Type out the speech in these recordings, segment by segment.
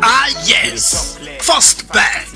Ah yes, First Bank.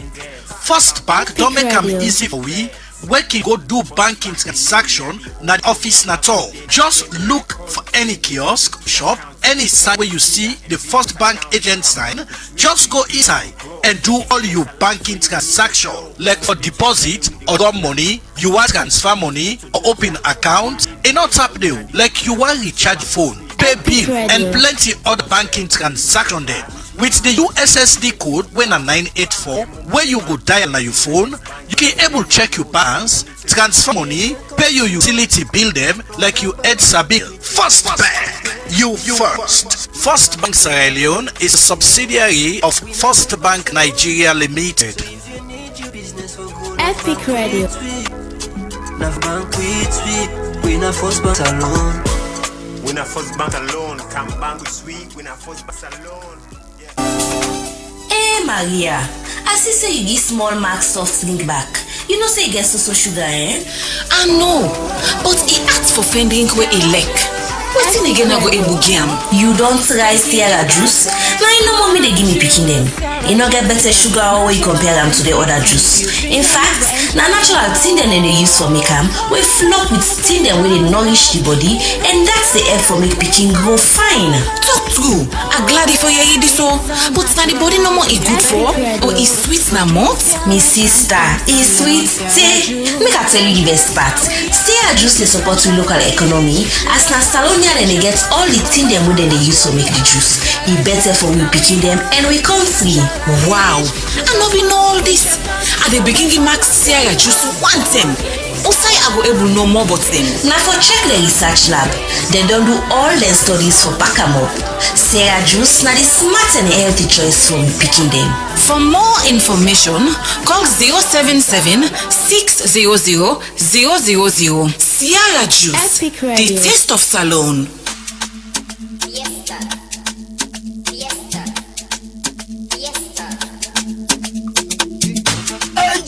First Bank don't make am easy for we. Where can go do banking transaction na the office na all. Just look for any kiosk, shop, any sign where you see the First Bank agent sign. Just go inside and do all your banking transaction. Like for deposit or draw money, you want transfer money or open account. E not tap there like you want recharge phone, pay bill and plenty other banking transaction there. With the USSD code when a 984, where you go dial on your phone, you can able check your balance, transfer money, pay your utility bill them like you add bill. First Bank, you first. First Bank Sierra Leone is a subsidiary of First Bank Nigeria Limited. Epic Radio. We not First Bank alone. We not First Bank alone. Come bank with sweet. We not First Bank alone. Hey Maria, I see say you give small mark soft drink back. You know say you get so sugar, eh? I know, but he asked for fan drink where he like. What's in again I go able game? You don't try Sierra juice. Now you know mommy they give me picking them. You know get better sugar or you compare them to the other juice. In fact, na natural thing them they use for make them. We flock with thing them where they nourish the body, and that's the help for make picking grow fine. Talk true. I'm glad if you hear this so, but now the body no more is good for or is sweet na mouth. Me sister, is sweet. Say, make I tell you the best part. Sierra juice they support with local economy as na salon and they get all the things them they use to make the juice. It better for we picking them and we come free. Wow, I know we know all this. Are they beginning max Sierra juice one time? Also, I go able know more about them. Now for check the research lab, they don't do all their studies for back 'em up. Sierra juice now the smart and healthy choice for we picking them. For more information, call 077 600 000. Sierra juice, the taste of Salon.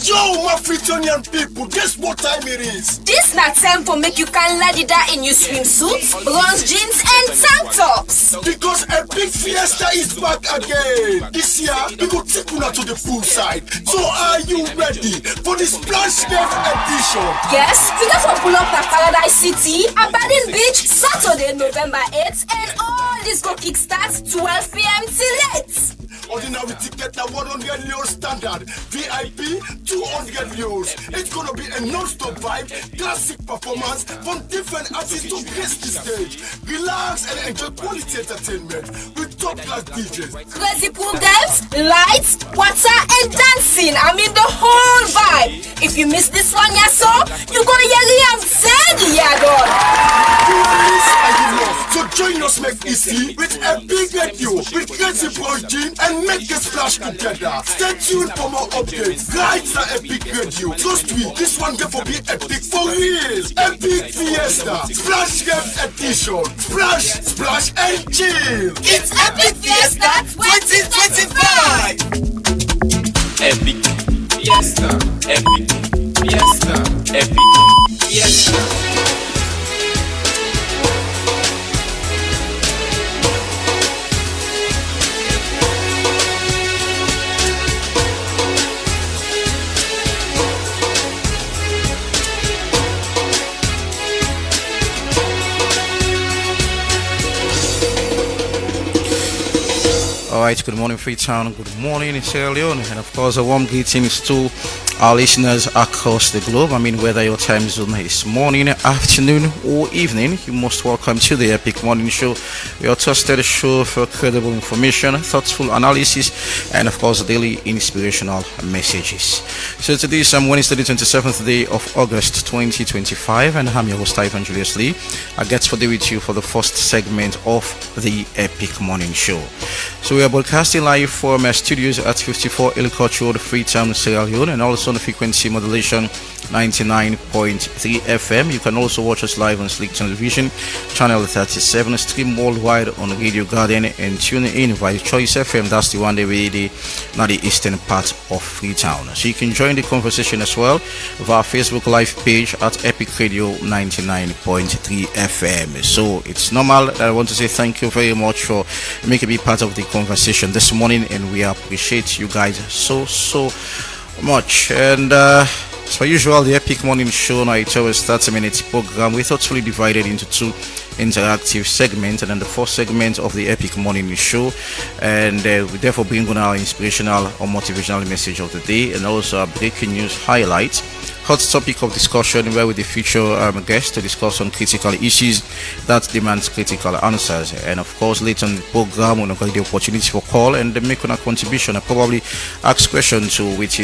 Yo, my Fritonian people, guess what time it is? This not time for make you can ladida in your swimsuits, bronze jeans, and tank tops. Because a big fiesta is back again. This year, we go take you to the poolside. So are you ready for the Splash Death edition? Yes, we got to pull up at Paradise City, Aberdeen Beach, Saturday, November 8th, and all this go kickstart 12 p.m. till 8. Ordinary ticket at 100 euros standard, VIP 200 euros. It's gonna be a non-stop vibe, classic performance from different artists to grace the stage. Relax and enjoy quality entertainment with top-class DJs. Crazy programs, lights, water, and dancing. I mean the whole vibe. If you miss this one, you gonna hear me said, done. So join us next easy with a big radio with crazy project and make a splash together. Stay tuned for more updates. Guides are Epic Radio. Trust me, this one get for be epic for real. Epic Fiesta, Splash Game Edition. Splash, splash and chill. It's Epic Fiesta 2025. Epic Fiesta, Epic Fiesta, Epic Fiesta. Alright, good morning Freetown, good morning Sierra Leone, and of course a warm greetings to our listeners across the globe. I mean, whether your time zone is morning, afternoon or evening, you're most welcome to the Epic Morning Show, your trusted show for credible information, thoughtful analysis, and of course daily inspirational messages. So today is Wednesday the 27th day of August 2025, and I'm your host Ivan Julius Lee. I get to be with you for the first segment of the Epic Morning Show. So we are broadcasting live from our studios at 54 Ellicott Road, Freetown, Sierra Leone, and also on the frequency modulation 99.3 FM. You can also watch us live on Slick Television, channel 37, stream worldwide on Radio Garden, and tune in via Choice FM. That's the one that we not the eastern part of Freetown. So you can join the conversation as well via Facebook live page at Epic Radio 99.3 FM. So it's normal that I want to say thank you very much for making me part of the conversation this morning, and we appreciate you guys so much. And as per usual, the Epic Morning Show, now it's always 30-minute program. We thoughtfully divided into two interactive segments, and then the first segment of the Epic Morning Show, and we therefore bring on our inspirational or motivational message of the day, and also a breaking news highlight, hot topic of discussion where we feature guests to discuss on critical issues that demand critical answers. And of course, later on the program, we're going to get the opportunity for call and make a contribution and probably ask questions to which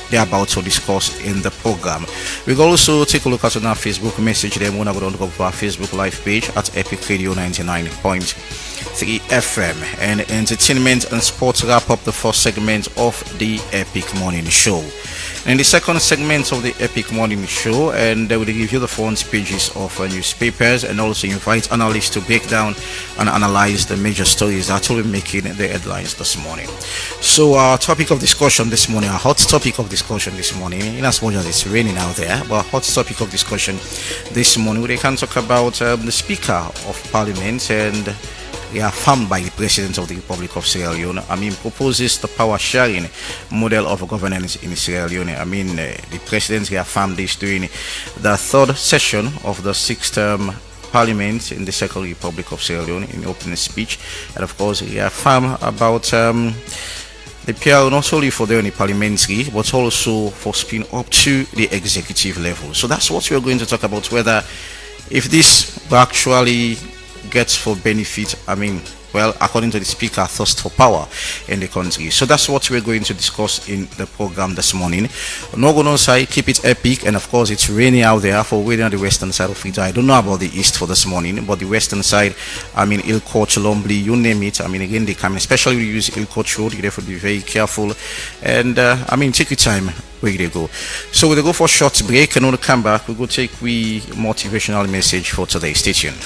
they're about to discuss in the program. We'll also take a look at our Facebook message. Then we're going to go to our Facebook live page at Epic Radio 99.3 FM, and entertainment and sports wrap up the first segment of the Epic Morning Show. In the second segment of the Epic Morning Show, and they will give you the front pages of newspapers, and also invite analysts to break down and analyze the major stories that will be making the headlines this morning. So our topic of discussion this morning, our hot topic of discussion this morning, in as much as it's raining out there, but hot topic of discussion this morning, we can talk about the Speaker of Parliament, and they are affirmed by the President of the Republic of Sierra Leone. Proposes the power sharing model of governance in Sierra Leone. The President reaffirmed this during the third session of the sixth term Parliament in the Second Republic of Sierra Leone in opening speech, and of course he affirmed about the PR not only for the parliamentary but also for spin up to the executive level. So that's what we're going to talk about, whether if this actually gets for benefit, according to the Speaker, thirst for power in the country. So that's what we're going to discuss in the program this morning. No go no side, keep it epic, and of course it's raining out there for waiting on the western side of Freetown. I don't know about the east for this morning, but the western side, Ilcoach, Lombly, you name it. Again, they come, especially when you use Ilcoach Road, you have to be very careful, and take your time where they go. So we'll go for a short break, and when we come back, we'll go take the motivational message for today. Stay tuned.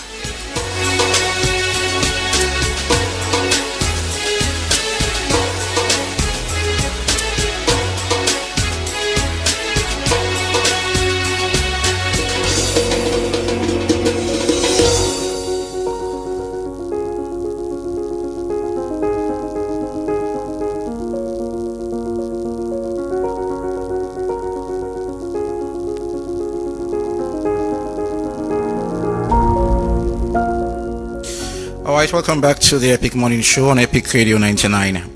Alright, welcome back to the Epic Morning Show on Epic Radio 99.3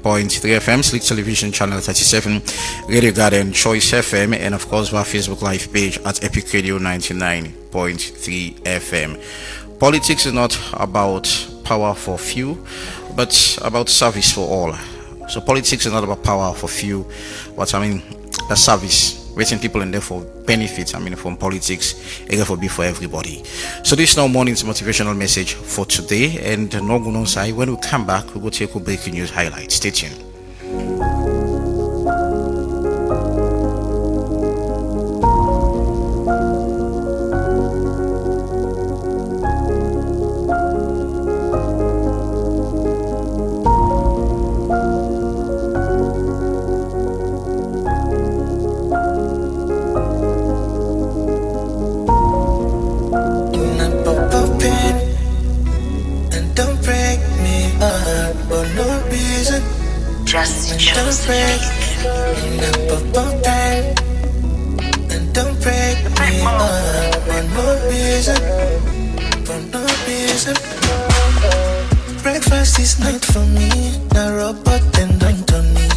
FM, Slick Television Channel 37, Radio Garden, Choice FM, and of course our Facebook live page at Epic Radio 99.3 FM. Politics is not about power for few, but about service for all. So politics is not about power for few, but the service. Waiting people and therefore benefit from politics, it therefore be for everybody. So this is now morning's motivational message for today, and no go no side. When we come back, we will take a breaking news highlight. Stay tuned. Breakfast is not for me, na robot and don't on me.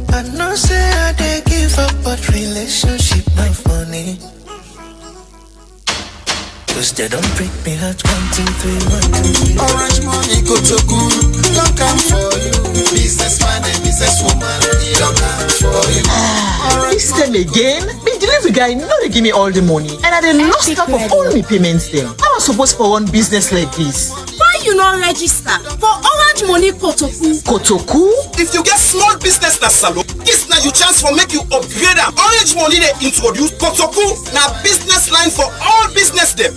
I know say I dey give up, but relationship not funny. Cause they don't break me heart. 1, 2, 3, 1, 2, 3. Orange money go to good, don't come for you. Businessman and businesswoman, don't come for you. This time again, the delivery guy no dey give me all the money, and I dey lost track of all my payments them. I was supposed for one business like this. Why you not register for Orange Money Kotoku? Kotoku? If you get small business na salon, this na your chance for make you upgrade am. Orange Money dey introduce Kotoku na business line for all business dem.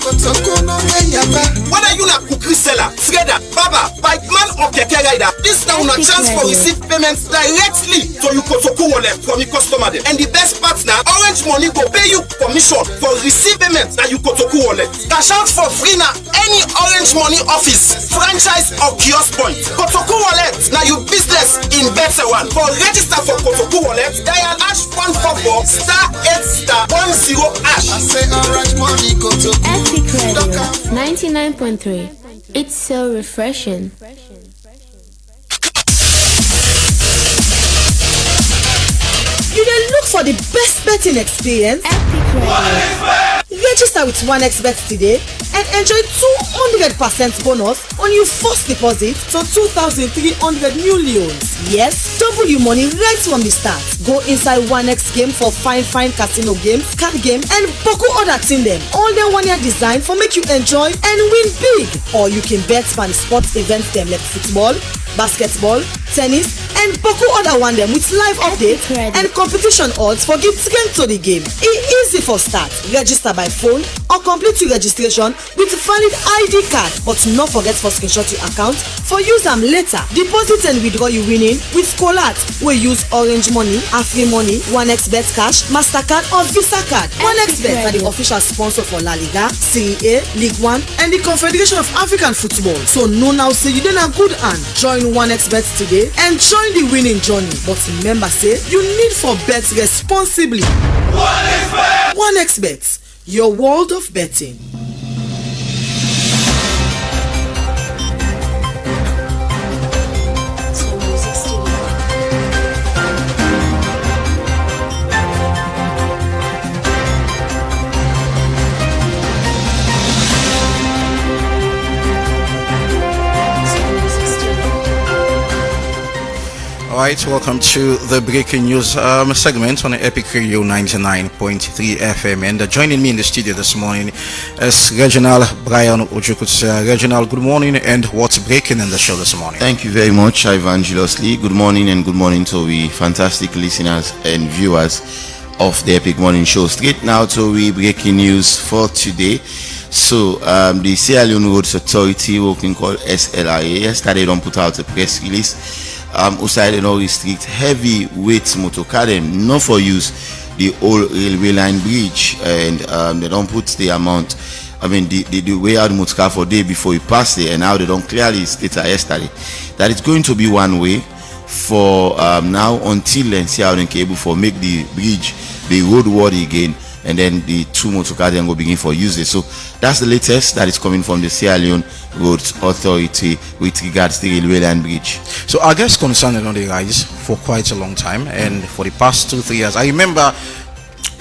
Whether you na cookery seller, trader, barber, bike man or keke rider, this na una chance for receive payments directly to your Kotoku wallet from your customer dem. And the best part na Orange Money go pay you commission for receive payments na your Kotoku wallet. Cash out for free na any Orange Money office, franchise or kiosk point. Kotoku wallet na your business in better one. For register for Kotoku wallet, dial #144 *8*10#. I say Orange Money Kotoku. Epic Radio 99.3. It's so refreshing. You dey look for the best betting experience? Epic Radio. Register with 1xBet today and enjoy 200% bonus on your first deposit to 2,300 new leons. Yes, double your money right from the start. Go inside 1x game for fine casino games, card game, and boku other thing them. All them 1 year design for make you enjoy and win big. Or you can bet on sports events them like football, basketball, tennis, and boku other one them with live updates and competition odds for give strength to the game. It's easy for start. Register by phone or complete your registration with valid ID card. But not forget for screenshot your account for use them later. Deposit and withdraw you winning with Colat. We use Orange Money, Afri Money, 1xBet Cash, MasterCard or Visa Card. 1xBet are the official sponsor for La Liga, Serie A, League One, and the Confederation of African Football. So no now say you did a good hand. Join 1xBet today and join the winning journey. But remember say you need for bet responsibly. 1xBet, your world of betting. Alright, welcome to the breaking news segment on the Epic Radio 99.3 FM. And joining me in the studio this morning is Reginald Brian Ojukutsa. Reginald, good morning, and what's breaking in the show this morning? Thank you very much, Evangelist Lee. Good morning, and good morning to the fantastic listeners and viewers of the Epic Morning Show. Straight now to the breaking news for today. So, the Sierra Leone Roads Authority, what we call SLRA, yesterday don't put out a press release. Outside they don't restrict heavyweight motorcar them not for use the old railway line bridge, and they don't put the amount. I mean the way out the motorcar for day before you pass there, and now they don't clearly state yesterday that it's going to be one way for now until then see how they can able for make the bridge the roadworthy again, and then the two motorcars then go begin for usage. So that's the latest that is coming from the Sierra Leone Roads Authority with regards to the railway line bridge. So our guest concerned on the rise for quite a long time, and for the past 2-3 years, I remember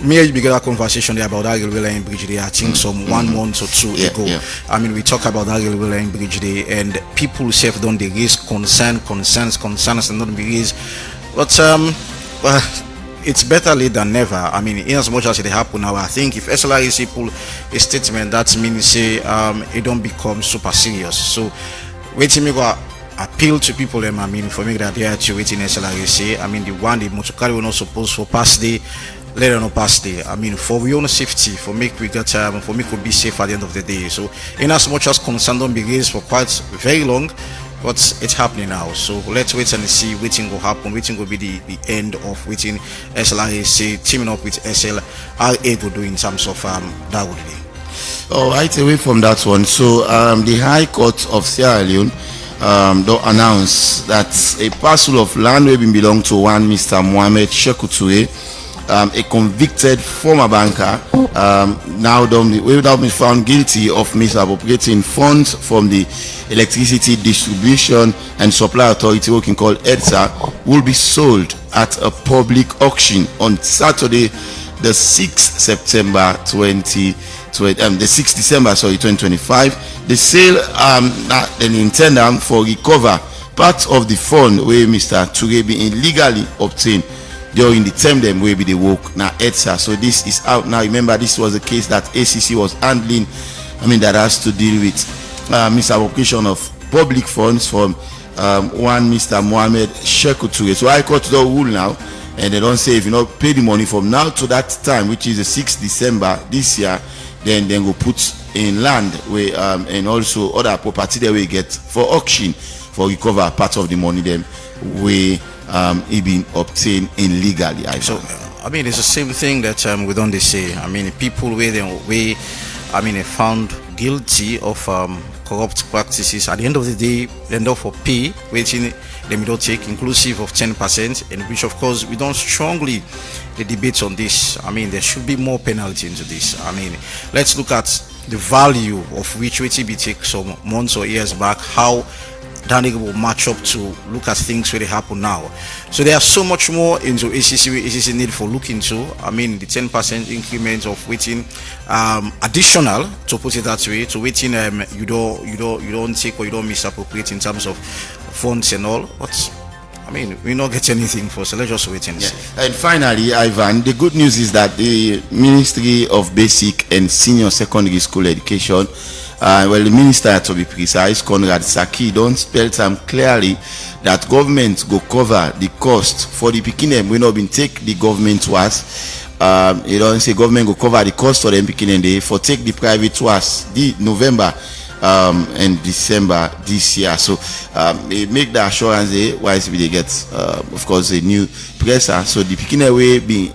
me and began a conversation there about that railway line bridge there. I think some 1 month or 2 ago. Yeah. I mean, we talk about that railway line bridge there, and people say don't they raise concerns, and not be raised. But it's better late than never. I mean, in as much as it happen now, I think if SLRC pull a statement, that means say it don't become super serious. So waiting me go appeal to people. I mean, for me that they are to waiting SLRC. I mean, the one the motor car will not supposed for past day, later no past day. I mean, for we own safety, for make we get for me could be safe at the end of the day. So in as much as concern don't be raised for quite very long. But it's happening now, so let's wait and see waiting will happen. Waiting will be the end of waiting SLRA teaming up with SLRA will do in terms of that would be. All right, away from that one. So the High Court of Sierra Leone don't announce that a parcel of land will belong to one Mr. Mohamed Shekuture, a convicted former banker, now without being found guilty of misappropriating funds from the Electricity Distribution and Supply Authority, what we call EDSA, will be sold at a public auction on Saturday, the 6th September 2025. The sale then intended for recover part of the fund where Mr. Ture be illegally obtained during the term them will be the work now EDSA. So this is out now. Remember, this was a case that ACC was handling. I mean, that has to deal with misappropriation of public funds from one Mr. Mohammed Shekuture. So I court the rule now, and they don't say if you not pay the money from now to that time, which is the 6th December this year, then go put in land where and also other property that we get for auction for recover part of the money them we it been obtained illegally. So I mean, it's the same thing that we don't say. I mean, people found guilty of corrupt practices. At the end of the day, they end up for pay, waiting them don't take inclusive of 10%, and which of course we don't strongly the debate on this. I mean, there should be more penalty into this. I mean, let's look at the value of which WTB take some months or years back, how Danny will match up to look at things where they happen now. So there are so much more into ACC need for looking to. I mean, the 10% increment of waiting additional, to put it that way, to waiting you don't take or you don't misappropriate in terms of funds and all. But I mean, we not get anything for, so let's just wait and see. And finally, Ivan, the good news is that the Ministry of Basic and Senior Secondary School Education, the minister, to be precise, Conrad Saki, don't spell them clearly that government go cover the cost for the picking. We not been take the government was. You don't say government go cover the cost for them picking day for take the private was the November and December this year. So they make the assurance they get of course a new presser. So the picking away being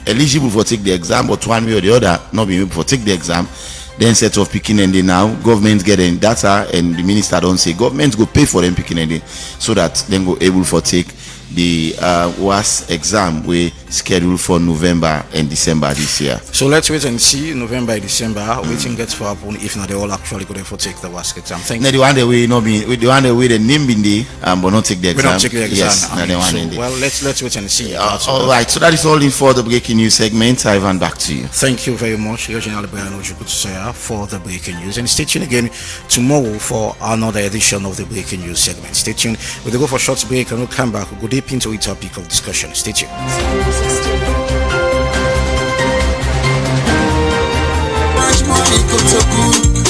eligible for take the exam, but one way or the other not being able for take the exam. Then set of picking and now government getting data, and the minister don't say government go pay for them picking and so that then go able for take the WAS exam we scheduled for November and December this year. So let's wait and see November and December waiting gets for happen if not they all actually go there for take the WAS exam. Thank you. The one that we not be the one that we the name in the but not take the exam. We don't take the exam. Yes, I mean, so, well let's wait and see. All right, so that is all in for the breaking news segment. Ivan, back to you. Thank you very much, Regional Brian Ojukutusaya, for the breaking news, and stay tuned again tomorrow for another edition of the breaking news segment. Stay tuned. We'll go for a short break and we'll come back. We'll go deep into a topic of discussion. Stay tuned.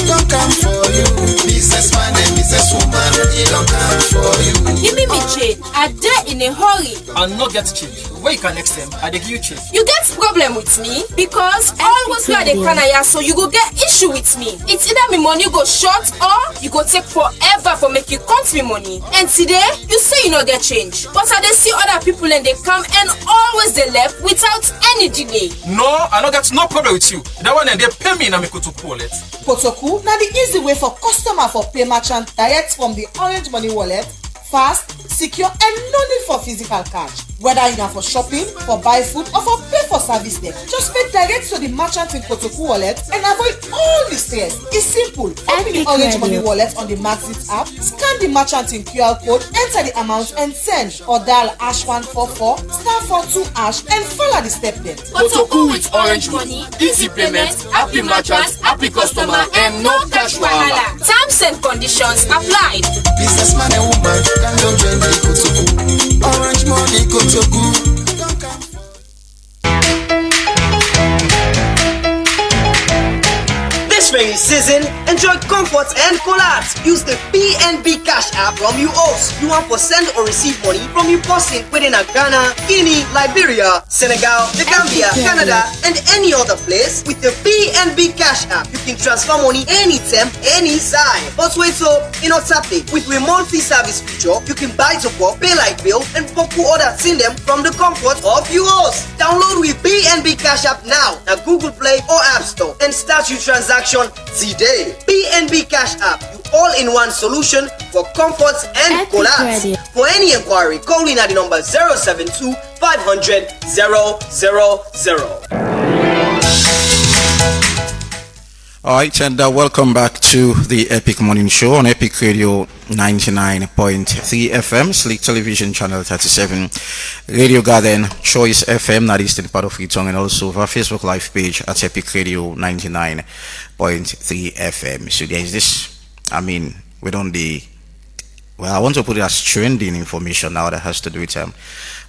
Don't come for you. Businessman and businesswoman, it don't come for you. Give me change. I dare in a hurry. I'll not get change. Where you can next time, I give you change. You get problem with me because always where they can so you go get issue with me. It's either me money go short or you go take forever for make you count me money. And today you say you not get change, but I see other people and they come and always they left without any delay. No, I don't get no problem with you. That one and they pay me na me go to wallet. Kotoku, now the easy way for customer for pay merchant direct from the Orange Money wallet, fast, secure, and no need for physical cash. Whether you are for shopping, for buy food, or for pay for service there, just pay direct to the merchant in Kotoku wallet and avoid all the stress. It's simple. Open the Orange Money wallet on the Maxit app, scan the merchant in QR code, enter the amount and send, or dial #144 *42# and follow the step there. Kotoku with Orange Money, easy payment, happy merchant, happy customer, and no cash wahala. Terms and conditions applied. Businessman and woman can don't join the Kotoku. Orange Money Kotoku. Don't come. This rainy season, enjoy comfort and collabs. Use the PNB Cash app from UOS. You want to send or receive money from your person within Ghana, Guinea, Liberia, Senegal, the Gambia, Canada, and any other place. With the PNB Cash app, you can transfer money anytime, any size. But wait, so in Otape, with the monthly service feature, you can buy to pop, pay like bill, and boku order send them from the comfort of UOS. Download with PNB Cash app now at Google Play or App Store and start your transaction today. PNB Cash app, you all-in-one solution for comfort and collabs. For any inquiry, call in at the number 072 500 000. Alright, and welcome back to the Epic Morning Show on Epic Radio 99.3 FM, Slick Television Channel 37, Radio Garden, Choice FM, that is the part of Freetong, and also our Facebook Live page at Epic Radio 99.3 FM. So there is this, I mean, we don't well, I want to put it as trending information now that has to do with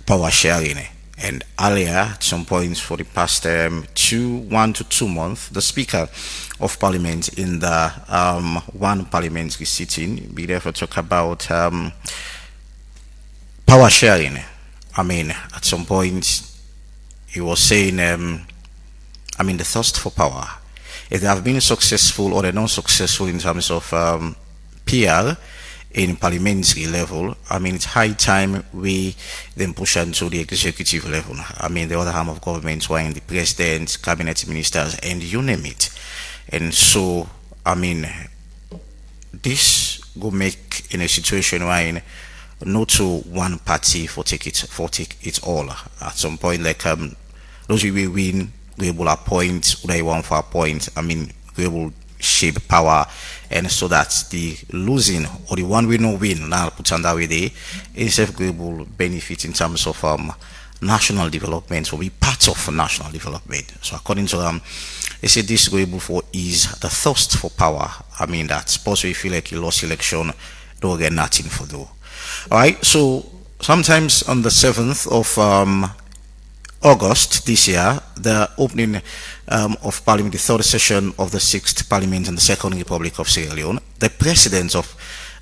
power sharing. And earlier, at some points for the past 1 to 2 months, the Speaker of Parliament in the one parliamentary sitting, we therefore talk about power sharing. I mean, at some point, he was saying, the thirst for power. If they have been successful or they're not successful in terms of PR in parliamentary level, it's high time we then push into the executive level. The other arm of government, where in the president, cabinet ministers, and you name it. And so, this will make in a situation where no to one party for take it all. At some point, like those we win, we will appoint who they want for appoint. We will shape power, and so that the losing or the one we no win now put on that way there is we will benefit in terms of national development, will be part of national development. So according to they say this go able for is the thirst for power. That suppose we feel like you lost election, don't get nothing for though. Alright, so sometimes on the 7th of August this year, the opening of Parliament, the third session of the 6th Parliament in the Second Republic of Sierra Leone, the President of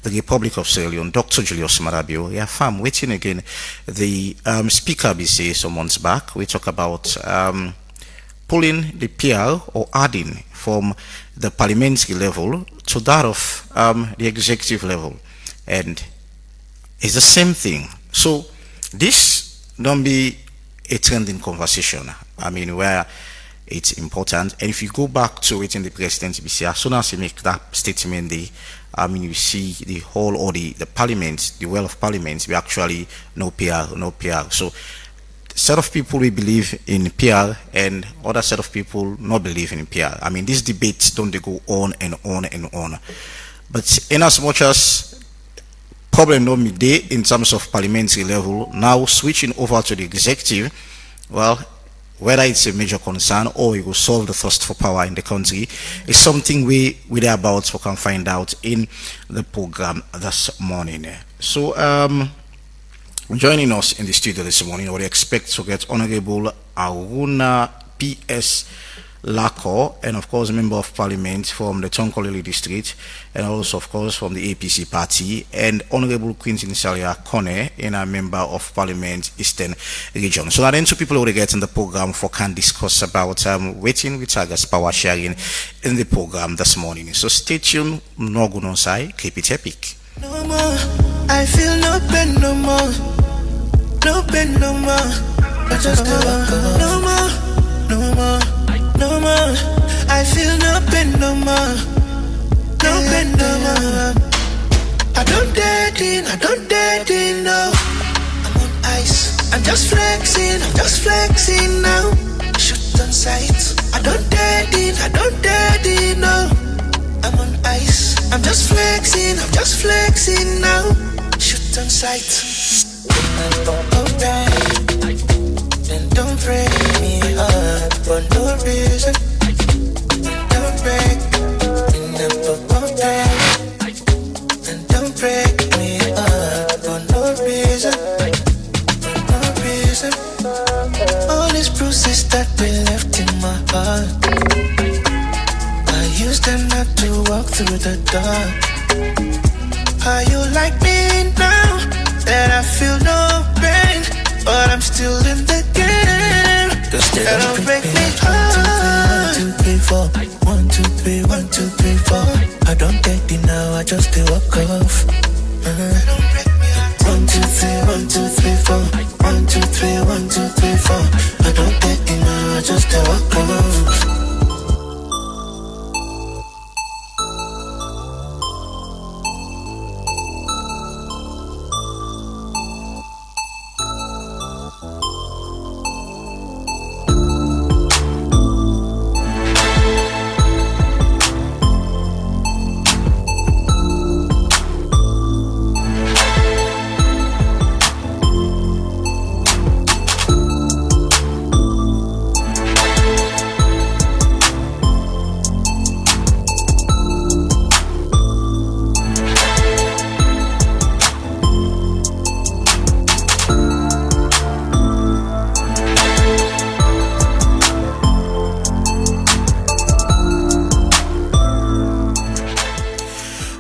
the Republic of Sierra Leone, Dr. Julius Marabio, waiting again. The Speaker BC some months back, we talk about pulling the PR or adding from the parliamentary level to that of the executive level, and it's the same thing. So this don't be a trending conversation. Where it's important, and if you go back to it in the president, as soon as you make that statement, you see the whole or the parliament, the well of parliament, we actually no PR. So set of people we believe in PR, and other set of people not believe in PR. These debates don't they go on and on and on. But in as much as problem no day in terms of parliamentary level, now switching over to the executive, well, whether it's a major concern or it will solve the thirst for power in the country is something we thereabouts we can find out in the program this morning. So joining us in the studio this morning, we expect to get Honorable Aruna P.S. Lako, and of course Member of Parliament from the Tonkolili district, and also of course from the APC party, and Honorable Quintin Salia Kone, and a Member of Parliament Eastern Region. So that then two people will get in the program for can discuss about waiting with August power sharing in the program this morning. So stay tuned, no good on side, keep it epic. No more, I feel no pain no more, no pain no more, I just no more, no more. No more, I feel no pain no more, no pain no more. I don't dare in, no. I'm on ice, I'm just flexing now. Shoot on sight. I don't dare in, no. I'm on ice, I'm just flexing now. Shoot on sight. Then don't break me up for no reason. Don't break me and don't break me up for no reason. All these bruises that we left in my heart, I use them not to walk through the dark. How you like me now that I feel no pain, but I'm still in the game. They don't break me heart. 1, 2, 3, 4. 1, 2, 3, 1, 2, 3, 4. I don't take it now, I just walk off. 1, 2, 3, 1, 2, 3, 4. 1, 2, 3, 1, 2, 3, 4. I don't take it now, I just walk off.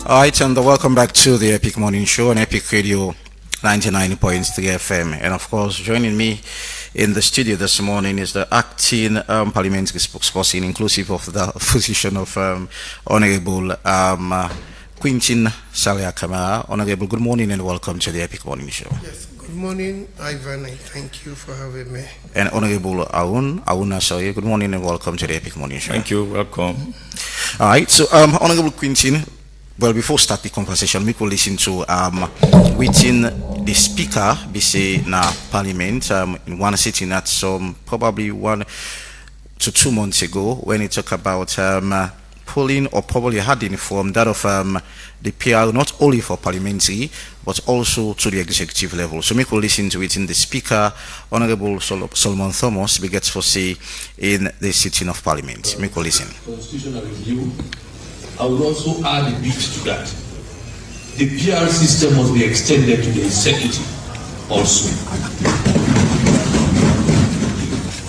Alright, and welcome back to the Epic Morning Show on Epic Radio 99.3 FM. And of course, joining me in the studio this morning is the acting parliamentary spokesperson, inclusive of the position of Honorable Quintin Salia Kamara. Honorable, good morning and welcome to the Epic Morning Show. Yes, good morning, Ivan, and thank you for having me. And Honorable Auna, sorry, good morning and welcome to the Epic Morning Show. Thank you, welcome. Alright, so Honorable Quintin, well, before start the conversation, we could listen to within the speaker, be say na parliament, in one sitting at some probably 1 to 2 months ago, when he talked about polling or probably had informed that of the PR not only for parliamentary but also to the executive level. So we could listen to it in the speaker, Honorable Solomon Thomas, begets for say in the sitting of parliament. We could listen. Constitutional review. I would also add a bit to that. The PR system must be extended to the executive also.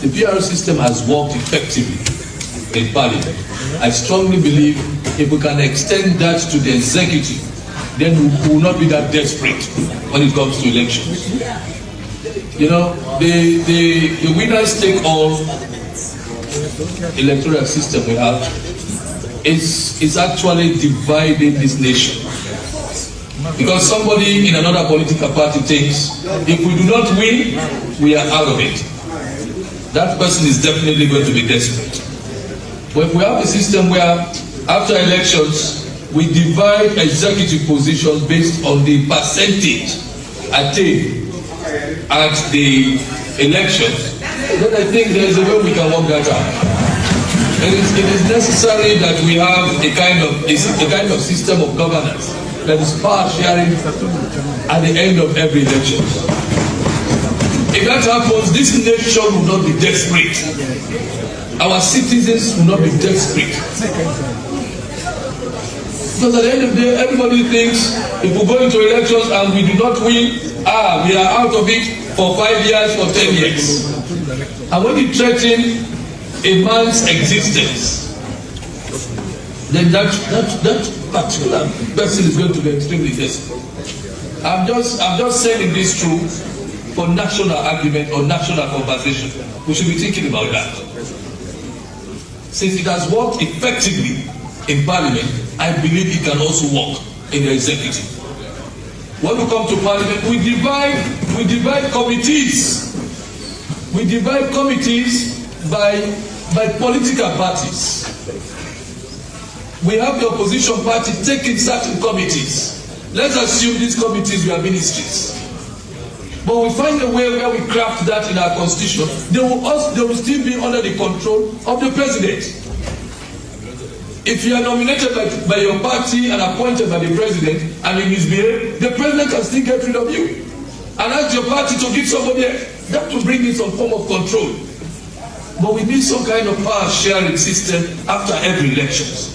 The PR system has worked effectively in Parliament. I strongly believe if we can extend that to the executive, then we will not be that desperate when it comes to elections. You know, the winners take all electoral system we have is actually dividing this nation. Because somebody in another political party thinks if we do not win, we are out of it. That person is definitely going to be desperate. But if we have a system where after elections we divide executive positions based on the percentage attained at the elections, then I think there is a way we can work that out. It is necessary that we have a kind of system of governance that is power sharing at the end of every election. If that happens, this nation will not be desperate. Our citizens will not be desperate. Because at the end of the day, everybody thinks if we go into elections and we do not win, we are out of it for 5 years, for 10 years. And when you threaten a man's existence, then that particular person is going to be extremely desperate. I'm just saying this through for national argument or national conversation. We should be thinking about that. Since it has worked effectively in Parliament, I believe it can also work in the executive. When we come to Parliament, we divide committees. We divide committees by political parties. We have the opposition party taking certain committees. Let's assume these committees were ministries. But we find a way where we craft that in our constitution. They will still be under the control of the president. If you are nominated by your party and appointed by the president and you misbehave, the president can still get rid of you and ask your party to give somebody else. That will bring in some form of control. But we need some kind of power sharing system after every elections.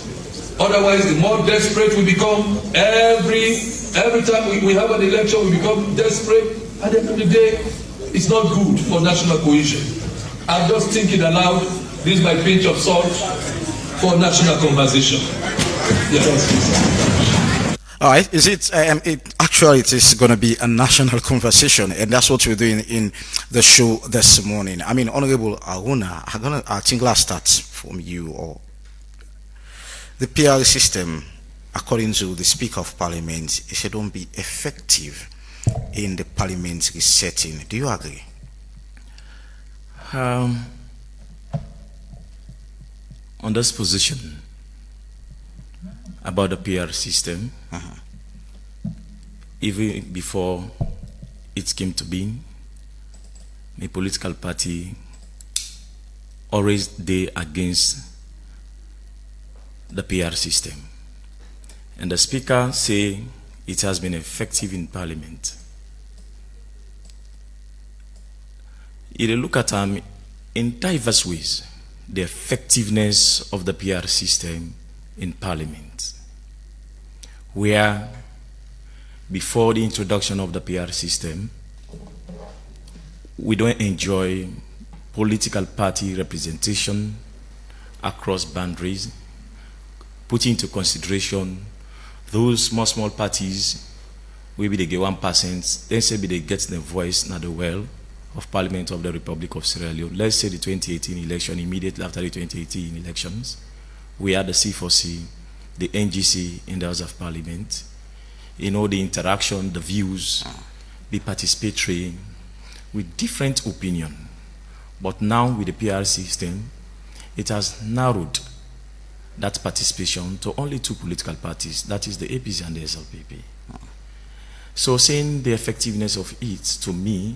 Otherwise, the more desperate we become, every time we have an election, we become desperate. At the end of the day, it's not good for national cohesion. I'm just thinking aloud, this my pinch of salt for national conversation. Yes. All right, is it actually it is going to be a national conversation, and that's what we're doing in the show this morning. I mean, Honorable Aruna, I think let's start from you. Or the PR system, according to the Speaker of Parliament, it should not be effective in the parliamentary setting. Do you agree? On this position about the PR system, even before it came to being, the political party always did against the PR system. And the Speaker say it has been effective in Parliament. If you look at in diverse ways, the effectiveness of the PR system in Parliament, where before the introduction of the PR system, we don't enjoy political party representation across boundaries, putting into consideration those small parties, maybe they get 1%, then say they get the voice, not the well of Parliament of the Republic of Sierra Leone. Let's say the 2018 election, immediately after the 2018 elections, we had the C4C, the NGC in the House of Parliament. You know, the interaction, the views, the participatory, with different opinion. But now with the PR system, it has narrowed that participation to only 2 political parties, that is the APC and the SLPP. So saying the effectiveness of it, to me,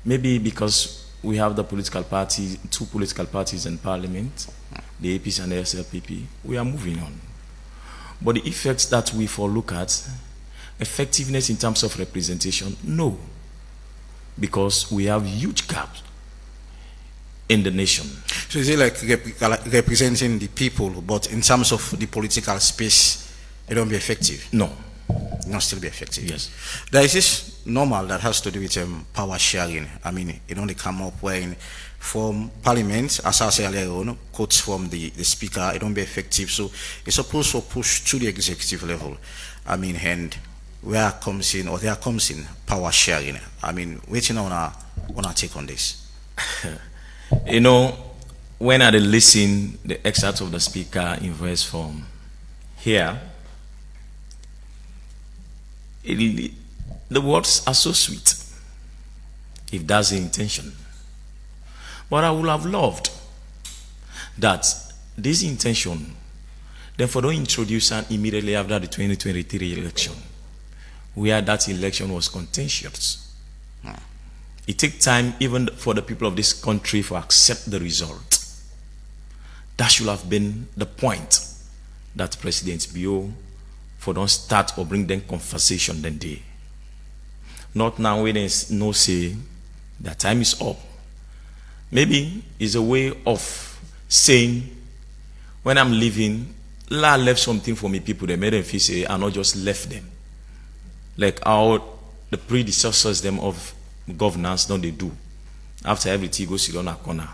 maybe because we have the political parties, 2 political parties in Parliament, the APC and the SLPP, we are moving on. But the effects that we look at, effectiveness in terms of representation, no. Because we have huge gaps in the nation. So is it like representing the people, but in terms of the political space, it don't be effective? No. Not still be effective? Yes. There is this normal that has to do with power sharing. I mean, it only come up when from Parliament, as I said earlier on, quotes from the Speaker, it don't be effective. So it's supposed to push to the executive level. I mean, and where comes in, or there comes in power sharing. I mean, waiting on our take on this. You know, when I listen the excerpt of the Speaker in voice form here, the words are so sweet, if that's the intention. But I would have loved that this intention, therefore don't introduce an immediately after the 2023 election, where that election was contentious. It takes time even for the people of this country to accept the result. That should have been the point that President Bio for don't start or bring them conversation then day. Not now when there's no say that time is up. Maybe it's a way of saying when I'm leaving, I left something for me people, they made them feel say I not just left them. Like how the predecessors them of governance don't they do. After everything goes sit on a corner.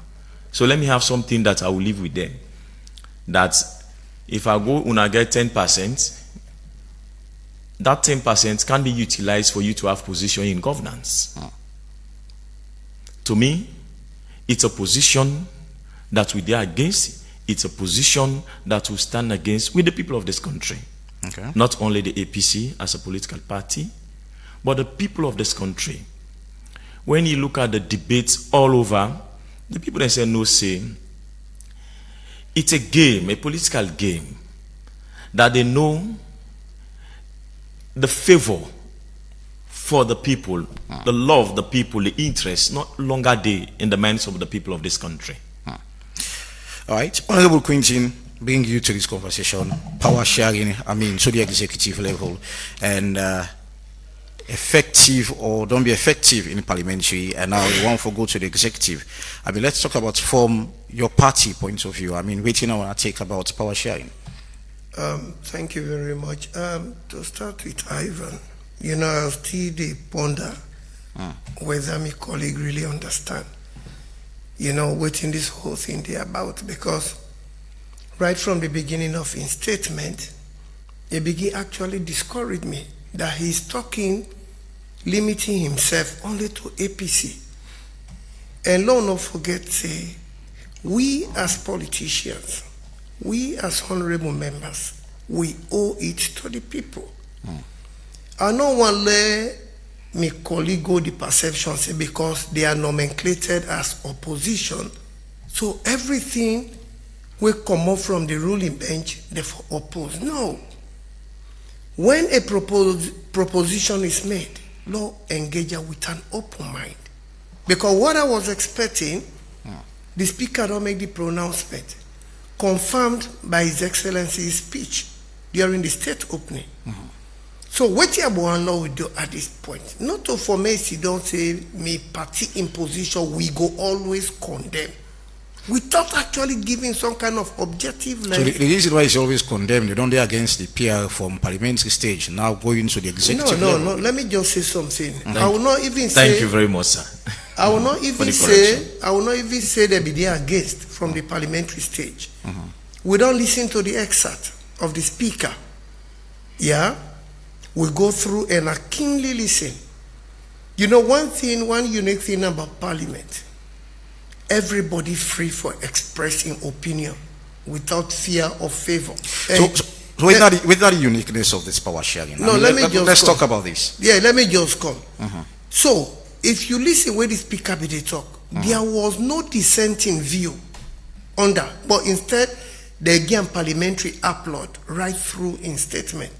So let me have something that I will leave with them. That if I go and I get 10%, that 10% can be utilized for you to have position in governance. To me, it's a position that we are against. It's a position that will stand against with the people of this country. Okay. Not only the APC as a political party, but the people of this country. When you look at the debates all over, the people that say no say, it's a game, a political game, that they know the favor for the people, the love, the people, the interest, not longer there in the minds of the people of this country. All right, Honorable Quintin, bring you to this conversation, power sharing, I mean, to the executive level, and effective or don't be effective in parliamentary, and now we want to go to the executive. I mean, let's talk about from your party point of view. I mean, waiting on our take about power sharing. Thank you very much. To start with Ivan, you know, I'll still ponder whether my colleague really understand, you know, what in this whole thing they about, because right from the beginning of his statement, he began actually discourage me that he's talking, limiting himself only to APC. And Lord, not forget, say, we as politicians, we as honorable members, we owe it to the people. I don't want to let my colleague go the perception, say, because they are nomenclated as opposition, so everything will come up from the ruling bench, therefore oppose. No. When a proposition is made, law engage with an open mind. Because what I was expecting, the speaker don't make the pronouncement, confirmed by His Excellency's speech during the state opening. So what Yabuan law will do at this point, not to for me, don't say me party imposition, we go always condemn. Without actually giving some kind of objective lens. So the reason why it's always condemned, you don't do against the PR from parliamentary stage, now going to the executive level. No, let me just say something. I will not even say. Thank you very much, sir. I will not even say that they are against from the parliamentary stage. We don't listen to the excerpt of the speaker Yeah, we go through and I keenly listen. You know, one unique thing about Parliament, everybody free for expressing opinion without fear or favor. So with that uniqueness of this power sharing, no, let's talk about this. Yeah, let me just come. So, if you listen where the speaker be they talk, there was no dissenting view under, but instead they gave parliamentary upload right through in statement.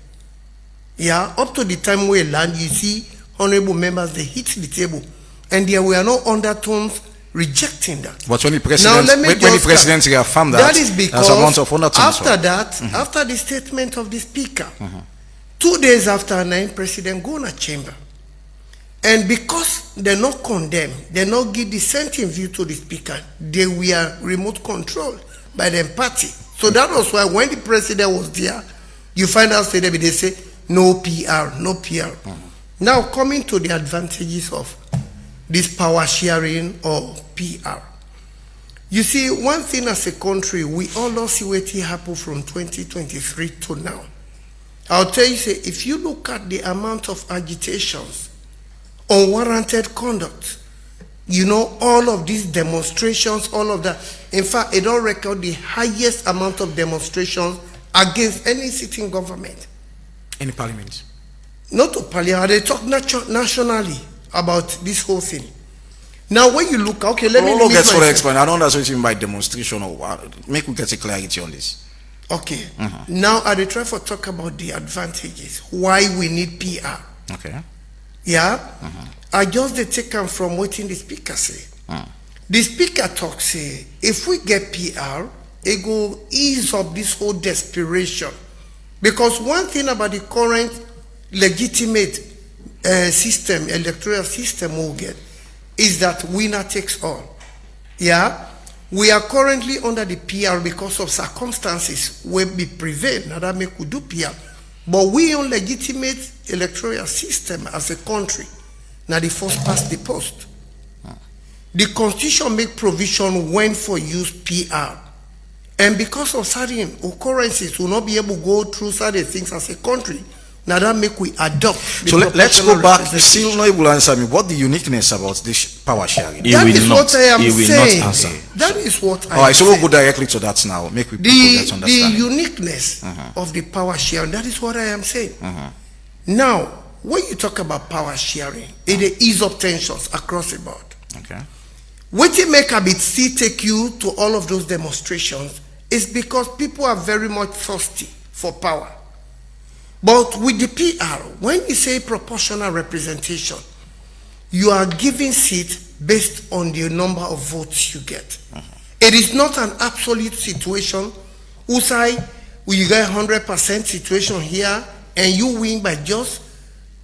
Yeah, up to the time we land, you see honorable members, they hit the table, and there were no undertones rejecting that. But when the president reaffirmed that is because after that, Mm-hmm. after the statement of the speaker, 2 days after, president go in a chamber, and because they not condemn, they not give dissenting view to the speaker, they were remote controlled by the party. So that was why when the president was there, you find out they say no PR, no PR. Now coming to the advantages of this power sharing or PR. You see, one thing as a country, we all see what happened from 2023 to now. I'll tell you, say, if you look at the amount of agitations, unwarranted conduct, you know, all of these demonstrations, all of that. In fact, it don't record the highest amount of demonstrations against any sitting government. Any parliament? Not to parliament, they talk nationally about this whole thing. Now, when you look, okay, let me explain. I don't understand by demonstration or what. Make we get a clarity on this. Okay. Now, I try to talk about the advantages. Why we need PR. Okay. Yeah. I just take them from what the speaker say. The speaker talks say, if we get PR, it go ease up this whole desperation. Because one thing about the current legitimate system, electoral system we'll get, is that winner takes all. Yeah? We are currently under the PR because of circumstances where we prevail. Now that make we do PR. But we on legitimate electoral system as a country. Now the first past the post. The constitution make provision when for use PR. And because of certain occurrences, will not be able to go through certain things as a country. Now that make we adopt. So let's go back. You still not able to answer me. What the uniqueness about this power sharing? That is what I am saying. That is what I am saying. Alright, so we'll go directly to that now. Make we get understanding. The uniqueness of the power sharing. That is what I am saying. Now, when you talk about power sharing, it ease up tensions across the board. Okay. What it make a bit still take you to all of those demonstrations is because people are very much thirsty for power. But with the PR, when you say proportional representation, you are giving seats based on the number of votes you get. It is not an absolute situation. Usai, you get 100% situation here, and you win by just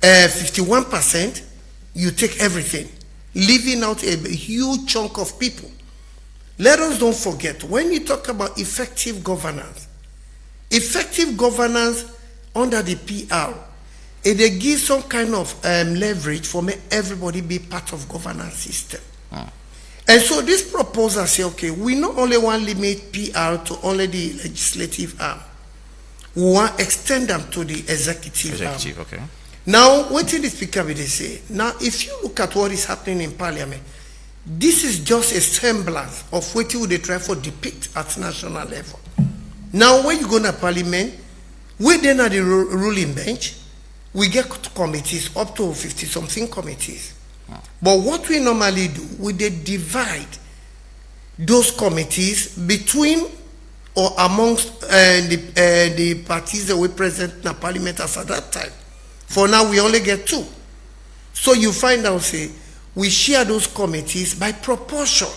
51%, you take everything, leaving out a huge chunk of people. Let us don't forget, when you talk about effective governance under the PR, it gives some kind of leverage for everybody be part of governance system. And so this proposal say, okay, we not only want to limit PR to only the legislative arm, we want to extend them to the executive arm. Okay. Now, what did the speaker will say? Now, if you look at what is happening in parliament, this is just a semblance of what you would try to depict at national level. Now, when you go to parliament, we then at the ruling bench, we get committees, up to 50-something committees. But what we normally do, we divide those committees between or amongst the parties that we present in the parliament as at that time. For now, we only get 2. So you find out, say, we share those committees by proportion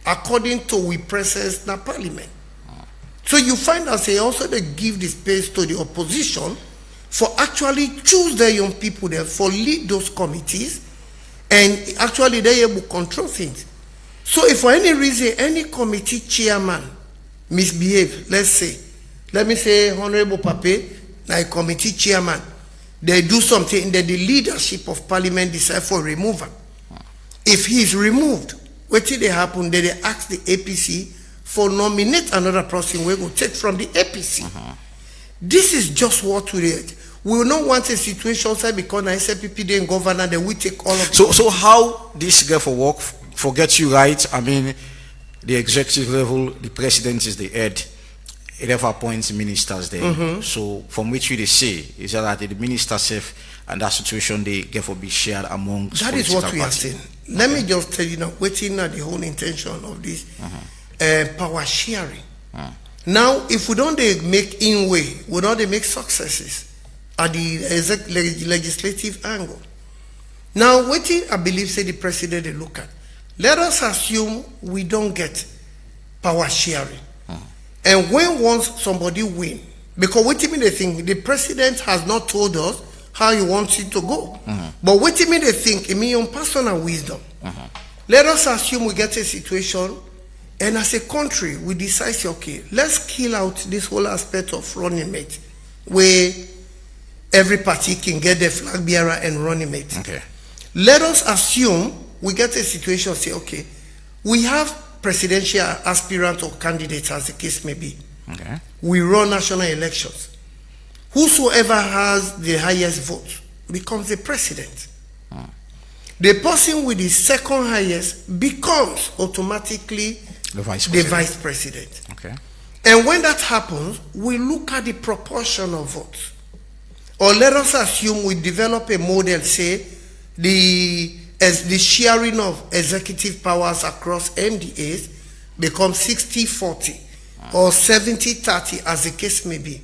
according to we presence in the parliament. So you find out, say, also they give the space to the opposition for actually choose their young people there for lead those committees, and actually they able to control things. So if for any reason any committee chairman misbehave, let me say Honorable Pape, like committee chairman, they do something that the leadership of parliament decide for removal. If he is removed, what did they happen? They ask the APC for nominate another person we will take from the APC. This is just what we did. We will not want a situation say because na SLPP dey in governor, then we take all of So how this get for work? Forget you right. I mean, the executive level, the president is the head. It never appoints ministers there. So from which you they say is that the minister safe and that situation they get for be shared among. That is what we are saying. Let me just tell you now, waiting at the whole intention of this power sharing. Now, if we don't dey make in way, we don't dey make successes at the legislative angle. Now, waiting, I believe, say the president they look at. Let us assume we don't get power sharing. And when once somebody win, because what do you mean they think the president has not told us how he wants it to go. But what do you mean they think in your personal wisdom? Let us assume we get a situation and as a country we decide, okay, let's kill out this whole aspect of running mate where every party can get the flag bearer and running mate. Okay. Let us assume we get a situation, say, okay, we have presidential aspirant or candidate as the case may be. Okay. We run national elections. Whosoever has the highest vote becomes the president. The person with the second highest becomes automatically the vice president. Okay. And when that happens, we look at the proportion of votes. Or let us assume we develop a model, say, as the sharing of executive powers across MDAs becomes 60-40 or 70-30 as the case may be.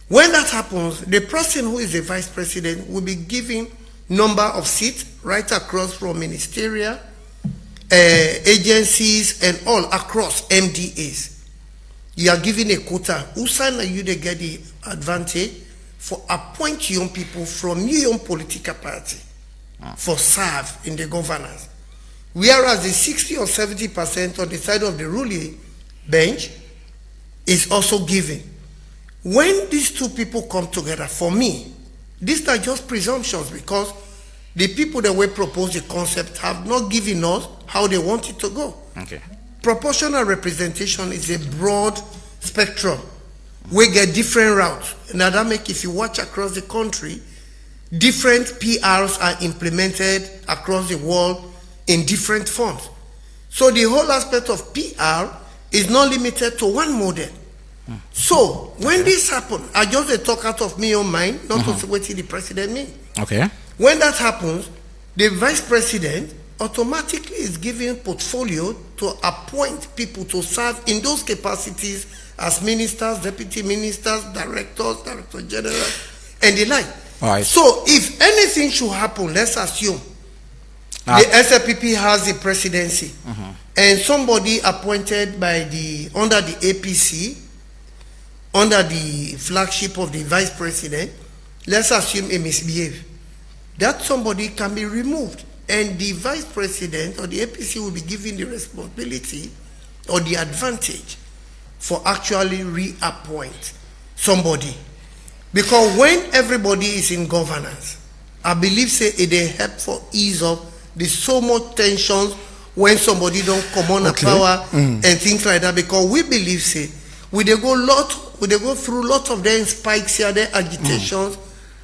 When that happens, the person who is the vice president will be given number of seats right across from ministerial, agencies and all across MDAs. You are given a quota. Usan you they get the advantage for appoint young people from your own political party for serve in the governance. Whereas the 60 or 70% on the side of the ruling bench is also given. When these two people come together, for me, these are just presumptions because the people that will propose the concept have not given us how they want it to go. Okay. Proportional representation is a broad spectrum. We get different routes. Now that make, if you watch across the country, different PRs are implemented across the world in different forms. So the whole aspect of PR is not limited to one model. So when this happens, I just talk out of my own mind, not to what the president mean. Okay. When that happens, the vice president automatically is given portfolio to appoint people to serve in those capacities as ministers, deputy ministers, directors, director general, and the like. All right. So if anything should happen, let's assume the SLPP has the presidency and somebody appointed by under the APC, under the flagship of the vice president, let's assume a misbehave. That somebody can be removed and the vice president or the APC will be given the responsibility or the advantage for actually reappoint somebody. Because when everybody is in governance, I believe say it help for ease of the so much tensions when somebody don't come on a power and things like that. Because we believe say we they go through lot of their spikes here, their agitations,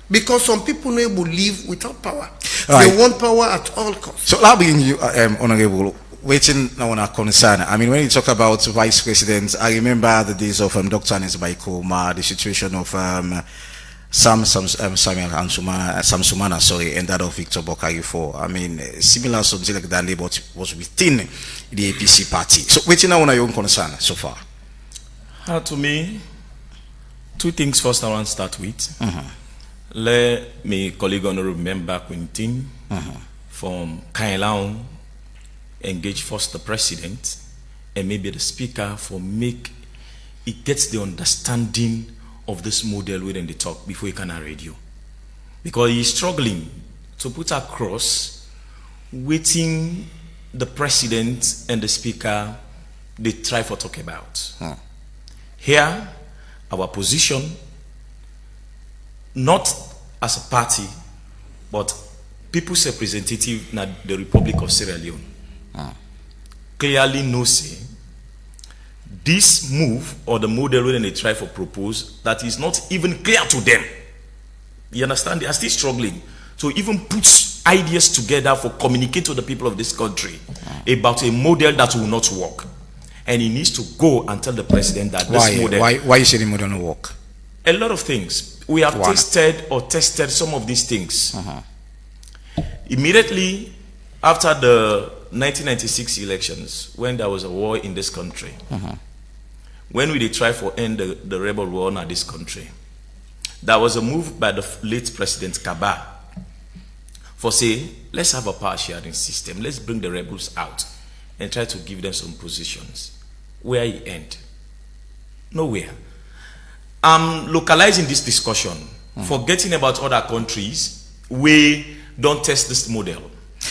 because some people no able live without power. They want power at all costs. So I'll bring you, Honorable. Waiting now on our concern. I mean, when you talk about vice presidents, I remember the days of Dr. Anis Baikoma, the situation of Samuel Samsumana, sorry, and that of Victor Bokarifo. I mean, similar something like that, but was within the APC party. So waiting now on your own concern so far. To me, two things first I want to start with. Let me colleague honorable member Quintin from Kailaon engage first the president and maybe the speaker for make it gets the understanding of this model within the talk before he can radio, because he's struggling to put across waiting the president and the speaker they try for talk about. Here our position, not as a party but people's representative in the Republic of Sierra Leone clearly knows say this move or the model when they try for propose that is not even clear to them You understand? They are still struggling to even put ideas together for communicate to the people of this country about a model that will not work. And he needs to go and tell the president that this model... Why you say the model will work? A lot of things. We have tested some of these things. Immediately after the 1996 elections, when there was a war in this country, when we did try for end the rebel war in this country, there was a move by the late President Kaba for say, let's have a power sharing system, let's bring the rebels out and try to give them some positions. Where he end? Nowhere. I'm localizing this discussion, forgetting about other countries, we don't test this model.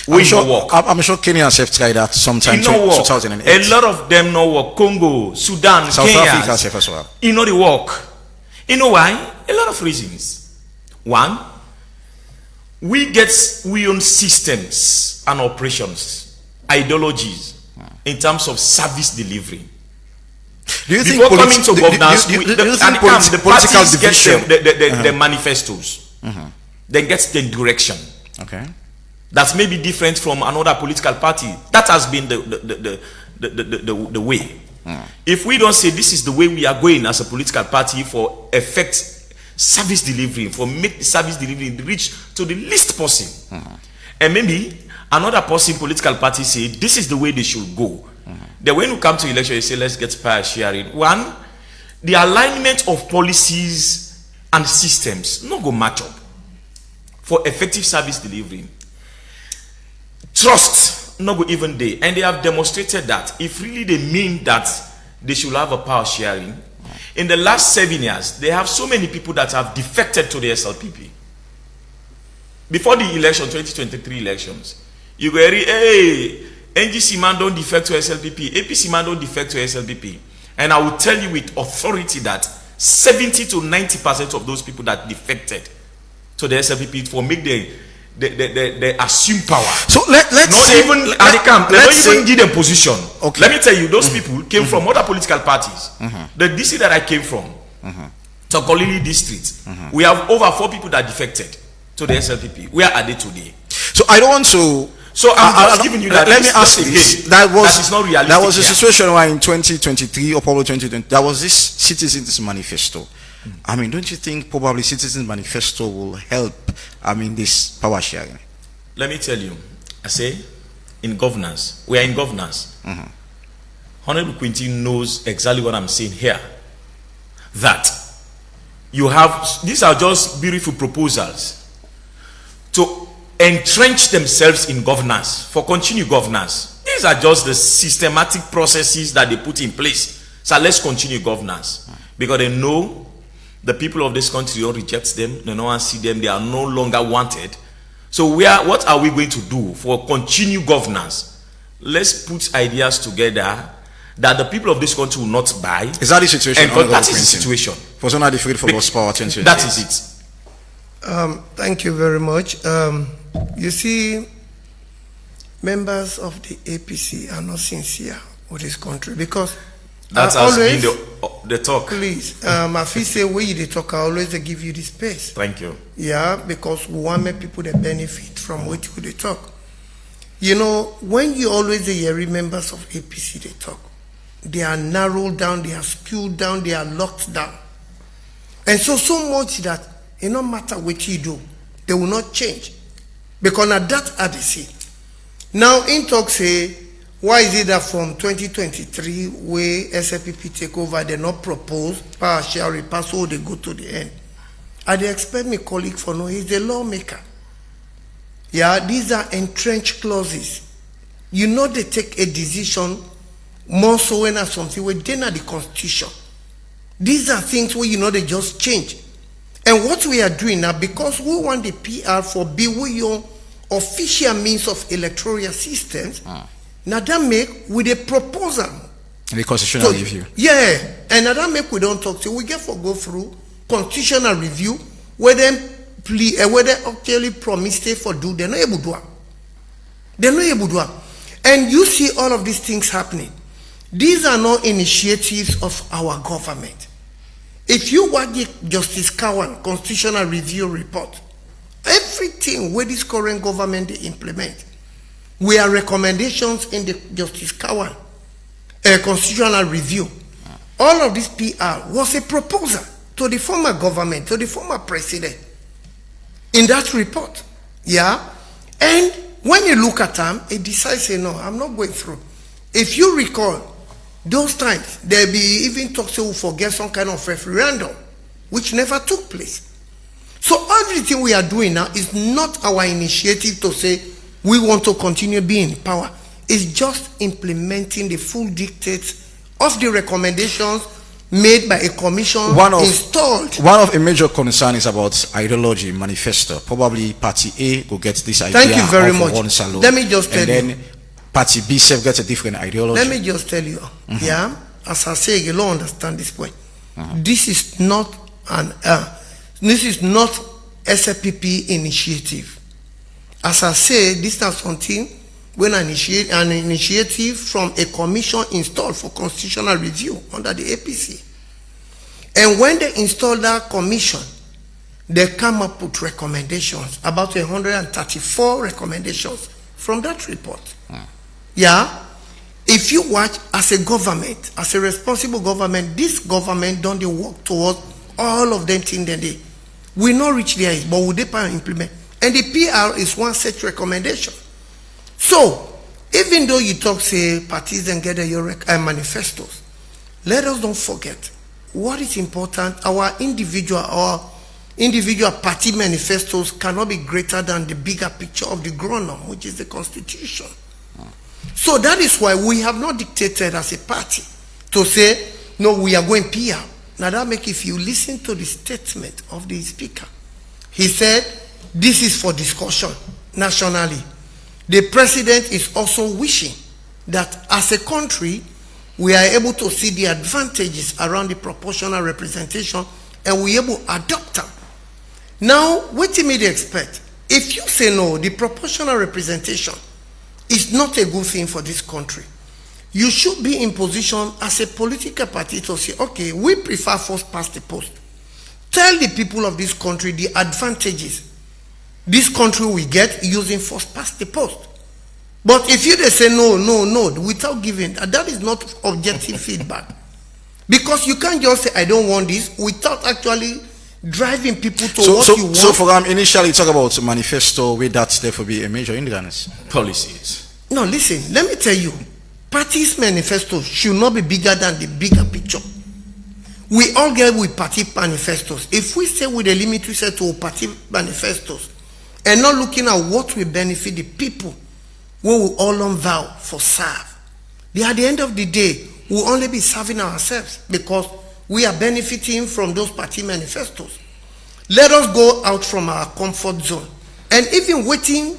I'm sure Kenya have tried that sometime in 2008. A lot of them no work. Congo, Sudan, South Kenya, Africa as well. You know the work. You know why? A lot of reasons. One, we own systems and operations, ideologies in terms of service delivery. Do you Before think coming to governance, the political division get the manifestos, then gets the direction. Okay. That's maybe different from another political party. That has been the way. If we don't say this is the way we are going as a political party for effect service delivery, for make the service delivery reach to the least person, and maybe another person political party say this is the way they should go. Then when we come to election, you say let's get power sharing. One, the alignment of policies and systems not go match up for effective service delivery. Trust not go even there, and they have demonstrated that if really they mean that they should have a power sharing. In the last 7 years, they have so many people that have defected to the SLPP. Before the election, 2023 elections, you go, hey, NGC man don't defect to SLPP, APC man don't defect to SLPP. And I will tell you with authority that 70 to 90% of those people that defected to the SLPP for make they assume power. So let's even give them position. Okay. Let me tell you, those people came from other political parties. The DC that I came from, Tokolili district, we have over 4 people that defected to the SLPP. Where are they today? So I don't want to. So I'm just giving you that. Let me ask this. That is not realistic. That was a situation where in 2023 or probably 2020, there was this Citizens Manifesto. I mean, don't you think probably Citizens Manifesto will help, this power sharing? Let me tell you, I say, in governance, we are in governance. Honorable Quinty knows exactly what I'm saying here. That you have, these are just beautiful proposals to entrench themselves in governance, for continued governance. These are just the systematic processes that they put in place. So let's continue governance. Because they know the people of this country don't reject them, they don't want to see them, they are no longer wanted. So what are we going to do for continued governance? Let's put ideas together that the people of this country will not buy. Is that the situation? That is the situation. For some of the field for lost power. That is it. Thank you very much. You see, members of the APC are not sincere with this country because that has been the talk. Please, I feel say where you talk, I always give you the space. Thank you. Yeah, because we want make people that benefit from what you talk. You know, when you always hear members of APC they talk, they are narrowed down, they are skewed down, they are locked down, and so much that it no matter what you do, they will not change because now that are the see. Now in talk say, why is it that from 2023 where SLPP take over, they not propose power sharing, pass all they go to the end? I they expect my colleague for no, he's a lawmaker. Yeah, these are entrenched clauses. You know they take a decision more so when something where they are the constitution. These are things where you know they just change. And what we are doing now, because we want the PR for be your official means of electoral systems. Now that make with a proposal. The constitutional review. Yeah, and now that make we don't talk to. We get for go through constitutional review where them where they actually promise they for do. They're not able to do. They're not able to do. And you see all of these things happening. These are not initiatives of our government. If you watch the Justice Cowan Constitutional Review report, everything where this current government they implement, we are recommendations in the Justice Cowan Constitutional Review. All of this PR was a proposal to the former government, to the former president in that report. Yeah? And when you look at them, it decides, say, no, I'm not going through. If you recall, those times, there be even talks to forget some kind of referendum, which never took place. So everything we are doing now is not our initiative to say we want to continue being in power. It's just implementing the full dictates of the recommendations made by a commission installed. One of a major concern is about ideology manifesto. Probably Party A will get this idea. Thank you very much. One salon, let me just tell you. And then Party B self gets a different ideology. Let me just tell you. Yeah, as I say, you don't understand this point. This is not an SFPP initiative. As I say, this is something when an initiative from a commission installed for constitutional review under the APC. And when they install that commission, they come up with recommendations, about 134 recommendations from that report. Yeah? If you watch as a government, as a responsible government, this government don't they work towards all of them things that they will not reach there, but will they implement? And the PR is one such recommendation. So, even though you talk, say, parties and gather your manifestos, let us don't forget what is important. Our individual party manifestos cannot be greater than the bigger picture of the grown-up, which is the Constitution. So that is why we have not dictated as a party to say, no, we are going PR. Now that makes, if you listen to the statement of the speaker, he said, this is for discussion nationally. The president is also wishing that as a country, we are able to see the advantages around the proportional representation and we are able to adopt them. Now, what do you expect? If you say no, the proportional representation is not a good thing for this country, you should be in position as a political party to say, okay, we prefer first past the post. Tell the people of this country the advantages this country will get using first past the post. But if you say no, without giving, that is not objective feedback. Because you can't just say, I don't want this, without actually driving people to what you want. So for initially talk about manifesto, with that there will be a major hindrance. Policies. No, listen, let me tell you, parties' manifestos should not be bigger than the bigger picture. We all get with party manifestos. If we stay with a limit, we say to party manifestos, and not looking at what will benefit the people, we will all on vow for serve. At the end of the day, we'll only be serving ourselves because we are benefiting from those party manifestos. Let us go out from our comfort zone. And even waiting,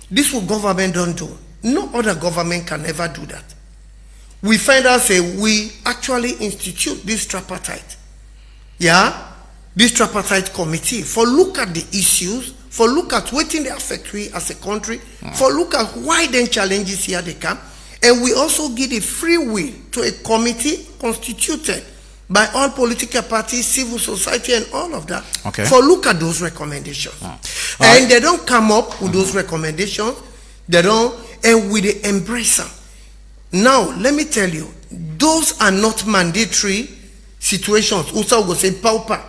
this what government don't do. No other government can ever do that. We find out, say, we actually institute this tripartite. Yeah? This tripartite committee for look at the issues, for look at what they affect we as a country, for look at why then challenges here they come. And we also give a free will to a committee constituted by all political parties, civil society, and all of that. Okay. For look at those recommendations. And they don't come up with those recommendations. They don't, and we they embrace them. Now, let me tell you, those are not mandatory situations. Also, go say, pauper.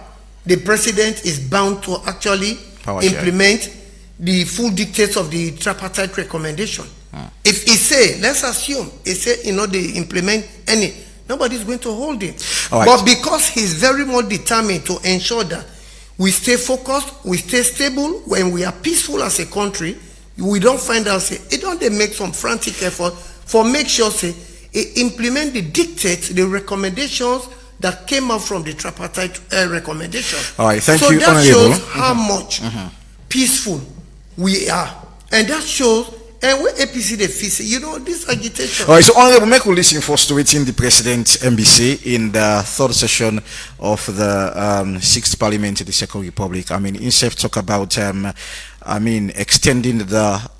The president is bound to actually implement the full dictates of the tripartite recommendation. If he say, let's assume, he say, they implement any, nobody's going to hold him. But because he's very much determined to ensure that we stay focused, we stay stable, when we are peaceful as a country, we don't find out, say, it don't they make some frantic effort for make sure, say, implement the dictates, the recommendations that came out from the tripartite recommendation. All right, thank you, Honorable. So that Honorable. shows how much peaceful we are. And that shows And when APC they fix it, this agitation. All right, so Honorable, make we listen first to waiting the President MBC in the third session of the 6th Parliament of the Second Republic. I mean, INSEF talk about extending the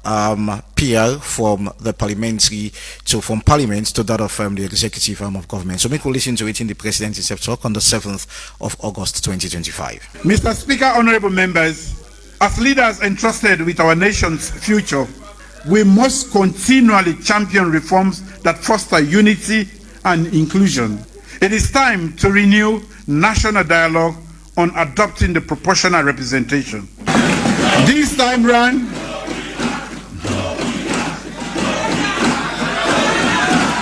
PR from the parliamentary from Parliament to that of the executive arm of government. So make we listen to it in the President INSEF talk on the 7th of August 2025. Mr. Speaker, honorable members, as leaders entrusted with our nation's future, we must continually champion reforms that foster unity and inclusion. It is time to renew national dialogue on adopting the proportional representation. This time round,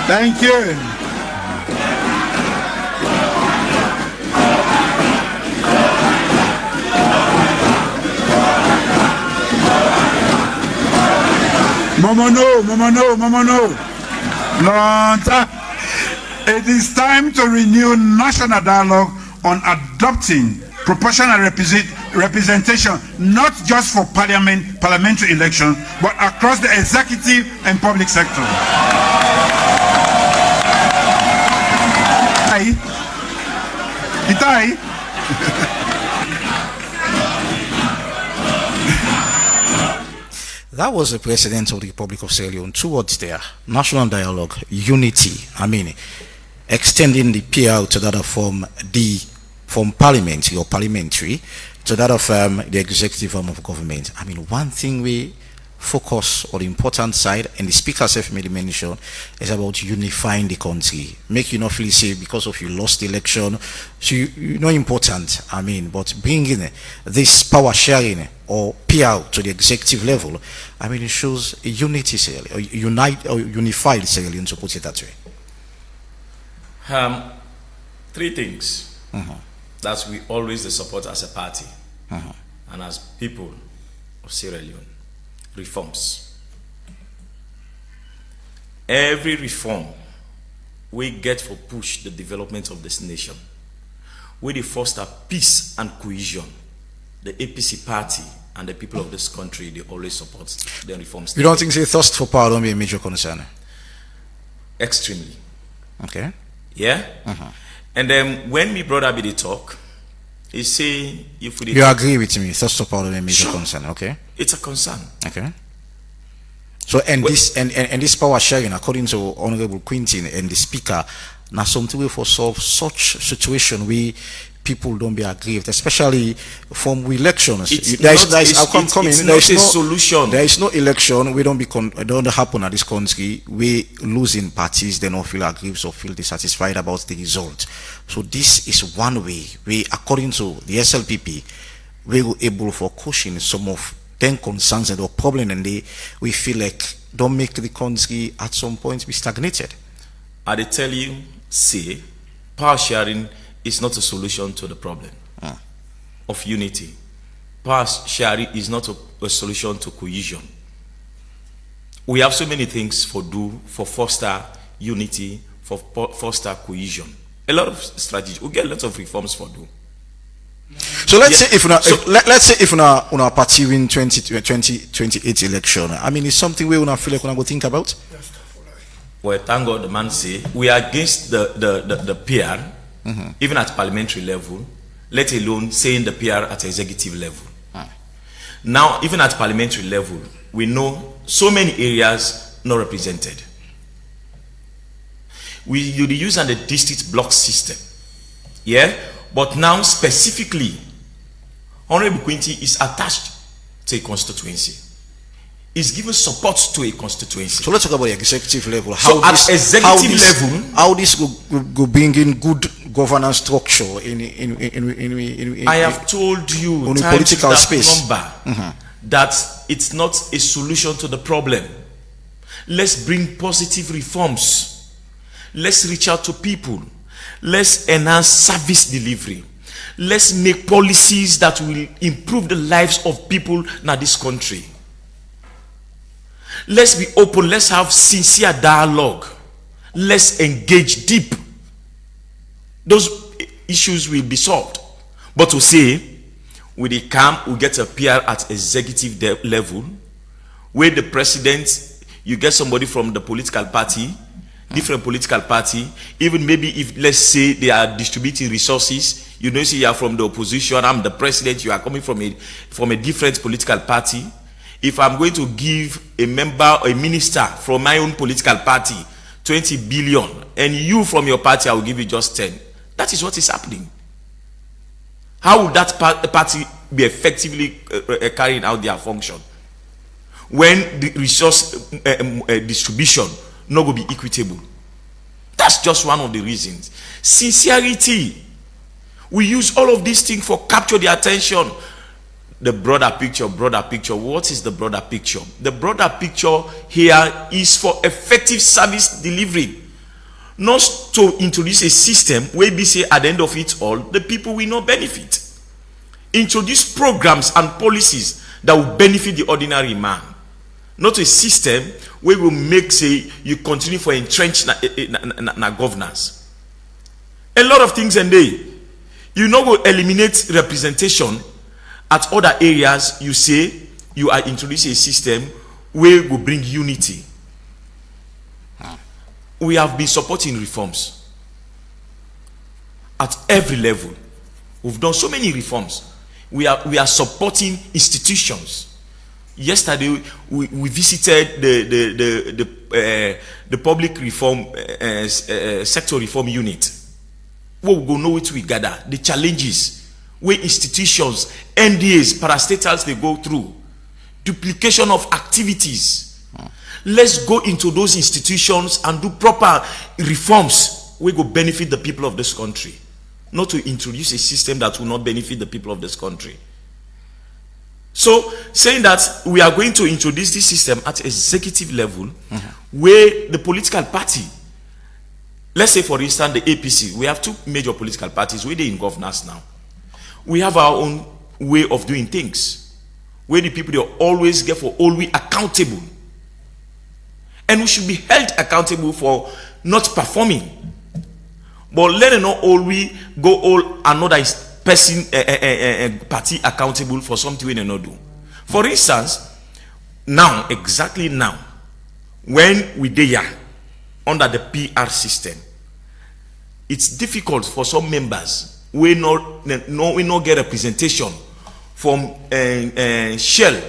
thank you. Momono. It is time to renew national dialogue on adopting proportional representation, not just for parliamentary elections, but across the executive and public sector. That was the President of the Republic of Sierra Leone. 2 words there: national dialogue, unity. I mean, extending the PR to that of from parliamentary or parliamentary to that of the executive arm of government. I mean, one thing we focus on the important side, and the Speaker self made mention, is about unifying the country. Make you not feel say because of you lost the election, so you know important. I mean, but bringing this power sharing or PR to the executive level, I mean, it shows a unity, or unified Sierra Leone, to put it that way. 3 things that we always support as a party and as people of Sierra Leone. Reforms. Every reform we get for push the development of this nation, we foster peace and cohesion. The APC party and the people of this country, they always support the reforms. You don't think the thirst for power don't be a major concern? Extremely. Okay. Yeah. And then when me brother be the talk, he say if we you agree with me, thirst for power don't be a major concern. Okay. It's a concern. Okay. So this power sharing, according to Honorable Quintin and the Speaker, now something way for solve such situation where people don't be aggrieved, especially from elections. There is no solution. There is no election. We don't happen at this country. We losing parties, they don't feel aggrieved or feel dissatisfied about the result. So this is one way. We, according to the SLPP, we were able for cushion some of them concerns and or problem, and we feel like don't make the country at some point be stagnated. I tell you, say, power sharing is not a solution to the problem of unity. Power sharing is not a solution to cohesion. We have so many things for foster unity, for foster cohesion. A lot of strategies. We get a lot of reforms for do. So let's say if una party win 2028 election, I mean, it's something we wanna feel like we go think about. Well, thank God the man say we are against the PR, even at parliamentary level, let alone saying the PR at executive level. Now, even at parliamentary level, we know so many areas not represented. We use the district block system, yeah. But now specifically, Honorable Quinty is attached to a constituency. Is given support to a constituency. So let's talk about the executive level. How this go bring in good governance structure in I have told you in political space that it's not a solution to the problem. Let's bring positive reforms. Let's reach out to people. Let's enhance service delivery. Let's make policies that will improve the lives of people in this country. Let's be open. Let's have sincere dialogue. Let's engage deep. Those issues will be solved. But to say, with the camp, we get a PR at executive level, where the president you get somebody from the political party, different political party, even maybe if, let's say, they are distributing resources, you know, say you are from the opposition, I'm the president, you are coming from a different political party. If I'm going to give a member, a minister from my own political party 20 billion, and you from your party, I will give you just 10. That is what is happening. How would that party be effectively carrying out their function when the resource distribution not going to be equitable? That's just one of the reasons. Sincerity. We use all of these things for capture the attention. The broader picture. What is the broader picture? The broader picture here is for effective service delivery, not to introduce a system where we say at the end of it all, the people will not benefit. Introduce programs and policies that will benefit the ordinary man, not a system where we will make, say, you continue for entrenched governance. A lot of things, and you know, will eliminate representation at other areas. You say you are introducing a system where will bring unity. We have been supporting reforms at every level. We've done so many reforms. We are supporting institutions. Yesterday we visited the public reform sector reform unit. We will go know it we gather the challenges where institutions, NDAs, parastatals they go through, duplication of activities. Let's go into those institutions and do proper reforms we go benefit the people of this country, not to introduce a system that will not benefit the people of this country. So saying that we are going to introduce this system at executive level, where the political party, let's say for instance the APC, we have two major political parties where they in governance now. We have our own way of doing things, where the people they always get for always accountable, and we should be held accountable for not performing. But let it not always go all another person party accountable for something we do not do. For instance, now, exactly now, when we there under the PR system, it's difficult for some members we not get representation from Shell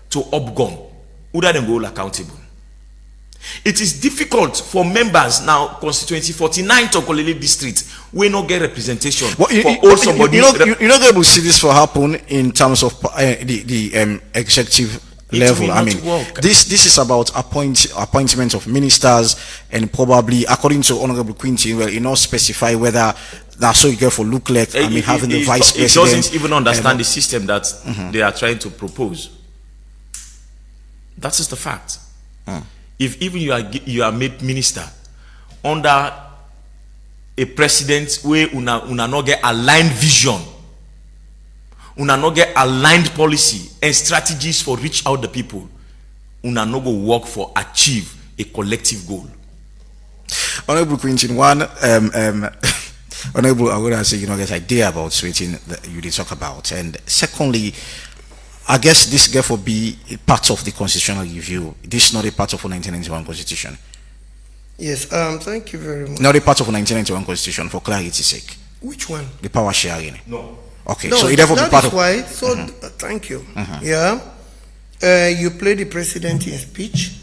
to Upgon, who then go accountable. It is difficult for members now, constituency 49 to Kolele district, we not get representation for all somebody. You're not able to see this for happen in terms of the executive level. I mean, this is about appointment of ministers, and probably according to Honorable Quintin, well, you not specify whether that's so you get for look like. I mean, having the vice president. It doesn't even understand the system that they are trying to propose. That is the fact. If even you are made minister under a president where una not get aligned vision, una not get aligned policy and strategies for reach out the people, una no go work for achieve a collective goal. Honorable Quintin, one Honorable, I would say, you know, get idea about switching that you did talk about, and secondly, I guess this therefore be a part of the constitutional review. This is not a part of the 1991 constitution. Yes, thank you very much. Not a part of the 1991 constitution, for clarity's sake. Which one? The power sharing. No. Okay, no, so it therefore be part of. Why? So thank you. Yeah, you played the president in speech.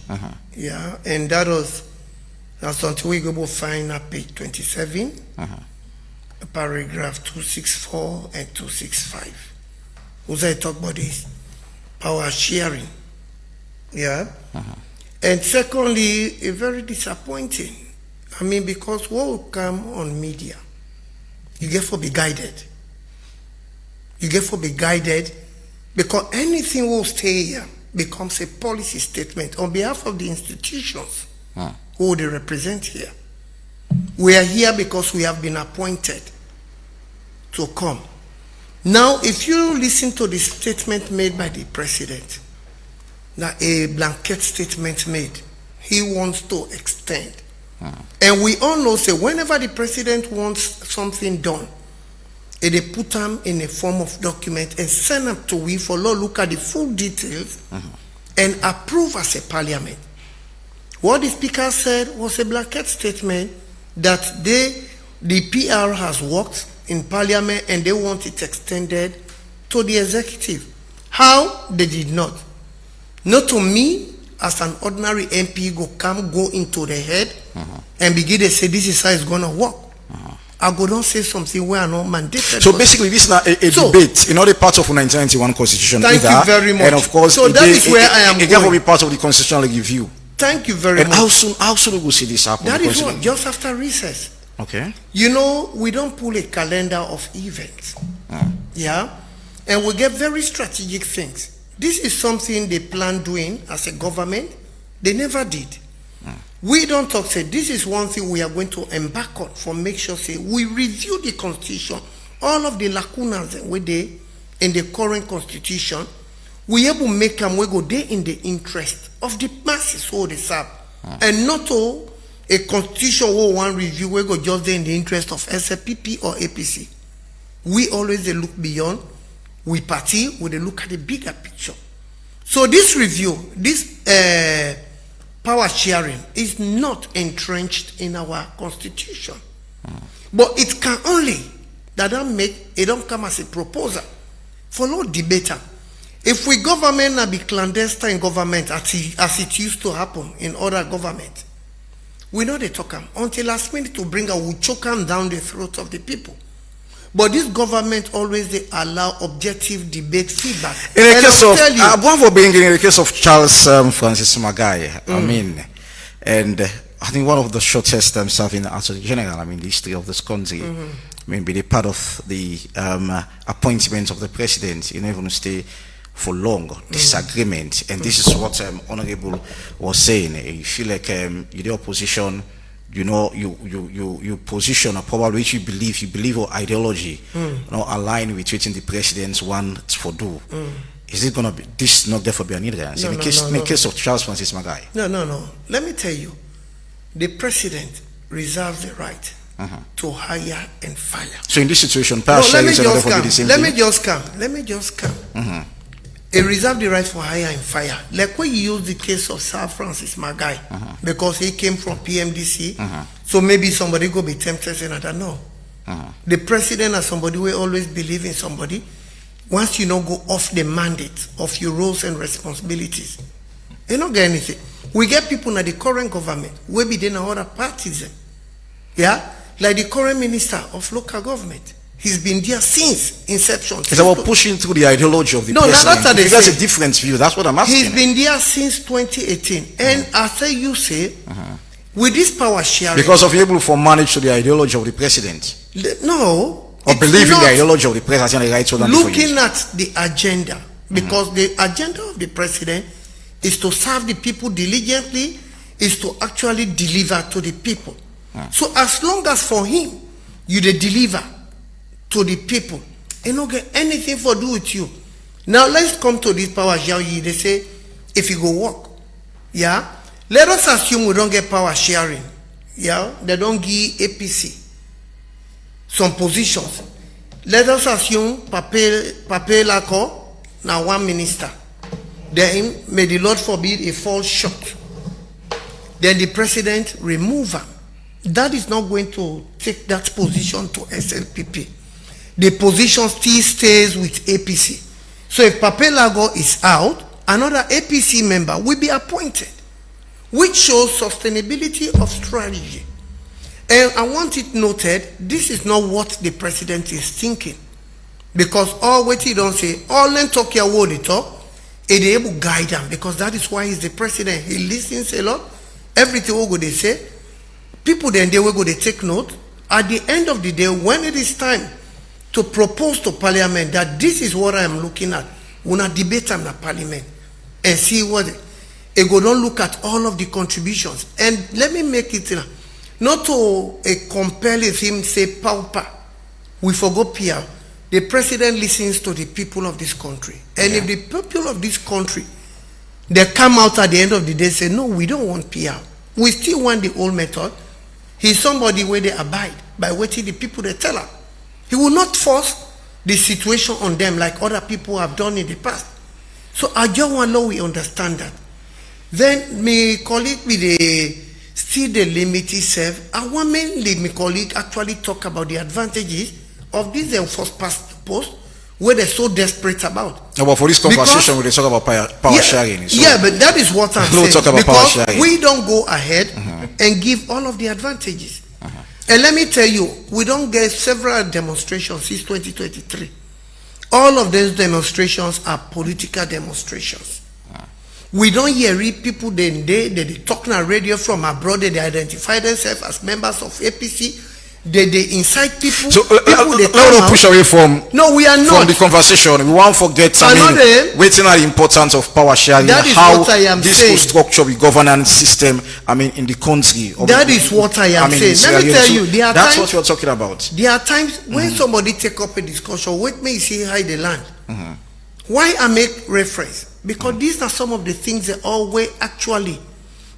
Yeah, and that's until we go find page 27, paragraph 264 and 265. Who's I talk about this power sharing? Yeah. And secondly, it's very disappointing. I mean, because what will come on media, you get to be guided. You get to be guided, because anything will stay here becomes a policy statement on behalf of the institutions who they represent here. We are here because we have been appointed to come. Now, if you listen to the statement made by the president, now a blanket statement made, he wants to extend. And we all know, say, whenever the president wants something done, they put them in a form of document and send them to we for look at the full details and approve as a parliament. What the speaker said was a blanket statement that the PR has worked in parliament and they want it extended to the executive. How? They did not. Not to me, as an ordinary MP, go into the head and begin to say this is how it's going to work. I go don't say something where I not mandated. So basically, this is not a debate in other parts of 1991 constitution. Thank you very much. And of course, so that is where I am going. It will be part of the constitutional review. Thank you very much. And how soon we will see this happen? That is what, just after recess. Okay. You know, we don't pull a calendar of events. Yeah? And we get very strategic things. This is something they plan doing as a government. They never did. We don't talk, say, this is one thing we are going to embark on for make sure, say, we review the constitution, all of the lacunas in the current constitution, we able to make them we go there in the interest of the masses who they serve. And not all a constitution or one review we go just there in the interest of SLPP or APC. We always they look beyond, we party, we they look at the bigger picture. So this review, this power sharing is not entrenched in our constitution. But it can only, that it don't come as a proposal for no debater. If we government not be clandestine government as it used to happen in other government, we know they talk them until last minute to bring we choke them down the throat of the people. But this government always they allow objective debate feedback. In the case of in the case of Charles Francis Magai, I mean, and I think one of the shortest serving Attorney General, I mean, the history of this country. Maybe the part of the appointment of the president in even stay for long disagreement, and this is what Honorable was saying. You feel like you're the opposition. You know, you position a probably which you believe your ideology, align with what the presidents want for do. Is it gonna be this not there for be an hindrance? In the case of Charles Francis Magai. No. Let me tell you, the president reserves the right to hire and fire. So in this situation, let me just come. It reserved the right for hire and fire. Like when you use the case of Sir Francis Magai, because he came from PMDC, so maybe somebody go be tempted and I don't know. The president is somebody who always believe in somebody. Once you go off the mandate of your roles and responsibilities, you don't get anything. We get people in the current government, we be in other parties. Yeah? Like the current minister of local government. He's been there since inception. It's about pushing through the ideology of the president. No, that's a different view. That's what I'm asking. He's been there since 2018. And after you say, with this power sharing... Because of able to manage to the ideology of the president. No. Or believe in the ideology of the president. Looking at the agenda. Because the agenda of the president is to serve the people diligently, is to actually deliver to the people. So as long as for him, you deliver to the people, you don't get anything for do with you. Now let's come to this power sharing. They say, if you go work, yeah, let us assume we don't get power sharing. Yeah, they don't give APC some positions. Let us assume Pape Lako now one minister. Then may the Lord forbid a false shot. Then the president remove him. That is not going to take that position to SLPP. The position still stays with APC. So if Pape Lago is out, another APC member will be appointed, which shows sustainability of strategy. And I want it noted, this is not what the president is thinking. Because all what he don't say, all them talk your word it up, and they able to guide them. Because that is why he's the president. He listens a lot. Everything will go they say. People then they will go they take note. At the end of the day, when it is time to propose to parliament that this is what I am looking at, we not debate in the parliament and see what it go don't look at all of the contributions. And let me make it not to compel him say pauper. We forgot PR. The president listens to the people of this country. And if the people of this country they come out at the end of the day and say, no, we don't want PR. We still want the old method. He's somebody where they abide by waiting the people they tell him. He will not force the situation on them like other people have done in the past. So I just want to we understand that. Then my colleague with the still the limited self. I want my colleague actually talk about the advantages of this first past post where they're so desperate about. But for this conversation, we talk about power sharing. So yeah, but that is what I'm saying. Talk about because power sharing. We don't go ahead and give all of the advantages. And let me tell you, we don't get several demonstrations since 2023. All of those demonstrations are political demonstrations. We don't hear people they talk on radio from abroad. They identify themselves as members of APC. They incite people. So let us push away from. No, we are not from the conversation. We won't forget. Waiting on the importance of power sharing. That is how what I am this saying. will structure the governance system. In the country. That is what I am saying. Let me tell you, that's what you're talking about. There are times when somebody take up a discussion. Wait me see how they land. Why I make reference? Because these are some of the things that always actually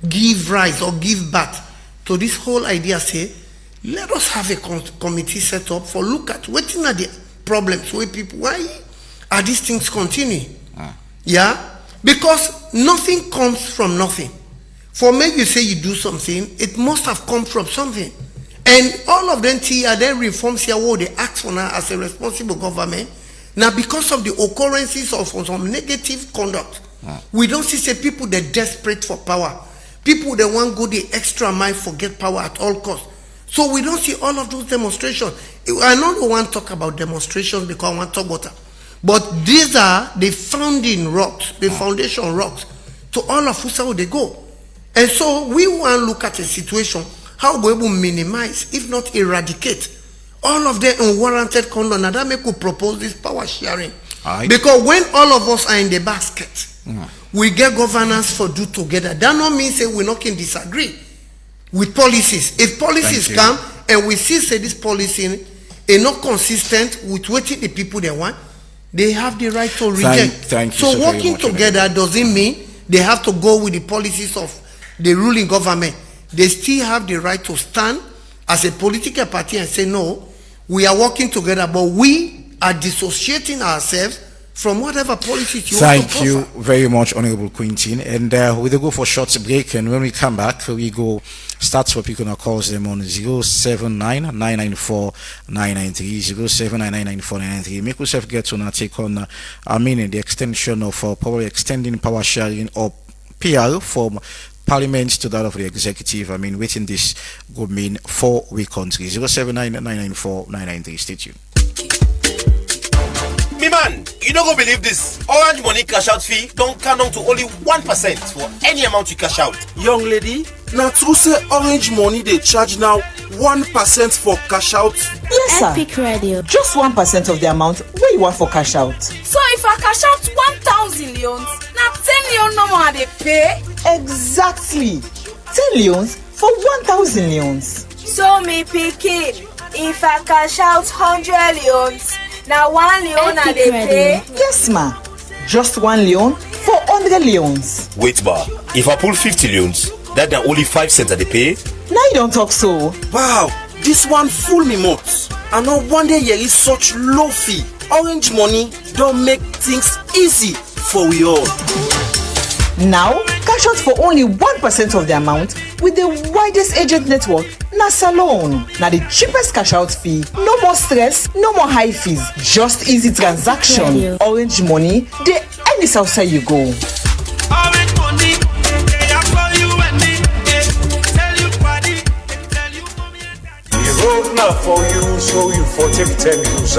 give rise or give birth to this whole idea. Say, let us have a committee set up for look at what are the problems with people. Why are these things continuing? Yeah, because nothing comes from nothing. For me, you say you do something, it must have come from something. And all of them are then reforms here what they ask for now as a responsible government. Now, because of the occurrences of some negative conduct, we don't see say people that desperate for power. People that want to go the extra mile for get power at all costs. So we don't see all of those demonstrations. I don't want to talk about demonstrations because I want to talk about that. But these are the founding rocks, the foundation rocks to all of us how they go. And so we want to look at a situation, how we will minimize, if not eradicate, all of the unwarranted conduct. Now that make we propose this power sharing. Because when all of us are in the basket, we get governance for do together. That not mean say we not can disagree with policies. If policies come and we see say this policy is not consistent with what the people they want, they have the right to reject. Thank you so working together doesn't mean they have to go with the policies of the ruling government. They still have the right to stand as a political party and say, no, we are working together, but we are dissociating ourselves from whatever policies you want to Thank you very much, Honorable Quintin. And we'll go for a short break, and when we come back, we go start for people who calls them on 079-994-993, 079-994-993. Make yourself get to take on, the extension of probably extending power sharing or PR from Parliament to that of the executive. Waiting this would mean for we country. 079-994-993. Stay tuned. Me man, you don't go believe this. Orange Money cash out fee don't count down to only 1% for any amount you cash out. Young lady, now true say Orange Money they charge now 1% for cash out. Yes, sir. Epic Radio. Just 1% of the amount where you want for cash out. So if I cash out 1,000 leons, now 10 leons no more they pay? Exactly. 10 leons for 1,000 leons. So me picking, if I cash out 100 leons, now 1 leon are they pay? Yes, ma. Just 1 leon for 100 leons. Wait, bar. If I pull 50 leons, that are only 5 cents that they pay? Now you don't talk so. Wow, this one fool me much. I know one day here is such low fee. Orange Money don't make things easy for we all. Now, cash out for only 1% of the amount with the widest agent network, Nasalone. Now the cheapest cash out fee. No more stress, no more high fees. Just easy transaction. Orange Money, the any outside you go. Orange Money, they are for you and me. Tell you party, tell you mommy. The road not for you, so you for take 10 use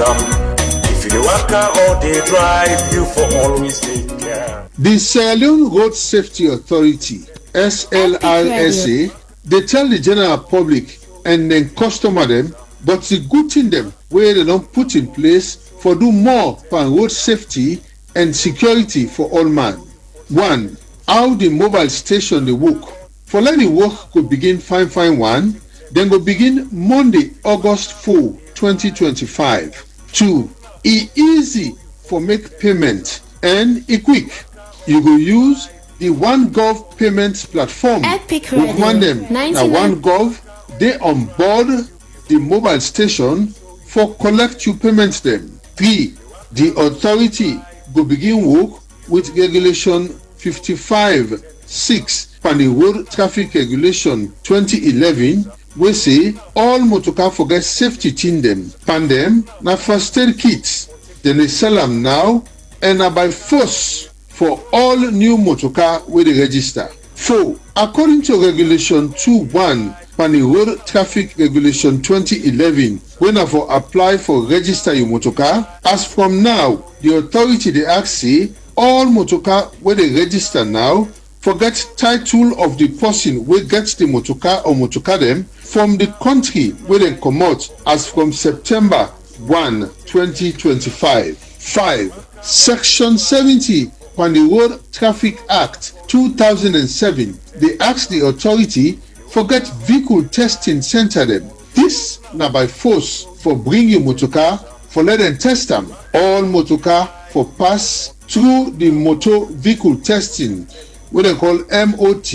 If you work or they drive, you for always take care. The Sierra Leone Road Safety Authority, SLRSA, they tell the general public and then customer them, but the good thing them where they don't put in place for do more for road safety and security for all man. 1. How the mobile station they work. For let the work could begin fine one, then go begin Monday, August 4, 2025. 2. Easy for make payment and quick. You go use the OneGov payments platform. Epic Radio. One them. Now OneGov, they on board the mobile station for collect your payments them. 3. The authority go begin work with regulation 55 6 on the Road Traffic Regulation 2011 we say all motorcar forget safety tin them. Pan them na first aid kits. Then they sell them now and na by force for all new motorcar wey dey register. 4. According to Regulation 2.1 on the Road Traffic Regulation 2011 wey na for apply for register your motorcar, as from now the authority dey ask say all motorcar wey dey register now forget title of the person wey get the motorcar or motorcar dem from the country wey dem comot as from September 1, 2025. 5. Section 70 on the Road Traffic Act 2007 dey ask the authority forget vehicle testing center dem. This na by force for bring your motorcar for let them test them. All motorcar for pass through the motor vehicle testing wey dem call MOT,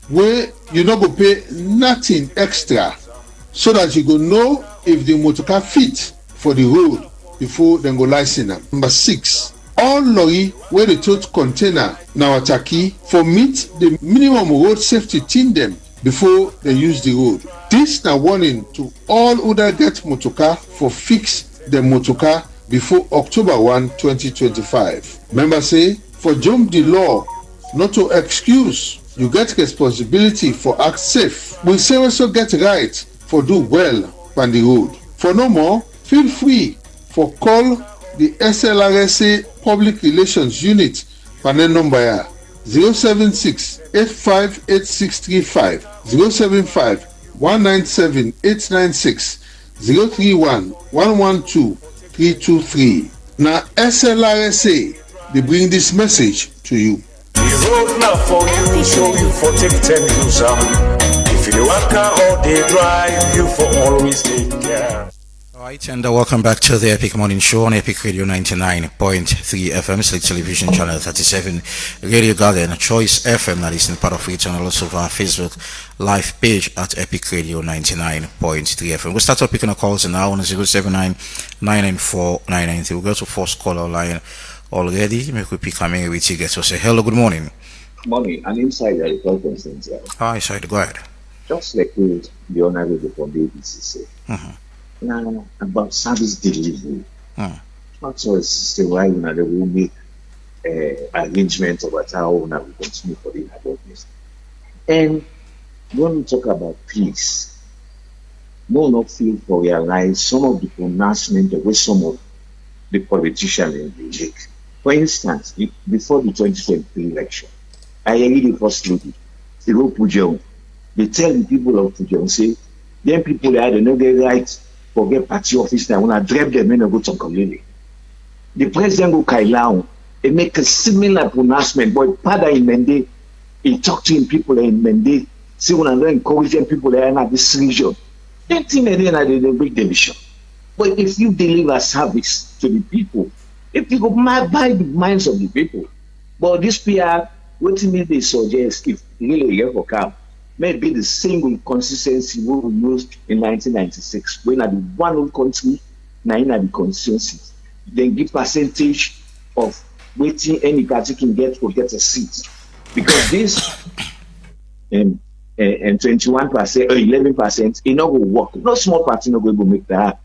where you no go pay nothing extra so that you go know if the motorcar fit for the road before dem go license am. Number 6. All lorry wey dey tote container na wataki for meet the minimum road safety tin dem before dem use the road. This na warning to all who dey get motorcar for fix dem motorcar before October 1, 2025. Remember say for jump the law not to excuse, you get responsibility for act safe. We say also get right for do well on the road. For no more, feel free for call the SLRSA Public Relations Unit panel number 076 858635 075 197 896 031 112 323. Now SLRSA they bring this message to you. The road now for you, so you for take 10 use if you work all day drive, you for always take care. Alright, and welcome back to the Epic Morning Show on Epic Radio 99.3 FM, Slick Television Channel 37, Radio Garden, Choice FM, that is in part of it, and also our Facebook live page at Epic Radio 99.3 FM. We'll start picking our calls now on 079 994 993. We'll go to first caller line already. Make we pick coming with you guys. So say hello, good morning. Morning, I'm inside the call consent. Hi, inside, go ahead. Just like the honorable from the ABC said. Now about service delivery. Not so system why we will make arrangements about how we will continue for the business. And when we talk about peace, no not feel for realize some of the pronouncements the way some of the politicians in the make. For instance, before the 2023 election, I read the first lady, Iro Pujol. They tell the people of Pujol, say, them people there, they know their right for get party office now. When I drive them in, I go to Komlele. The president go Kailao, they make a similar pronouncement, but Pada in Mende, he talk to him people in Mende, see when I encourage them people there in this region. They think that they big division. But if you deliver service to the people, if you go buy the minds of the people, but this PR, what they suggest, if really you for come, maybe the same consistency we used in 1996 when at the one old country, now in the consistency, then give percentage of waiting any party can get or get a seat, because this and 21% or 11%, it not will work. No small party not going to make that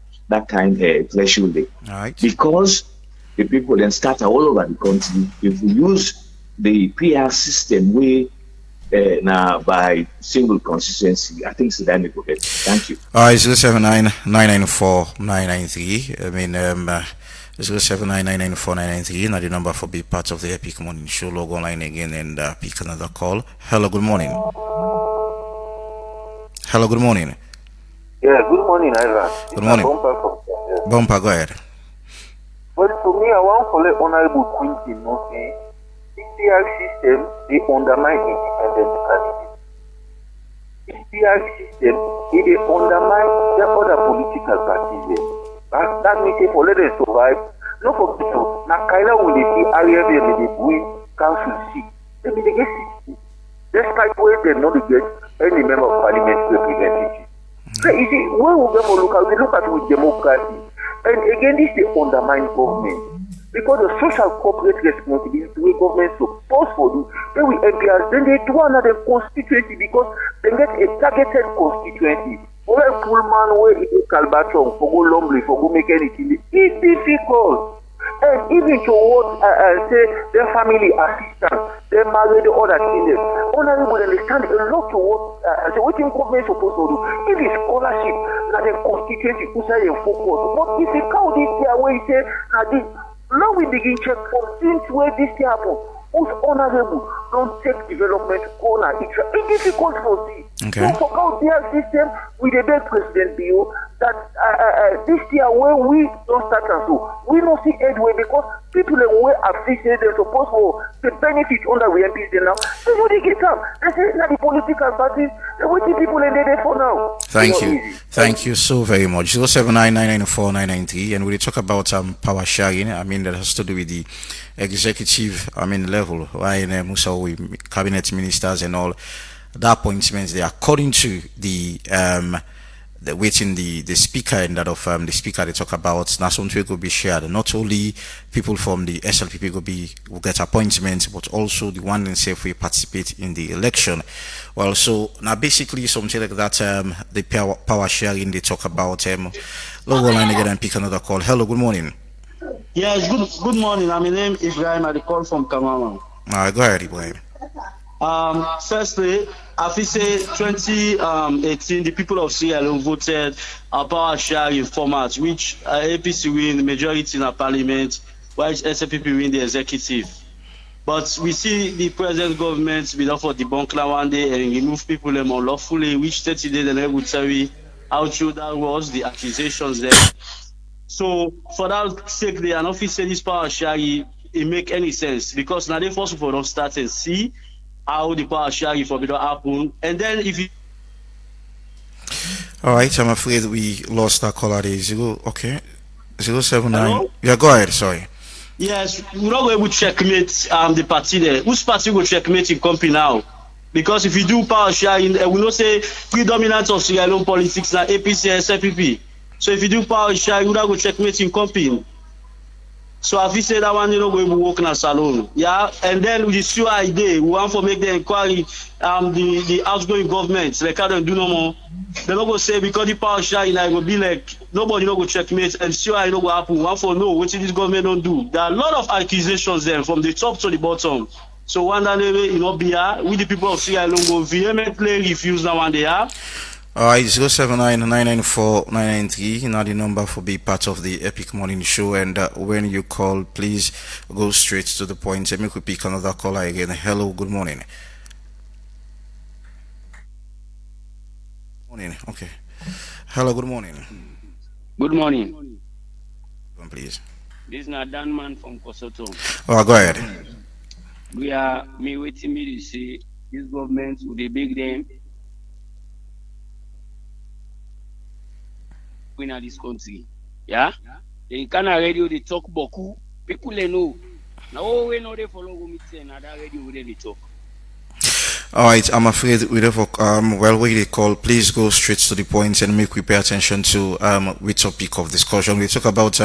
kind of threshold. Right. Because the people then scatter all over the country. If we use the PR system way now by single consistency, I think Sudan will get. Thank you. 079 994 993. I mean 079 994 993. Now the number for be part of the Epic Morning Show. Log online again and pick another call. Hello, good morning. Hello, good morning. Yeah, good morning, Ivan. Good morning. Bumper, go ahead. Well, to me, I want to let Honorable Quintin know say PR system they undermine independent candidates. PR system they undermine the other political parties. That means if let them survive, no for people. Now, Kaila will see area where they win council seat. They get 60. Despite where they not get any member of parliament representative. So you see, when we look at with democracy, and again this they undermine government. because the social corporate responsibility wey government suppose for do, then we MPs, then they do another constituency because they get a targeted constituency. For a full man where it is Calbatron, for go Lumley, for go make anything, it's difficult. And even towards say their family assistance, their married other children, honorable understand a lot towards say what government supposed to do. If it's scholarship, that the constituency puts in focus. But if you count this year where you say this, now we begin check for things where this year happen. Who's honorable don't take development corner. It's difficult for see. Okay. So for our their system with the big President Bio that this year where we don't start and so we don't see headway because people in way afflicted they're supposed for the benefit under we MPs now. So what they get up? They say now the political parties they're waiting people in there for now. Thank you. Thank you so very much. 079994993, and we talk about power sharing. I mean that has to do with the executive level, why Musa with cabinet ministers and all the appointments they according to the waiting the speaker and that of the speaker they talk about now something will be shared. Not only people from the SLPP will get appointments, but also the one themselves will participate in the election. Well, so now basically something like that the power sharing they talk about logo line again and pick another call. Hello, good morning. Yes, good morning. My name is Ibrahim. I call from Kamama. Go ahead, Ibrahim. Firstly, I feel say 2018, the people of Sierra Leone voted a power sharing format, which APC win the majority in the parliament, while SLPP win the executive. But we see the present government will offer debunk one day and remove people unlawfully, which 30 days and they will tell you how true that was, the accusations there. So for that sake, they are not say this power sharing it make any sense because now they first of all don't start and see how the power sharing for will happen, and then if you. All right, I'm afraid we lost our caller. 079. Yeah, go ahead. Sorry. Yes, we're not going to checkmate the party there. Whose party will checkmate in company now? Because if you do power sharing, we not say predominance of Sierra Leone politics now APC and SLPP. So if you do power sharing, you not go checkmate in company. So if you say that one, you know, we will work in a salon. Yeah, and then with the sure idea, we want to make the inquiry, the outgoing government, they can't do no more. They're not going to say because the power sharing, it will be like, nobody not go checkmate, and sure I know what happen. We want to know what this government don't do. There are a lot of accusations there from the top to the bottom. So one day, you know, be here, with the people of Sierra Leone go vehemently refuse that one they are. Alright, 079994993, now the number for be part of the Epic Morning Show, and when you call, please go straight to the point. Let me pick another caller again. Hello, good morning. Morning, okay. Hello, good morning. Good morning. Please. This is Dan Man from Kosoto. Oh, go ahead. We are waiting me to see this government with a big them. In this country, yeah. They can radio they talk boku. People they know. Now we know they follow me say na that radio where they talk. All right, I'm afraid we therefore while we call, please go straight to the point and make we pay attention to which topic of discussion. We talk about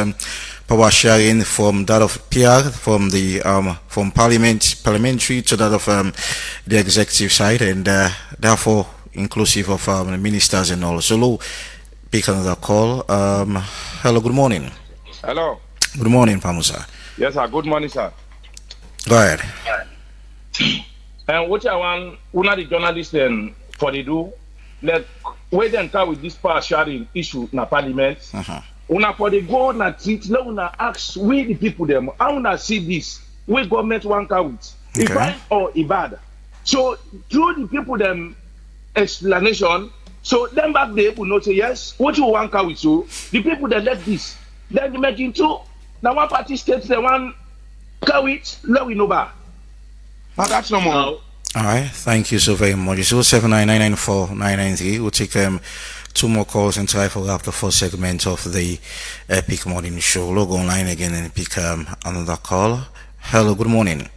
power sharing from that of PR, from the from parliamentary to that of the executive side, and therefore inclusive of ministers and all. So pick another call. Hello, good morning. Hello. Good morning, Pamusa. Yes, sir. Good morning, sir. Go ahead. And what I want, one of the journalists for the do, let wait and come with this power sharing issue in parliament. Una for the go na treat, let una ask we the people them. I wanna see this. We government one count. Iban or Ibad. So through the people them explanation. So then back there will not say yes. What you want with you? The people that let this, then you make into now one party states the one it, let we know about. But that's no more. All right, thank you so very much. 079994993. We'll take two more calls and try for wrap the first segment of the Epic Morning Show. Log online again and pick another call. Hello, good morning.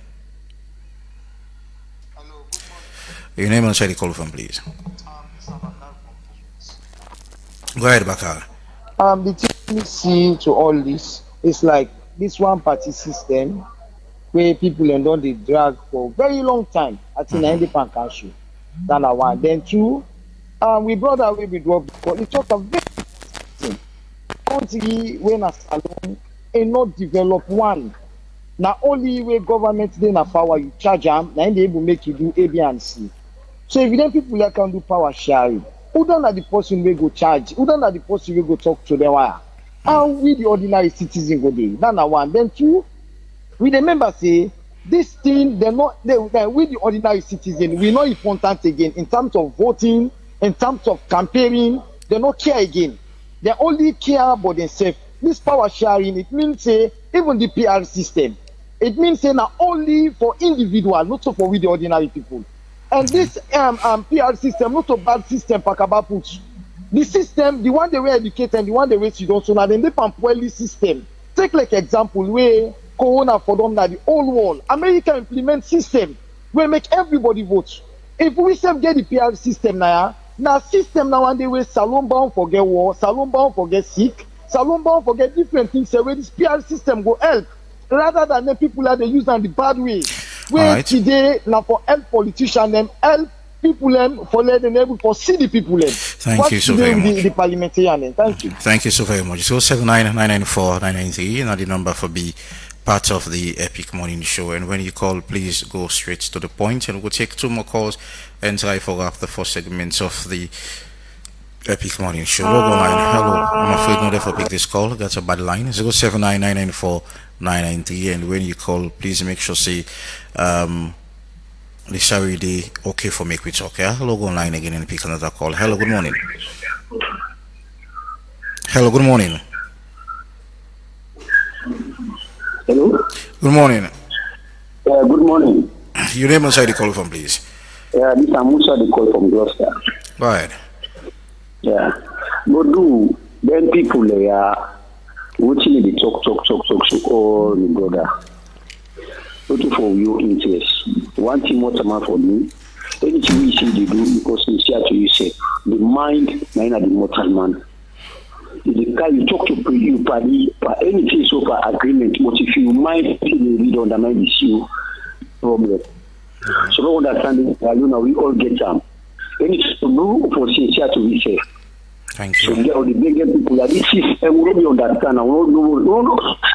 Hello, good morning. Your name and where you call from, please. Go ahead, Bakar. The thing we see to all this is like this one party system where people and don dey drag for very long time. I think na independent council. That na one. Then two, we brother wey be drop because he talk a very thing. Country wey na salon and not develop one. Na only way government dey na power you charge am, na dey able make you do A, B, and C. So if then people that can do power sharing, who don't are the person we go charge? Who don't are the person we go talk to them? How we the ordinary citizen go there? That's one. Then two, we remember say this thing we the ordinary citizen we not important again in terms of voting, in terms of campaigning. They not care again. They only care about themselves. This power sharing, it means say even the PR system, it means say now only for individual, not so for we the ordinary people. And this PR system, not a bad system, Pakabaput. The system, the one they were educated and the one they were students, so now they Pampwelli system. Take like example where Corona for them now the whole world. America implement system where make everybody vote. If we self get the PR system now system now and they will salon bound forget war, salon bound forget sick, salon bound forget different things. So where this PR system go help rather than the people that they use in the bad way. Where today now for help politicians them help people them for let them able for see the people them. Thank you so very much. The parliamentarian them. Thank you. Thank you so very much. 079-994-993 now the number for be part of the Epic Morning Show, and when you call, please go straight to the point, and we'll take two more calls and try for up the first segment of the Epic Morning Show. Logo line, hello. I'm afraid not to pick this call. That's a bad line. 079-994-993, and when you call, please make sure say the Saturday okay for make we talk. Yeah, logo line again and pick another call. Hello, good morning. Hello, good morning. Hello. Good morning. Good morning. Your name and side the call from, please. This is Musa the call from Gloucester. Go ahead. Yeah. But do then people they are watching the talk so all the brother. Not for your interest. One thing what am I for me? Anything we see they do because sincere to you say the mind na the mortal man. The guy you talk to you party anything so far agreement, but if you mind you read undermine the issue problem. So no understanding we all get them. Anything to do for sincere to be safe. Thank you. So the bigger people that this system will not understand. No.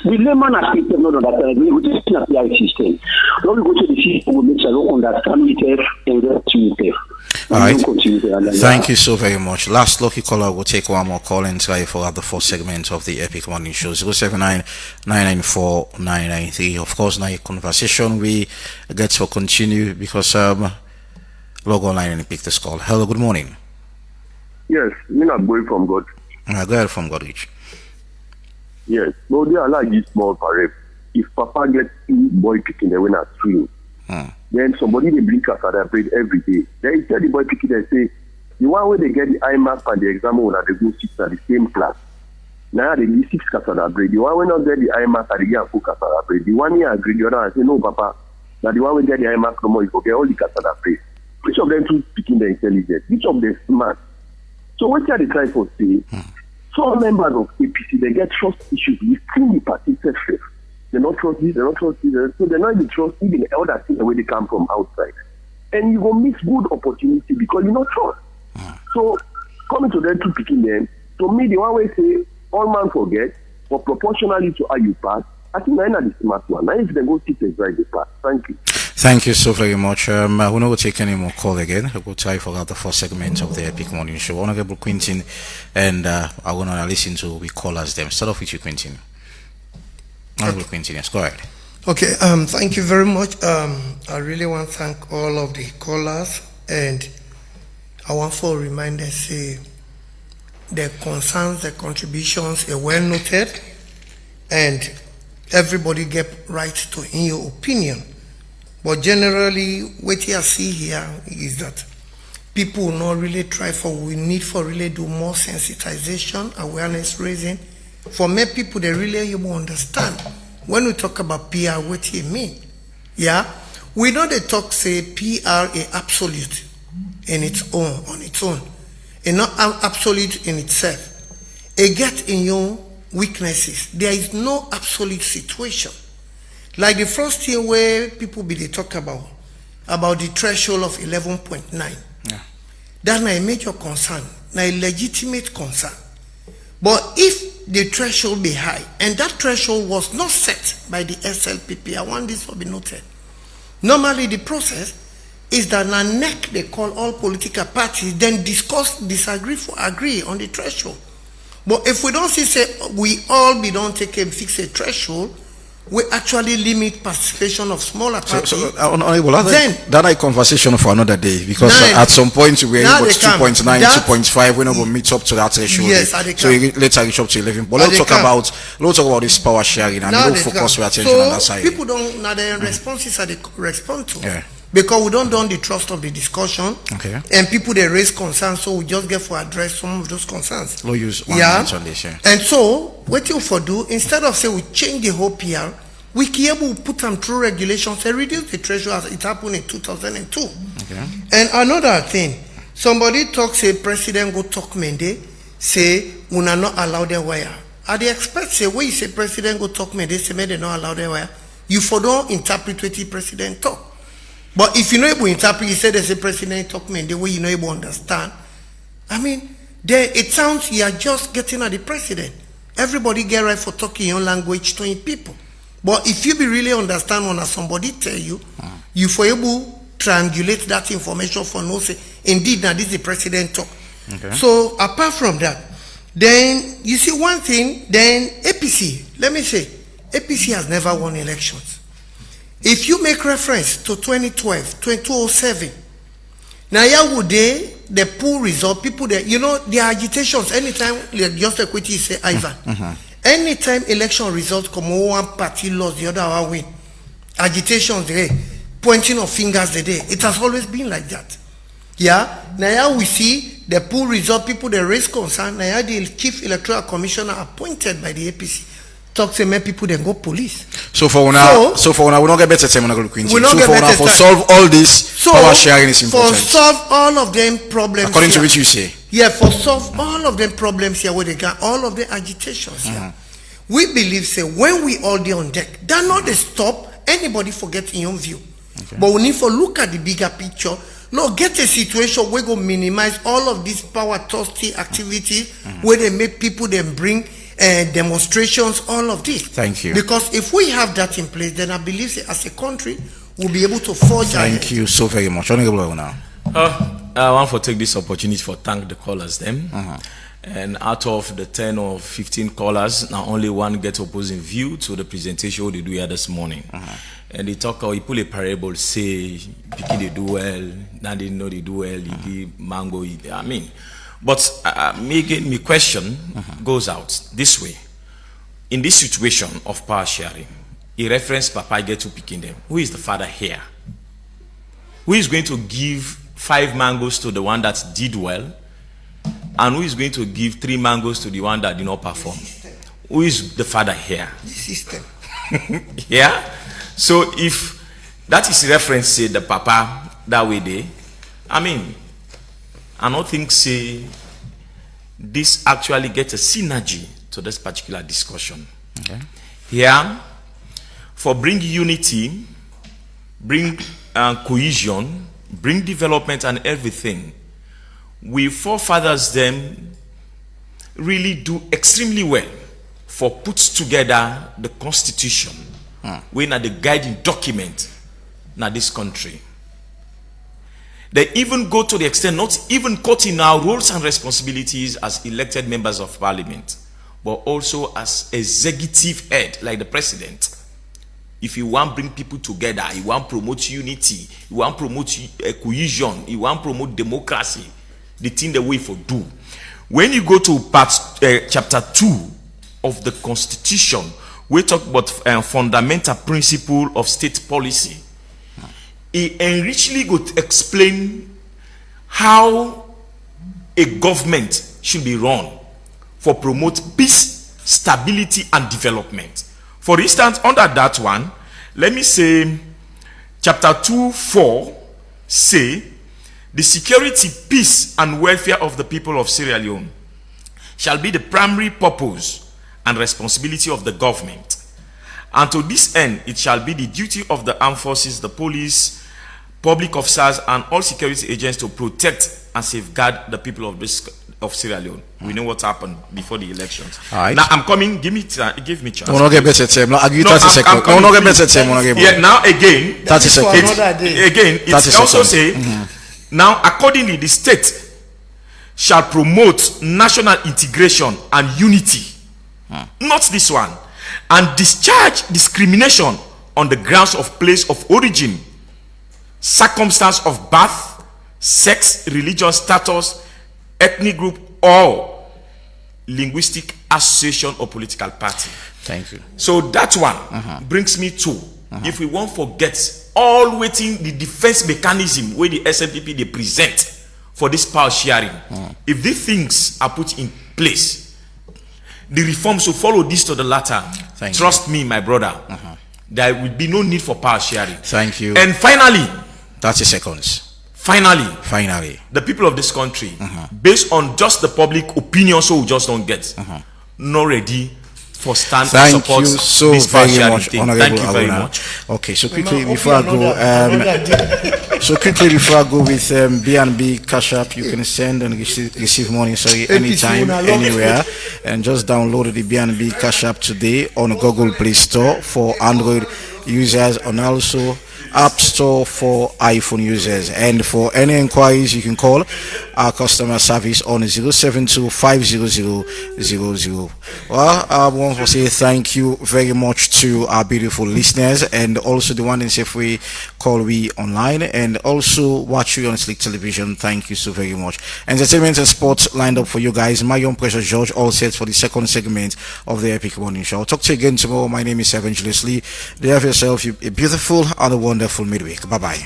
The layman has system not understand. We just not the system. When we go to the system, we make sure we understand it and get to it. All right. Thank you so very much. Last lucky caller will take one more call and try for the fourth segment of the Epic Morning Show. 079-994-993. Of course, now a conversation we get to continue because log online and pick this call. Hello, good morning. Yes, me not boy from God. Go ahead from Godrich. Yes, no, they are like this small parade. If Papa gets two boy picking the winner three, then somebody they bring cassava bread every day. Then he tell the boy picking and say, the one where they get the IMAP and the exam when they go 6 at the same class. Now they give 6 cassava bread. The one when not get the IMAP and they get 4 cassava bread. The one here agree, the other one say, no, Papa. Now the one when get the IMAP no more, you go get all the cassava bread. Which of them two picking the intelligence? Which of them smart? So what are they trying to say? Some members of APC, they get trust issues within the party itself. They not trust this, they not trust this, so they're not even trust even the elder things where they come from outside. And you will miss good opportunity because you not trust. So coming to them to picking them, to me the one way say all man forget, but proportionally to how you pass, I think I'm not the smart one. Now if they go sit and drive the pass. Thank you. Thank you so very much. We're not going to take any more call again. We'll try for the first segment of the Epic Morning Show. Honorable Quintin, and I want to listen to we callers them. Start off with you, Quintin. Honorable Quintin, yes, go ahead. Okay, thank you very much. I really want to thank all of the callers, and I want to remind them say the concerns, the contributions are well noted, and everybody get right to in your opinion. But generally, what you see here is that people will not really try for, we need for really do more sensitization, awareness raising. For many people, they really you understand. When we talk about PR, what you mean? Yeah? We know they talk, say, PR is absolute in its own, on its own. And not absolute in itself. It get in you weaknesses. There is no absolute situation. Like the first thing where people be they talk about the threshold of 11.9. Yeah. That's not a major concern, not a legitimate concern. But if the threshold be high, and that threshold was not set by the SLPP, I want this to be noted. Normally the process is that na NEC they call all political parties, then discuss, disagree, for agree on the threshold. But if we don't say we all be don't take and fix a threshold, we actually limit participation of smaller parties. That a conversation for another day, because at some point we are able to 2.9, 2.5, we're not going to meet up to that threshold. Yes, so later reach up to 11. But let's talk about this power sharing and we'll focus our attention on that side. People don't now the responses are they respond to. Yeah. Because we don't done the trust of the discussion, okay, and people they raise concerns, so we just get for address some of those concerns. We'll use 1 minute on this, yeah. And so what you for do, instead of say we change the whole PR, we can able to put them through regulations and reduce the threshold as it happened in 2002. Okay. And another thing, somebody talks, say president go talk Mende, say we are not allowed their wire. Are they expect say when you say president go talk Mende, say they not allow their wire? You for don't interpret what the president talk. But if you know able to interpret, you say there's a president talk Mende the way you know able to understand. I mean, there it sounds you are just getting at the president. Everybody get right for talking your language to people. But if you be really understand when somebody tell you, you for able to triangulate that information for no say, indeed now this is the president talk. Okay. So apart from that, then you see one thing, then APC, let me say, APC has never won elections. If you make reference to 2012, 2007, now yeah would they, the poll result, people there, you know, the agitations, anytime just equity say Ivan. Anytime election results come, one party lost, the other one win. Agitations, pointing of fingers the day. It has always been like that. Yeah. Now we see the poll result, people they raise concern. Now the chief electoral commissioner appointed by the APC talk to many people then go police. So for now, we don't get better time on Queen. So for now, for solve all this power sharing is important. For solve all of them problems. According to which you say. Yeah, for solve all of them problems here where they got all of the agitations here. We believe say when we all there on deck, that not the stop anybody forget in your view. Okay. But we need to look at the bigger picture. No, get a situation where we go minimize all of these power thirsty activities where they make people then bring demonstrations, all of this. Thank you. Because if we have that in place, then I believe say, as a country we'll be able to forge ahead. Thank you so very much. I want to take this opportunity for thank the callers them. And out of the 10 or 15 callers, now only one gets opposing view to the presentation they do here this morning. And they talk, he pull a parable, say, Piki they do well, now they know they do well, they mango, I mean. But my question goes out this way. In this situation of power sharing, he referenced Papa get to picking them. Who is the father here? Who is going to give 5 mangoes to the one that did well? And who is going to give 3 mangoes to the one that did not perform? Who is the father here? The system. Yeah? So if that is reference, say the Papa that way there, I mean, I don't think say this actually gets a synergy to this particular discussion. Okay. Here, for bring unity, bring cohesion, bring development and everything, we forefathers them really do extremely well for put together the constitution when are the guiding document in this country. They even go to the extent not even cutting our roles and responsibilities as elected members of parliament, but also as executive head like the president. If you want to bring people together, you want to promote unity, you want to promote cohesion, you want to promote democracy, the thing the way for do. When you go to chapter 2 of the constitution, we talk about fundamental principle of state policy. It enrichingly would explain how a government should be run for promote peace, stability, and development. For instance, under that one, let me say, chapter 2:4 say, the security, peace, and welfare of the people of Sierra Leone shall be the primary purpose and responsibility of the government. And to this end, it shall be the duty of the armed forces, the police, public officers, and all security agents to protect and safeguard the people of Sierra Leone. We know what happened before the elections. Right. Now I'm coming. Give me chance. No, no, get better time. No, argue 30 seconds. No, get better time. Yeah. Now again, 30 seconds. Again, it's also say now accordingly the state shall promote national integration and unity. Not this one, and discharge discrimination on the grounds of place of origin, circumstance of birth, sex, religious status, ethnic group, or linguistic association or political party. Thank you. So that one brings me to, if we won't forget all waiting the defense mechanism where the SNPP they present for this power sharing. If these things are put in place, the reforms will follow this to the latter. Trust me, my brother. There will be no need for power sharing. Thank you. And finally, 30 seconds. Finally, the people of this country, based on just the public opinion, so we just don't get, not ready for stand and support this power sharing thing. Thank you very much. Okay, so quickly before I go, with B&B Cash App, you can send and receive money. Anytime, anywhere, and just download the B&B Cash App today on Google Play Store for Android users, and also App Store for iPhone users. And for any inquiries, you can call our customer service on 072-500-00. Well, I want to say thank you very much to our beautiful listeners, and also the one in Safeway call we online, and also watch you on Slick Television. Thank you so very much. Entertainment and sports lined up for you guys. My young precious George, all set for the second segment of the Epic Morning Show. I'll talk to you again tomorrow. My name is Evangelist Lee. Do you have yourself a beautiful and a wonderful midweek. Bye bye.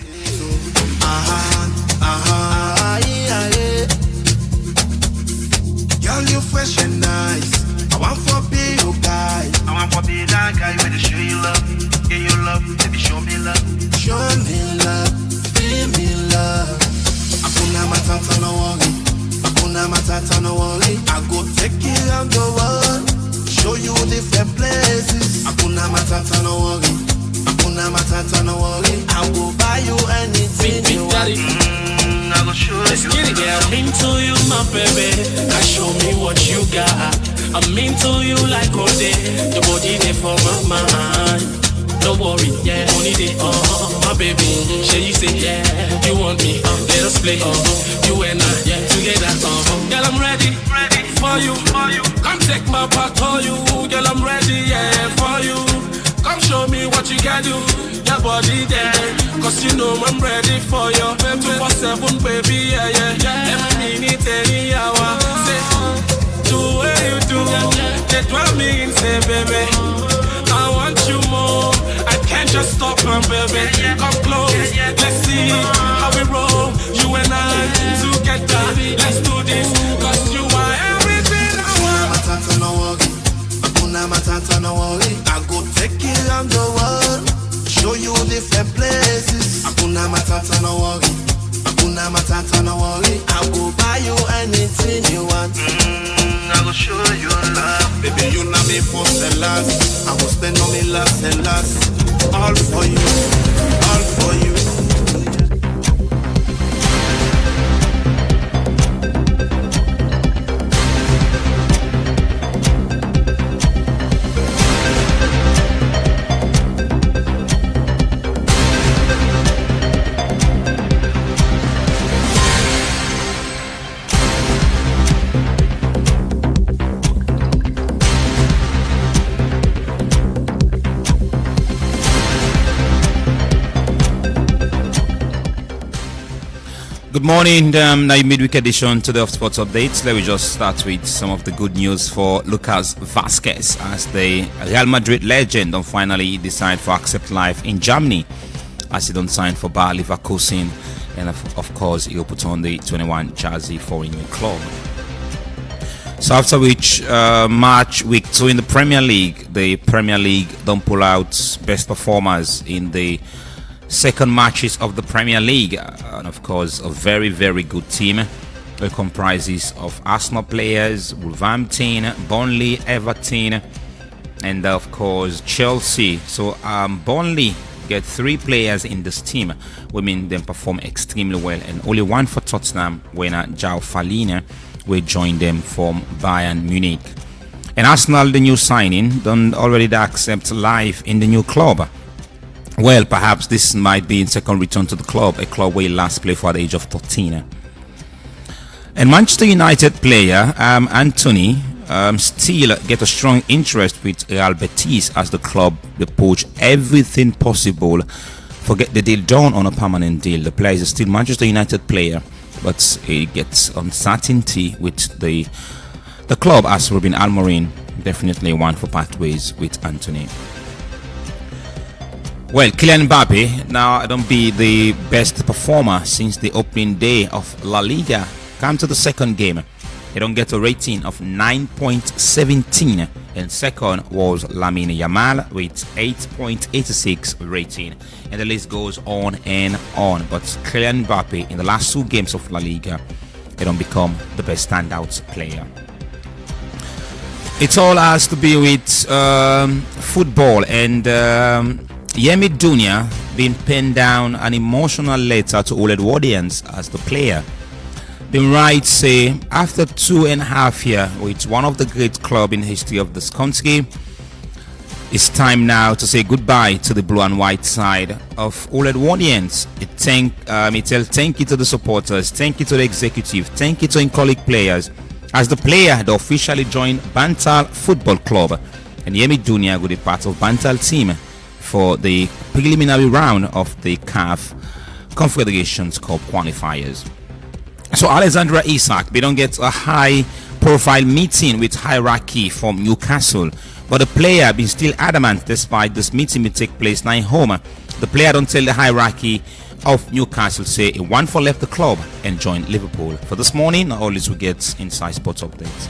Girl, you fresh and nice. I want for be your guy. I want for be that guy with the show you love. Give you love, baby, show me love. Show me love, give me love. Hakuna matata, no worry. Hakuna matata, no worry. I go take you around the world, show you different places. Hakuna matata, no worry. Hakuna matata, no worry. I will buy you anything you want. I go show you. I'm into you, my baby. Now show me what you got. I'm into you like all day. The body there for my mind. Don't worry, yeah, money day, my baby. Shall you say, yeah, you want me, let us play, you and I, yeah, together, girl, I'm ready for you, come take my part for you, girl, I'm ready, yeah, for you, come show me what you can do, your body there, cause you know I'm ready for you, 24/7, baby, yeah, every minute, any hour, say, do what you do, they drive me insane, baby, I want you more. I can't just stop, my baby. Come close, let's see how we roll. You and I together. Let's do this, cause you are everything I want. Matata, no worry. Hakuna matata, no worry. I go take you around the world, show you different places. Hakuna matata, no worry. Hakuna matata, no worry. I go buy you anything you want. I go show you love. Baby, you know me first and last. I will spend on me last and last. All for you, all for you. Good morning, now midweek edition to the Off Sports Updates. Let me just start with some of the good news for Lucas Vazquez, as the Real Madrid legend don't finally decide to accept life in Germany, as he don't sign for Bayer Leverkusen, and of course he'll put on the 21 jersey for a new club. So after which March week 2 in the Premier League don't pull out best performers in the second matches of the Premier League, and of course a very, very good team It comprises of Arsenal players, Wolverhampton, Burnley, Everton, and of course Chelsea. So Burnley get 3 players in this team. Women then perform extremely well, and only one for Tottenham when João Falina will join them from Bayern Munich. And Arsenal, the new signing, don't already accept life in the new club. Well, perhaps this might be in second return to the club, a club where he last played for the age of 13. And Manchester United player Anthony still get a strong interest with Real Betis as the club they push everything possible for get the deal done on a permanent deal. The player is still Manchester United player, but he gets uncertainty with the club as Ruben Amorim definitely one for pathways with Anthony. Well, Kylian Mbappe now don't be the best performer since the opening day of La Liga. Come to the second game, he don't get a rating of 9.17, and second was Lamine Yamal with 8.86 rating, and the list goes on and on. But Kylian Mbappe in the last 2 games of La Liga, he don't become the best standout player. It all has to be with football, and Yemi Dunia being penned down an emotional letter to all Edwardians as the player. The rights say after 2.5 years with one of the great clubs in the history of this country, it's time now to say goodbye to the blue and white side of all Edwardians. It tells thank you to the supporters, thank you to the executive, thank you to in-colleague players. As the player had officially joined Bantal Football Club, and Yemi Dunia will be part of Bantal team for the preliminary round of the CAF Confederations Cup qualifiers. So Alexandra Isak, they don't get a high-profile meeting with hierarchy from Newcastle, but the player been still adamant despite this meeting will take place now in home. The player don't tell the hierarchy of Newcastle say he won for left the club and joined Liverpool. For this morning, all this we get inside sports updates.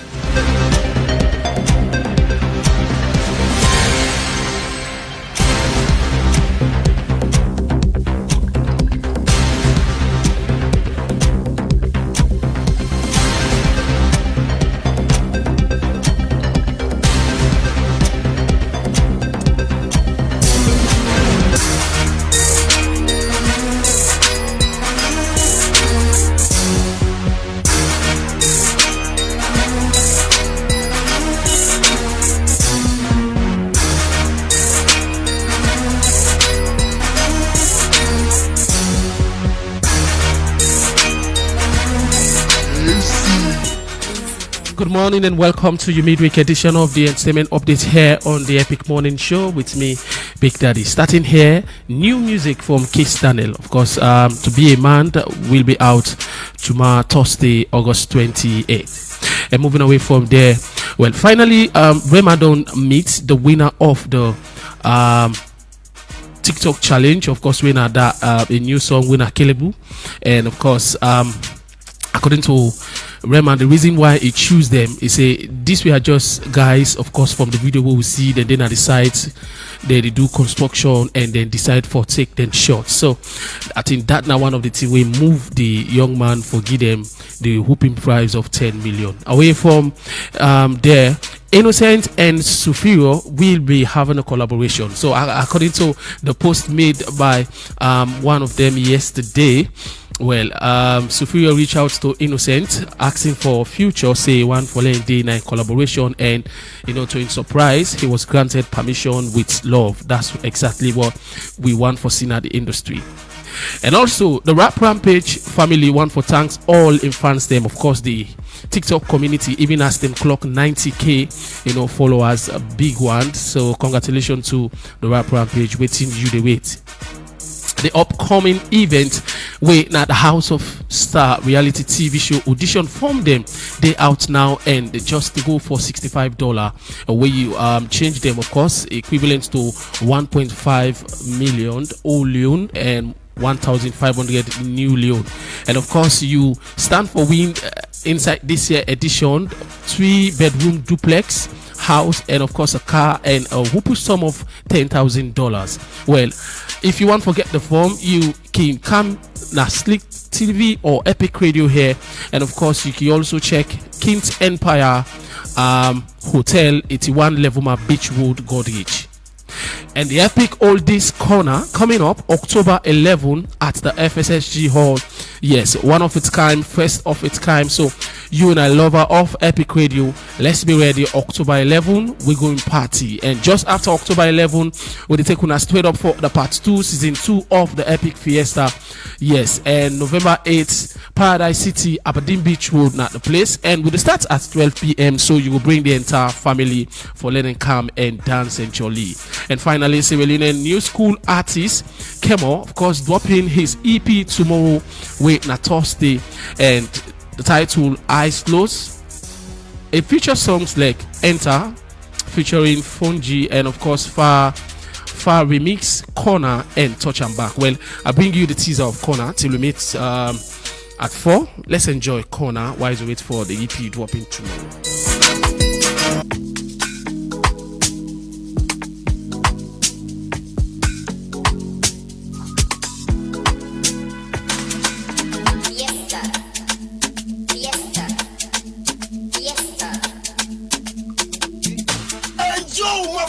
Good morning and welcome to your midweek edition of the Entertainment Update here on the Epic Morning Show with me, Big Daddy. Starting here, new music from Kiss Daniel. Of course, To Be a Man will be out tomorrow, Thursday, August 28th. And moving away from there, well, finally, Ramadan meets the winner of the TikTok challenge. Of course, winner that a new song, winner Kelebu. And of course, according to Rema, the reason why he choose them is these were just guys, of course, from the video we will see, then at the site they do construction and then decide for take then shot. So I think that now one of the things we move the young man for give them the whooping prize of 10 million. Away from there, Innocent and Superior will be having a collaboration. So according to the post made by one of them yesterday, well, Superior reached out to Innocent asking for future, say one for day night collaboration, and to his surprise, he was granted permission with love. That's exactly what we want for seeing at the industry. And also the Rap Rampage family want for thanks all in fans them, of course the TikTok community, even as them clock 90k followers, a big one. So congratulations to the Rap Rampage, waiting you the wait. The upcoming event where at the House of Star reality TV show audition from them, they out now and they just go for $65 where you change them, of course, equivalent to 1.5 million old loan and 1,500 new loan. And of course you stand for win inside this year edition 3-bedroom duplex house, and of course a car, and a whooping sum of $10,000. Well, if you want to get the form, you can come na Slick TV or Epic Radio here, and of course you can also check King's Empire Hotel, 81 Levuma Beach Road, Godrich. And the Epic Oldies Corner coming up October 11 at the FSSG Hall. Yes, one of its kind, first of its kind. So you and I, lover of Epic Radio, let's be ready. October 11 we're going party, and just after October 11 we'll take us straight up for the part 2, season 2 of the Epic Fiesta. Yes, and November 8th, Paradise City, Aberdeen Beach Road, not the place, and we'll start at 12 p.m. so you will bring the entire family for letting come and dance and jolly. And finally, Sierra new school artist Kemo, of course, dropping his EP tomorrow with na Thursday, and the title Eyes Closed. It features songs like Enter featuring Fungi, and of course Far Remix, Corner, and Touch and Back. Well, I bring you the teaser of Corner till we meet at 4. Let's enjoy Corner while we wait for the EP dropping tomorrow.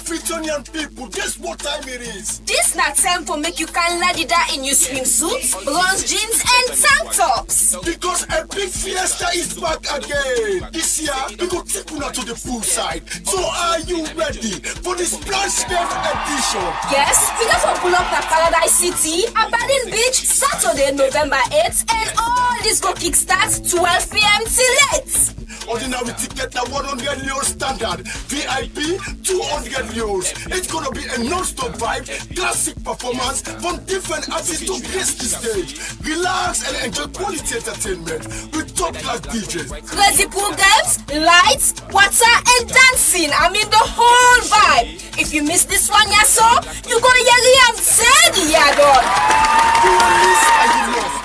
Brazilian people, guess what time it is? This not time for make you can ladida in your swimsuits, bronze jeans, and tank tops. Because a big fiesta is back again. This year, we go take you to the poolside. So are you ready for the Splash Game edition? Yes, we got to pull up the Paradise City, Aberdeen Beach, Saturday, November 8th, and all this go kickstart 12 p.m. till 8. Ordinary ticket at 100 euros standard, VIP 200 euros. It's gonna be a non-stop vibe, classic performance from different artists to grace the stage. Relax and enjoy quality entertainment with top-class DJs. Crazy programs, lights, water, and dancing. I mean the whole vibe. If you miss this one, you gonna hear and say done.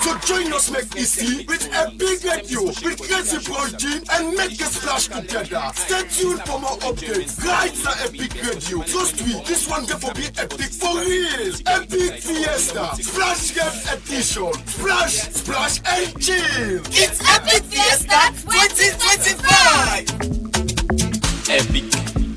So join us next easy with a big radio with crazy project and make a splash together. Stay tuned for more updates. Guides are Epic Radio. Trust me, this one going to be epic for real. Epic Fiesta, Splash Game Edition. Splash, splash, and chill. It's Epic Fiesta 2025. Epic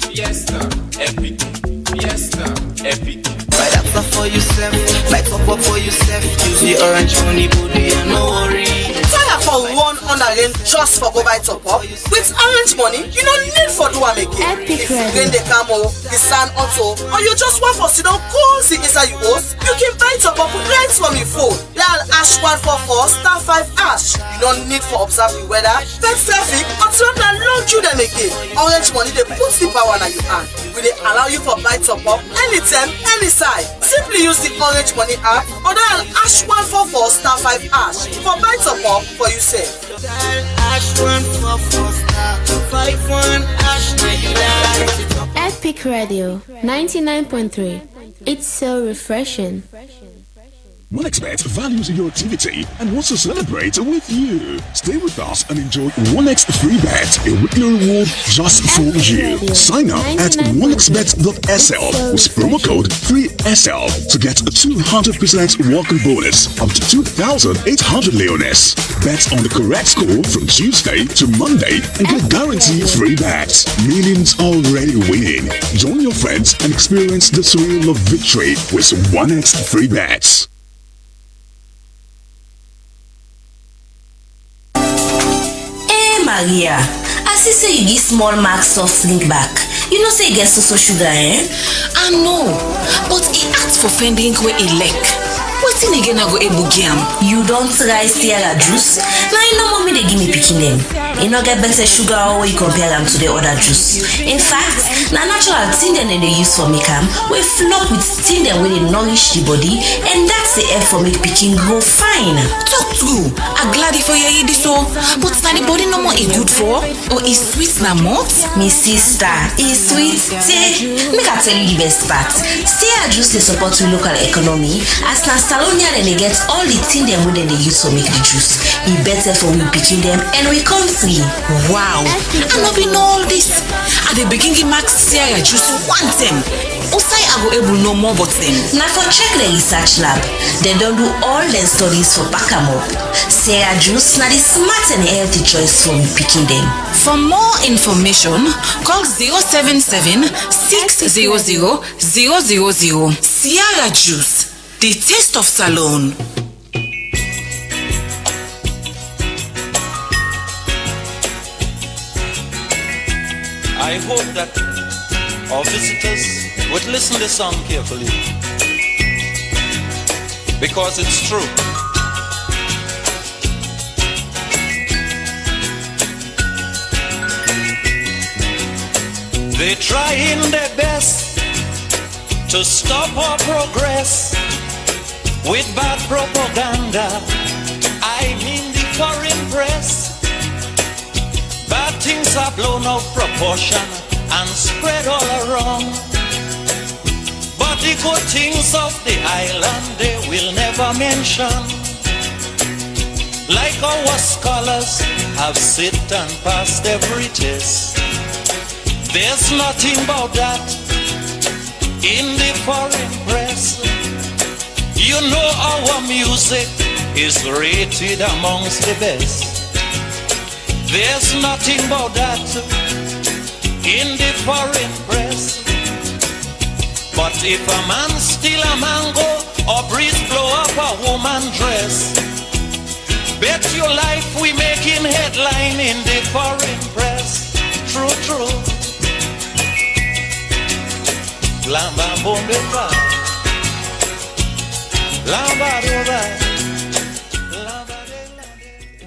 Fiesta, Epic Fiesta, Epic. Buy that stuff for yourself, buy top-up for yourself. Use the orange money, booty, and no worry. Fire for one underlane just for go buy top-up. With orange money, you don't need for do one again. If you gain the camo, the sand auto, or you just want for sit down cozy inside your house, you can buy top-up right from your phone. Dial #144*5#. You don't need for observe the weather, text traffic, or to run long through them again. Orange money, they put the power in your hand. Will they allow you for buy top-up anytime, anytime? Simply use the Orange Money app or dial #144*5# for buy top up for yourself. Epic Radio 99.3. It's so refreshing. OneXBet values your activity and wants to celebrate with you. Stay with us and enjoy OneX Free Bet, a weekly reward just for you. Sign up at onexbet.sl with promo code 3SL to get a 200% welcome bonus up to 2,800 leones. Bet on the correct score from Tuesday to Monday and get guaranteed free bets. Millions already winning. Join your friends and experience the thrill of victory with OneX Free Bets. Maria, I see say you give small marks soft link back. You know say you get so sugar, eh? I know, but he asked for fending where he like. What's in again I go able game? You don't try Sierra juice. Now you know mommy they give me picking them. You know get better sugar or you compare them to the other juice. In fact, na natural thing them they use for make them. We flop with thing them where they nourish the body, and that's the help for make picking grow fine. Talk true. I'm glad if you hear this so, but na the body no more is good for, or is sweet na malt? Me sister, is sweet. Say, make I tell you the best part. Sierra juice they support the local economy as na salon Around here, they get all the things them when they use to make the juice. It better for we picking them and we come free. Wow. I not been all this. At the beginning, Max Sierra juice one time. Also, I go able know more about them. Now for check the research lab, they don't do all their studies for back 'em up. Sierra juice now the smart and healthy choice for we picking them. For more information, call 077 600 000. Sierra juice, the taste of Salon. I hope that our visitors would listen to this song carefully, because it's true. They're trying their best to stop our progress with bad propaganda. I mean the foreign press. Bad things are blown out of proportion and spread all around. But the good things of the island they will never mention. Like our scholars have sit and passed every test. There's nothing about that in the foreign press. You know our music is rated amongst the best. There's nothing about that in the foreign press. But if a man steal a mango or breeze blow up a woman dress, bet your life we making headline in the foreign press. True, true. Lamba bombe pa, lamba doba.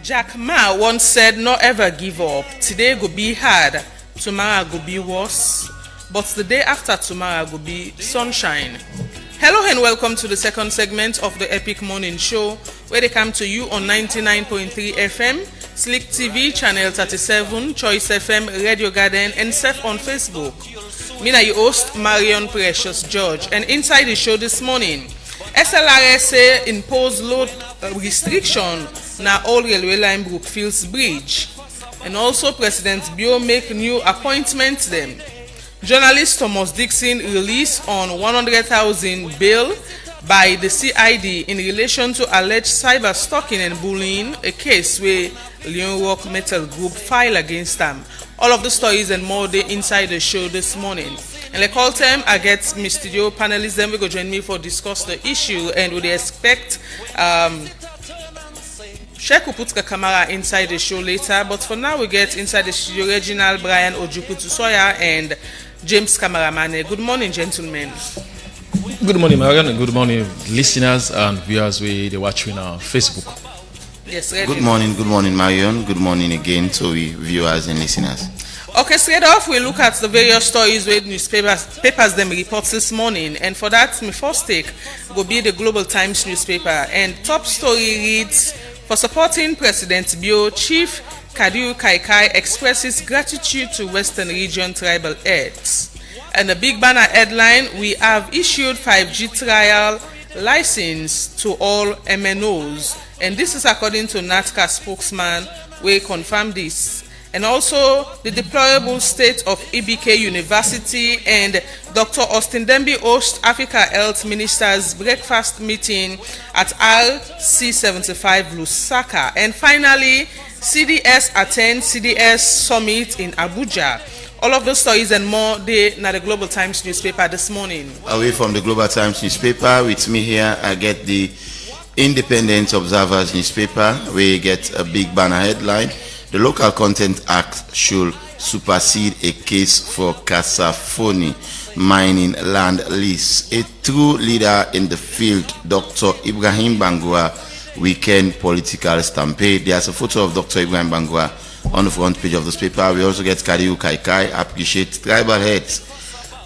Jack Ma once said, "No ever give up. Today go be hard, tomorrow go be worse, but the day after tomorrow go be sunshine." Hello and welcome to the second segment of the Epic Morning Show, where they come to you on 99.3 FM, Slick TV, Channel 37, Choice FM, Radio Garden, and Sef on Facebook. Me na your host, Marion Precious George, and inside the show this morning, SLRSA impose load restriction na all railway line Brookfields Bridge, and also President Bio make new appointments them. Journalist Thomas Dixon released on 100,000 bail by the CID in relation to alleged cyber stalking and bullying, a case where Leon Rock Metal Group filed against them. All of the stories and more they inside the show this morning. And like all time, I get my studio panelists, then we go join me for discuss the issue, and we expect Sheikh will put the camera inside the show later, but for now we get inside the studio Reginald, Brian Ojukutusoya, and James Cameraman. Good morning, gentlemen. Good morning, Marian, and good morning, listeners and viewers we watching on Facebook. Yes, Good morning, Marion. Good morning again to we viewers and listeners. Okay, straight off, we look at the various stories with newspapers them reports this morning, and for that, my first take will be the Global Times newspaper, and top story reads, "For supporting President Bio, Chief Kadiu Kaikai expresses gratitude to Western Region tribal heads." And the big banner headline, "We have issued 5G trial license to all MNOs." And this is according to NATCA spokesman, we confirm this. And also the deplorable state of EBK University, and Dr. Austin Dembi hosts Africa Health Ministers breakfast meeting at RC75 Lusaka. And finally, CDS attends CDS Summit in Abuja. All of those stories and more, they na the Global Times newspaper this morning. Away from the Global Times newspaper, with me here, I get the Independent Observers newspaper. We get a big banner headline: "The Local Content Act should supersede a case for Kasafoni mining land lease." A true leader in the field, Dr. Ibrahim Bangura, weekend political stampede. There's a photo of Dr. Ibrahim Bangura on the front page of this paper. We also get Kadiu Kaikai appreciate tribal heads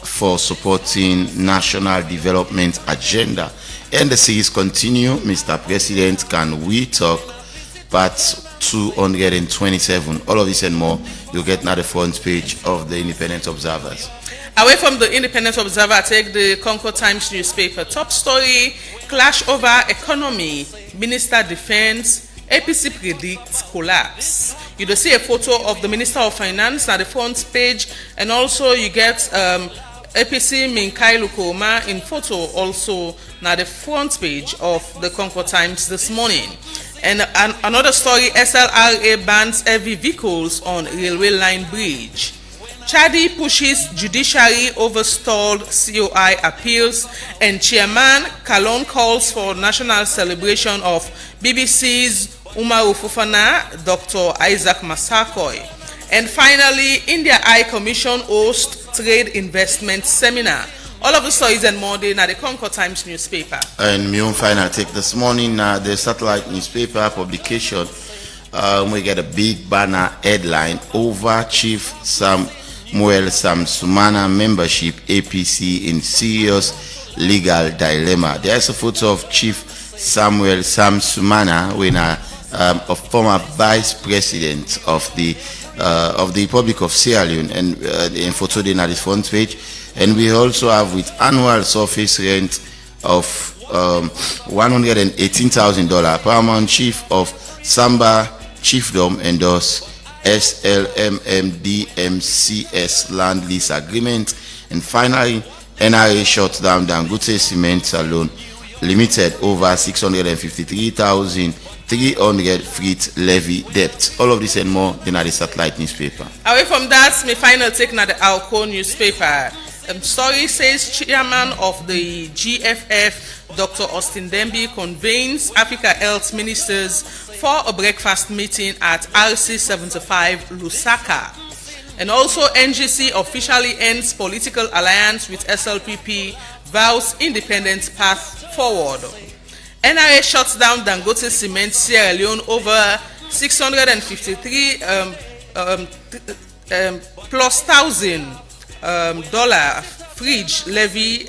for supporting national development agenda. And the series continue. Mr. President, can we talk? Part 227. All of this and more you'll get now the front page of the Independent Observers. Away from the Independent Observer, I take the Concord Times newspaper. Top story, clash over economy. Minister Defense, APC predicts collapse. You do see a photo of the Minister of Finance at the front page, and also you get APC Minkai Lukoma in photo also na the front page of the Concord Times this morning. And another story, SLRA bans heavy vehicles on railway line bridge. Chadi pushes judiciary over stalled COI appeals, and Chairman Kalon calls for national celebration of BBC's Umaru Fufana, Dr. Isaac Masakoy. And finally, India Eye Commission hosts trade investment seminar. All of the stories and more in the Concord Times newspaper. And my own final take this morning, the satellite newspaper publication, we get a big banner headline over Chief Samuel Samsumana membership APC in serious legal dilemma. There's a photo of Chief Samuel Samsumana, when a former vice president of the Republic of Sierra Leone, and in photo at his front page. And we also have with annual surface rent of $118,000, Paramount Chief of Samba Chiefdom endorsed SLMMDMCS land lease agreement. And finally, NRA shut down Dangote Cement Salon Limited over 653,300 fleet levy debt. All of this and more in the satellite newspaper. Away from that, my final take na the Alco newspaper. Story says chairman of the GFF, Dr. Austin Demby, convenes Africa Health Ministers for a breakfast meeting at RC 75 Lusaka. And also NGC officially ends political alliance with SLPP, vows independent path forward. NRA shuts down Dangote Cement Sierra Leone over 653 plus $1,000 fridge levy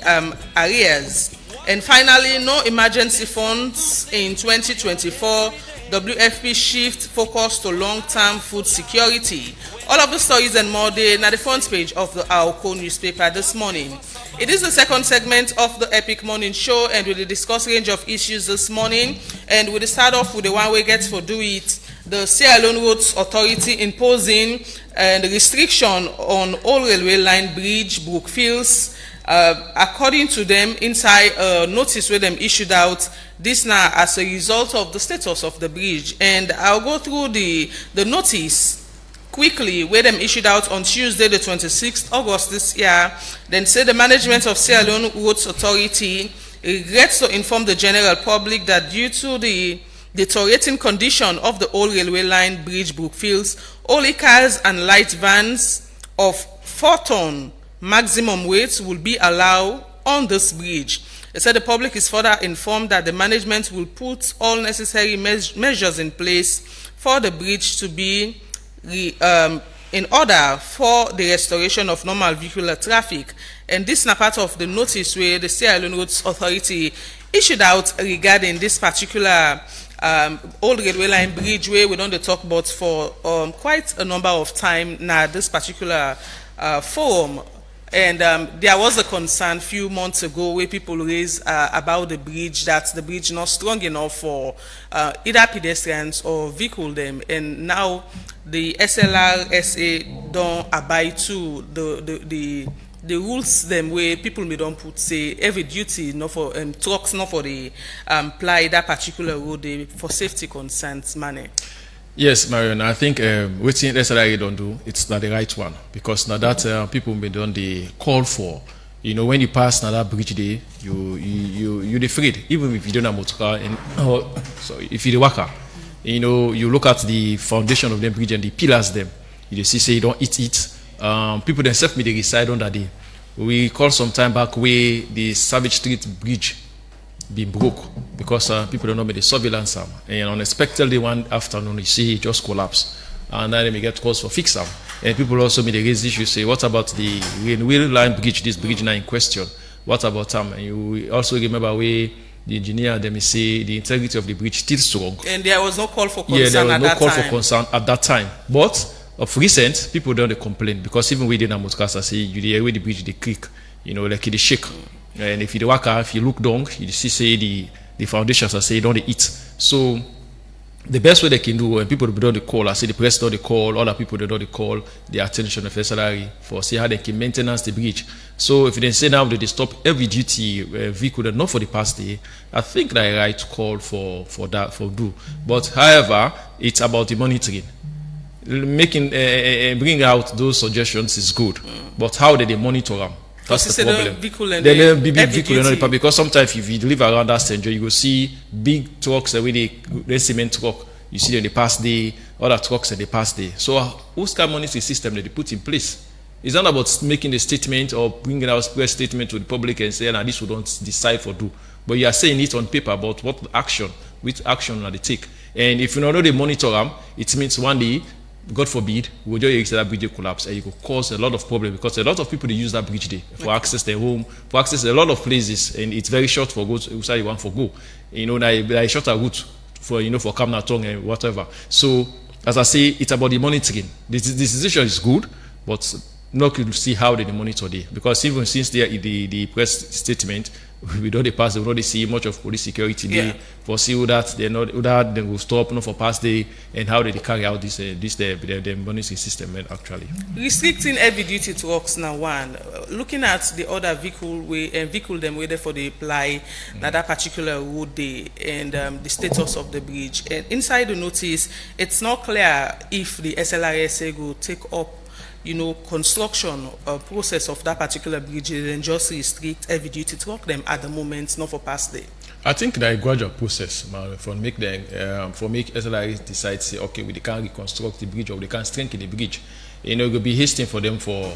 arrears. And finally, no emergency funds in 2024. WFP shift focus to long-term food security. All of the stories and more day na the front page of the Aoko newspaper this morning. It is the second segment of the Epic Morning Show, and we will discuss a range of issues this morning. And we'll start off with the one we get for do it. The Sierra Leone Roads Authority imposing the restriction on all railway line bridge Brookfields. According to them, inside a notice where them issued out this now as a result of the status of the bridge. And I'll go through the notice quickly, where them issued out on Tuesday, the 26th August this year. Then say the management of Sierra Leone Roads Authority regrets to inform the general public that due to the deteriorating condition of the old railway line bridge Brookfields, only cars and light vans of 4-ton maximum weights will be allowed on this bridge. They said the public is further informed that the management will put all necessary measures in place for the bridge to be in order for the restoration of normal vehicular traffic. And this is not part of the notice where the Sierra Leone Roads Authority issued out regarding this particular old railway line bridge, where we don't talk about for quite a number of time now, this particular forum. And there was a concern a few months ago where people raised about the bridge, that the bridge not strong enough for either pedestrians or vehicle them. And now the SLRSA don't abide to the rules them where people may don't put say heavy duty not for trucks not for the ply that particular road for safety concerns money. Yes, Marion, I think what SLRA don't do, it's not the right one, because now that people may don't they call for, when you pass now that bridge day, you're afraid, even if you don't have motor car, so if you're the worker, you look at the foundation of the bridge and the pillars them, you see say you don't eat it. People themselves may they reside on that day. We call some time back where the Savage Street Bridge been broke because people don't know the surveillance and unexpectedly one afternoon you see it just collapse, and then they get calls for fix them. And people also may raise issues, say what about the railway line bridge, this bridge now in question, what about them? And you also remember where the engineer they may say the integrity of the bridge still strong, and there was no call for concern. Yeah, there was no call for concern at that time. But of recent, people don't complain because even within a motorcars, I say you the way the bridge they creak, like it shake. And if you walk out, if you look down, you see say the foundations I say don't eat. So the best way they can do when people don't call, I say the press don't call, other people they don't call the attention of SLRE for see how they can maintenance the bridge. So if they say now that they stop every duty vehicle that not for the past day, I think they right to call for that for do. But however, it's about the monitoring. Making bring out those suggestions is good, but how do they monitor them? That's the problem. Vehicle because sometimes if you live around that center, you will see big trucks where they cement truck. You see them the past day, other trucks in the past day. So whose kind of monitoring system that they put in place? It's not about making a statement or bringing out a statement to the public and saying, this we don't decide for do. But you are saying it on paper about which action are they take. And if you don't know they monitor them, it means one day, God forbid, we just that bridge collapse and it could cause a lot of problems because a lot of people they use that bridge day for access their home, for access a lot of places, and it's very short for go outside you want for go. Like shorter route for for Kamnatong and whatever. So as I say, it's about the monitoring. This decision is good, but not to see how they monitor it because even since the press statement we don't pass, we don't see much of police security there for see that they will stop for past day and how they carry out this the monitoring system actually. Restricting heavy duty trucks now one. Looking at the other vehicle them whether for the apply that particular road day and the status of the bridge. And inside the notice, it's not clear if the SLRSA will take up construction process of that particular bridge and just restrict heavy duty truck them at the moment, not for past day. I think that a gradual process for make SLRE decide say okay, we can't reconstruct the bridge or they can't strengthen the bridge. It will be hasty for them for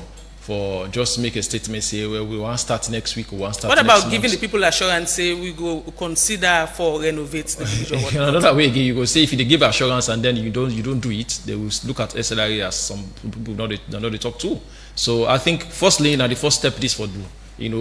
just make a statement say well we want to start next week or want to start. What about giving the people assurance say we go consider for renovate the bridge or what? Another way again you go say if they give assurance and then you don't do it, they will look at SLRE as some people not they talk to. So I think firstly now the first step this for do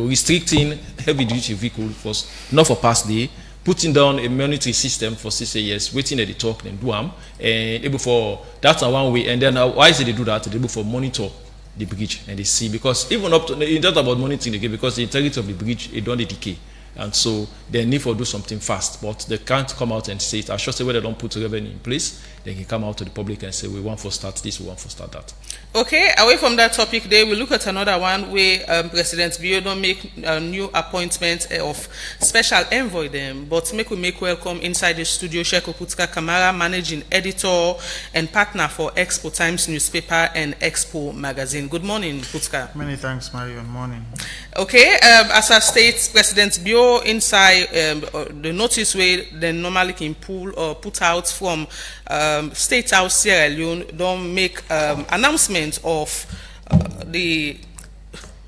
restricting heavy duty vehicle first, not for past day, putting down a monitoring system for CCS, waiting at the talk and do and able for that's one way. And then why is it they do that? They able for monitor the bridge and they see because even up to it's not about monitoring again because the integrity of the bridge it don't decay and so they need to do something fast but they can't come out and say it. I should say where they don't put revenue in place they can come out to the public and say we want to start this, we want to start that. Okay, away from that topic there we look at another one where President Bio don't make a new appointment of special envoy them but make welcome inside the studio Sheko Putka Kamara, managing editor and partner for Expo Times newspaper and Expo magazine. Good morning, Putka. Many thanks, Mario. Morning. Okay, as I state, President Bio inside the notice where they normally can put out from State House Sierra Leone don't make announcement of the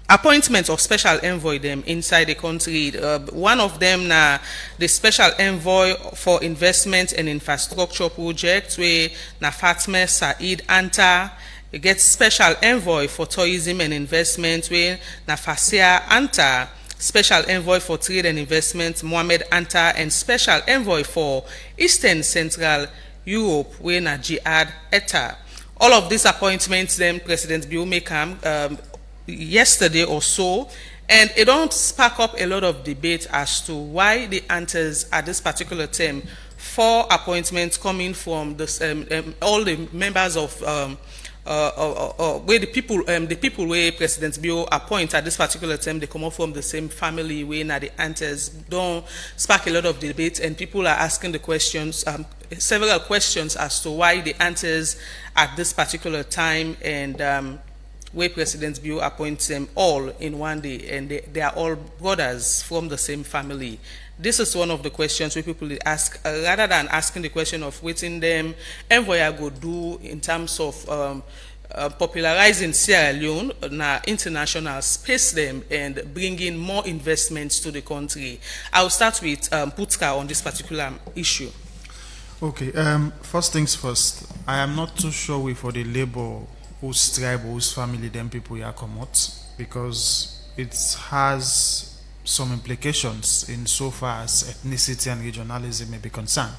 appointment of special envoy them inside the country. One of them na the special envoy for investment and infrastructure project where na Fatma Said Anta. You get special envoy for tourism and investment where na Fasia Anta. Special envoy for trade and investment Mohamed Anta, and special envoy for Eastern Central Europe where na Jihad Etta. All of these appointments then President Bio make yesterday or so, and it don't spark up a lot of debate as to why the answers at this particular term 4 appointments coming from this, all the members of where the people where President Bio appoint at this particular term they come up from the same family where now the answers don't spark a lot of debate and people are asking the questions several questions as to why the answers at this particular time and where President Bio appoints them all in one day and they are all brothers from the same family. This is one of the questions where people ask, rather than asking the question of waiting them, envoy go do in terms of popularizing Sierra Leone na international space them and bringing more investments to the country. I'll start with Putka on this particular issue. Okay, first things first, I am not too sure we for the labor whose tribe, whose family them people here come out, because it has some implications in so far as ethnicity and regionalism may be concerned.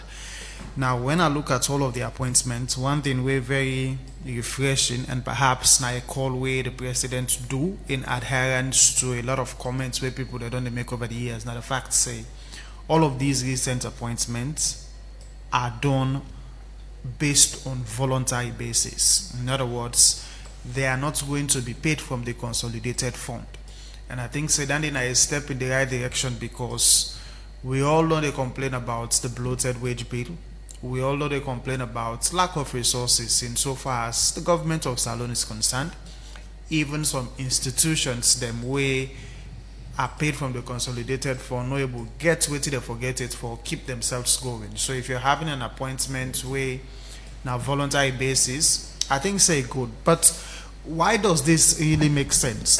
Now, when I look at all of the appointments, one thing we're very refreshing, and perhaps now a call way the president do in adherence to a lot of comments where people they don't make over the years. Now the facts say all of these recent appointments are done based on voluntary basis. In other words, they are not going to be paid from the consolidated fund. And I think Sedandina is a step in the right direction because we all know they complain about the bloated wage bill. We all know they complain about lack of resources insofar as the government of Salon is concerned. Even some institutions, them way are paid from the consolidated fund, no able get wait till they forget it for keep themselves going. So if you're having an appointment way now voluntary basis, I think say good. But why does this really make sense?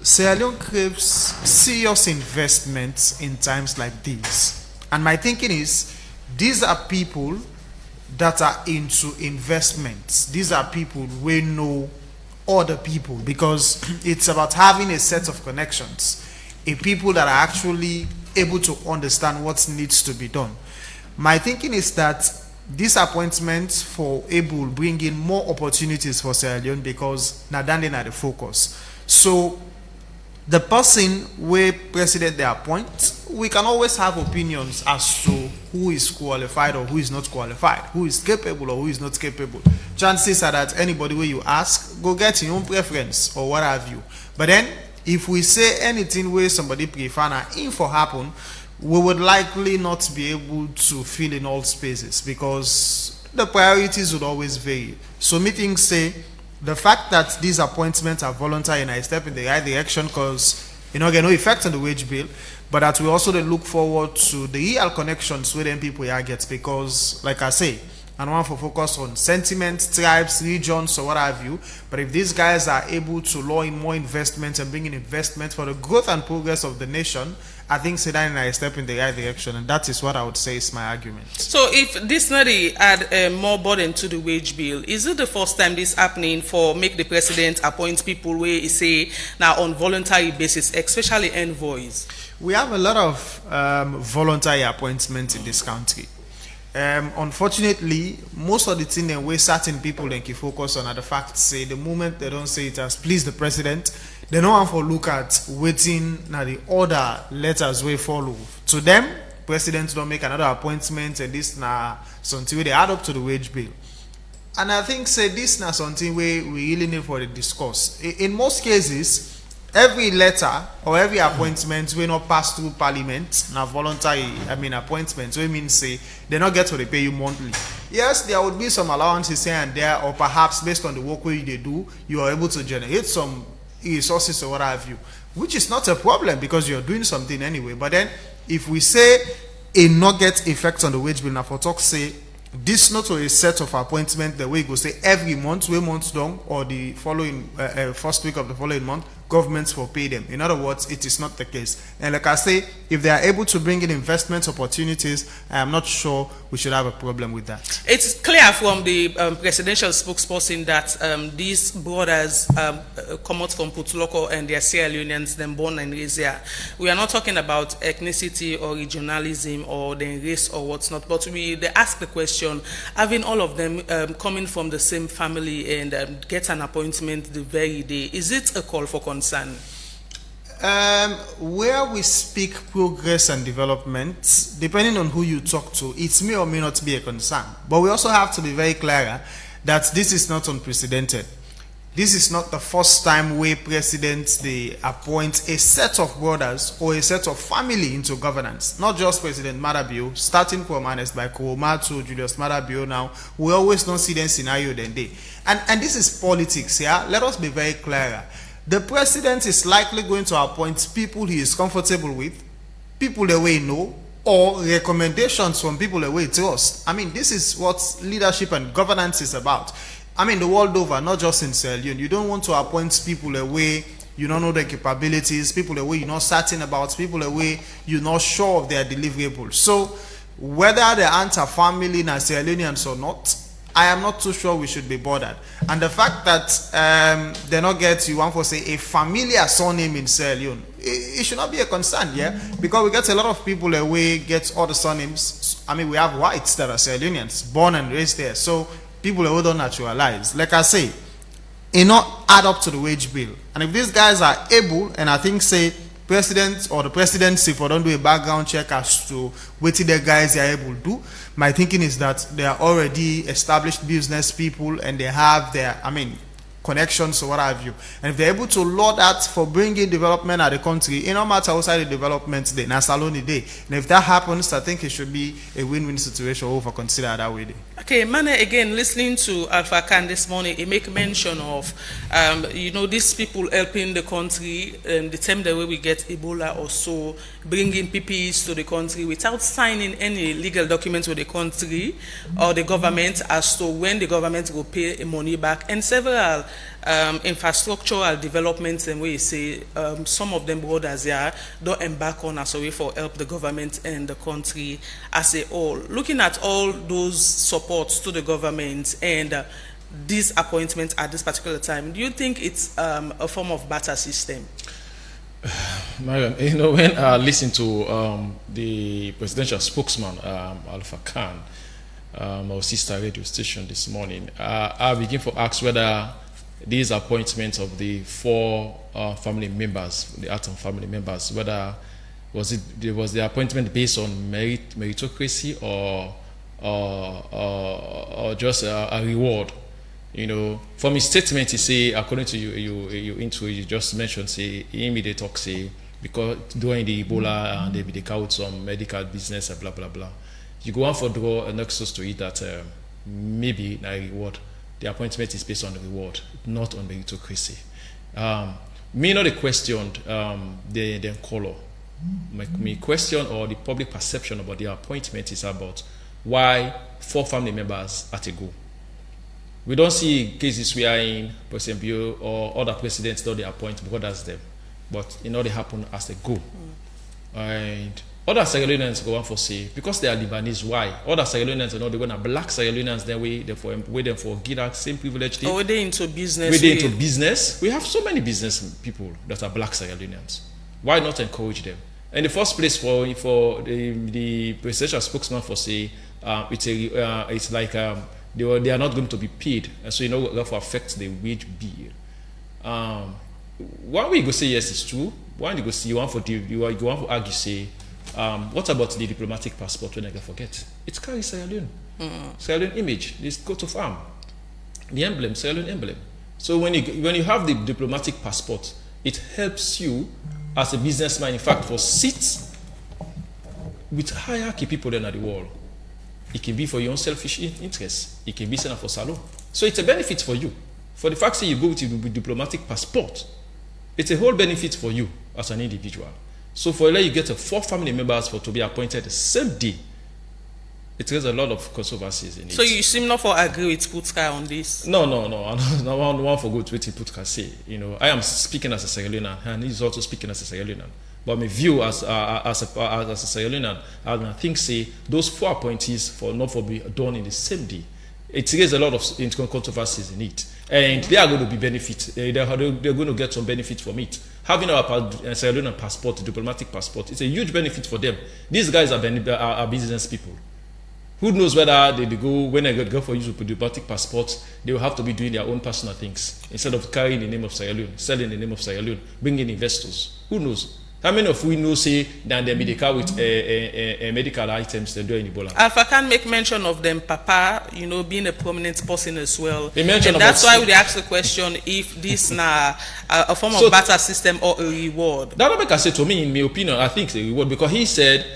Sierra Leone craves serious investments in times like these. And my thinking is, these are people that are into investments. These are people who know other people because it's about having a set of connections, a people that are actually able to understand what needs to be done. My thinking is that this appointment for able bring in more opportunities for Sierra Leone because Nadande are the focus. So the person where president they appoint, we can always have opinions as to who is qualified or who is not qualified, who is capable or who is not capable. Chances are that anybody where you ask, go get your own preference or what have you. But then, if we say anything where somebody prefer and info happen, we would likely not be able to fill in all spaces because the priorities would always vary. So meetings say, the fact that these appointments are voluntary and I step in the right direction because you know get no effect on the wage bill, but that we also look forward to the real connections with them people here get because like I say, I don't want to focus on sentiment, tribes, regions, or what have you. But if these guys are able to lure in more investment and bring in investment for the growth and progress of the nation, I think Sedan and I step in the right direction, and that is what I would say is my argument. So if this not add more burden to the wage bill, is it the first time this happening for make the president appoint people where he say now on voluntary basis, especially envoys? We have a lot of voluntary appointments in this country. Unfortunately, most of the thing that we certain people then can focus on are the facts. Say the moment they don't say it as please the president, they don't want to look at waiting now the other letters we follow. To them, presidents don't make another appointment and this now something they add up to the wage bill. And I think say this now something we really need for the discourse. In most cases, every letter or every appointment will not pass through parliament now voluntary appointments, so it means say they not get to pay you monthly. Yes, there would be some allowances here and there, or perhaps based on the work way they do, you are able to generate some resources or what have you, which is not a problem because you're doing something anyway. But then if we say it not get effect on the wage bill, now for talk say this not a set of appointment the way it go say every month, way months long, or the following first week of the following month, governments will pay them. In other words, it is not the case. And like I say, if they are able to bring in investment opportunities, I am not sure we should have a problem with that. It's clear from the presidential spokesperson that these brothers come out from Putuloko and their Sierra Leoneans, them born and raised here. We are not talking about ethnicity or regionalism or the race or what's not, but they ask the question, having all of them coming from the same family and get an appointment the very day, is it a call for concern? Where we speak progress and development, depending on who you talk to, it may or may not be a concern. But we also have to be very clear that this is not unprecedented. This is not the first time where presidents they appoint a set of brothers or a set of family into governance. Not just President Marabio, starting from Ernest by Kuroma to Julius Marabio now, we always don't see them scenario than they. And this is politics, yeah? Let us be very clear. The president is likely going to appoint people he is comfortable with, people the way he know, or recommendations from people the way he trusts. I mean, this is what leadership and governance is about. I mean, the world over, not just in Sierra Leone. You don't want to appoint people the way you don't know their capabilities, people the way you're not certain about, people the way you're not sure of their deliverables. So, whether they answer family and Sierra Leoneans or not, I am not too sure we should be bothered. And the fact that they not get, you want to say, a familiar surname in Sierra Leone, it should not be a concern, yeah? Because we get a lot of people that we get all the surnames. I mean, we have whites that are Sierra Leoneans, born and raised there. So people who don't naturalize. Like I say, it not add up to the wage bill. And if these guys are able, and I think say president or the presidency for don't do a background check as to what the guys are able to do, my thinking is that they are already established business people and they have their, connections or what have you. And if they're able to law that for bringing development at the country, it no matter outside the development day, na saloni day. And if that happens, I think it should be a win-win situation over consider that way. Okay, Mane, again, listening to Alpha Khan this morning, he make mention of, these people helping the country, the same the way we get Ebola or so, bringing PPEs to the country without signing any legal documents with the country or the government as to when the government will pay money back, and several infrastructural developments, and we say some of them borders here don't embark on as a way for help the government and the country as a whole. Looking at all those supports to the government and these appointments at this particular time, do you think it's a form of barter system? Mariam, when I listen to the presidential spokesman, Alpha Khan, our sister radio station this morning, I begin to ask whether these appointments of the 4 family members, the Atom family members, whether was the appointment based on meritocracy or just a reward. From his statement, he say, according to you just mentioned, say, he immediately talk, say, because during the Ebola and they carried some medical business and blah blah blah. You go on for draw a nexus to it that maybe a reward. The appointment is based on the reward, not on meritocracy. Me not the question the color. My question or the public perception about the appointment is about why 4 family members at a go. We don't see cases where President Bio or other presidents don't they appoint brothers them, but they happen as they go. And other Sierra Leoneans go on for say, because they are Lebanese, why? Other Sierra Leoneans are not the one that black Sierra Leoneans, then wait them for get that same privilege. Or they into business? Were they into business? We have so many business people that are black Sierra Leoneans. Why not encourage them? In the first place, for the presidential spokesman for say, it's like they are not going to be paid, and so that affects the wage bill. One way you go say yes, it's true. One you go see you want to argue say. What about the diplomatic passport when I can forget? It carries Sierra Leone. Sierra Leone image, this coat of arm, the emblem, Sierra Leone emblem. So when you have the diplomatic passport, it helps you as a businessman, in fact, for seats with hierarchy people in the world. It can be for your own selfish interests. It can be sent for salon. So it's a benefit for you. For the fact that you go with the diplomatic passport, it's a whole benefit for you as an individual. So for you get 4 family members to be appointed the same day, it raises a lot of controversies in it. So you seem not for agree with Putka on this? No. I want for good what Putka say. I am speaking as a Sierra Leonean, and he's also speaking as a Sierra Leonean. But my view as a Sierra Leonean, I think say those 4 appointees for be done in the same day. It raises a lot of controversies in it, and they are going to be benefit. They're going to get some benefit from it. Having our Sierra Leonean passport, diplomatic passport, it's a huge benefit for them. These guys are business people. Who knows whether they go when they go for use of diplomatic passport, they will have to be doing their own personal things instead of carrying the name of Sierra Leone, selling the name of Sierra Leone, bringing investors. Who knows? How many of we know say that they be car with medical items they do in Ebola? Alpha can make mention of them, Papa, being a prominent person as well. He mentioned and that's why we ask the question if this now a form of barter system or a reward. That make I say to me, in my opinion, I think it's a reward because he said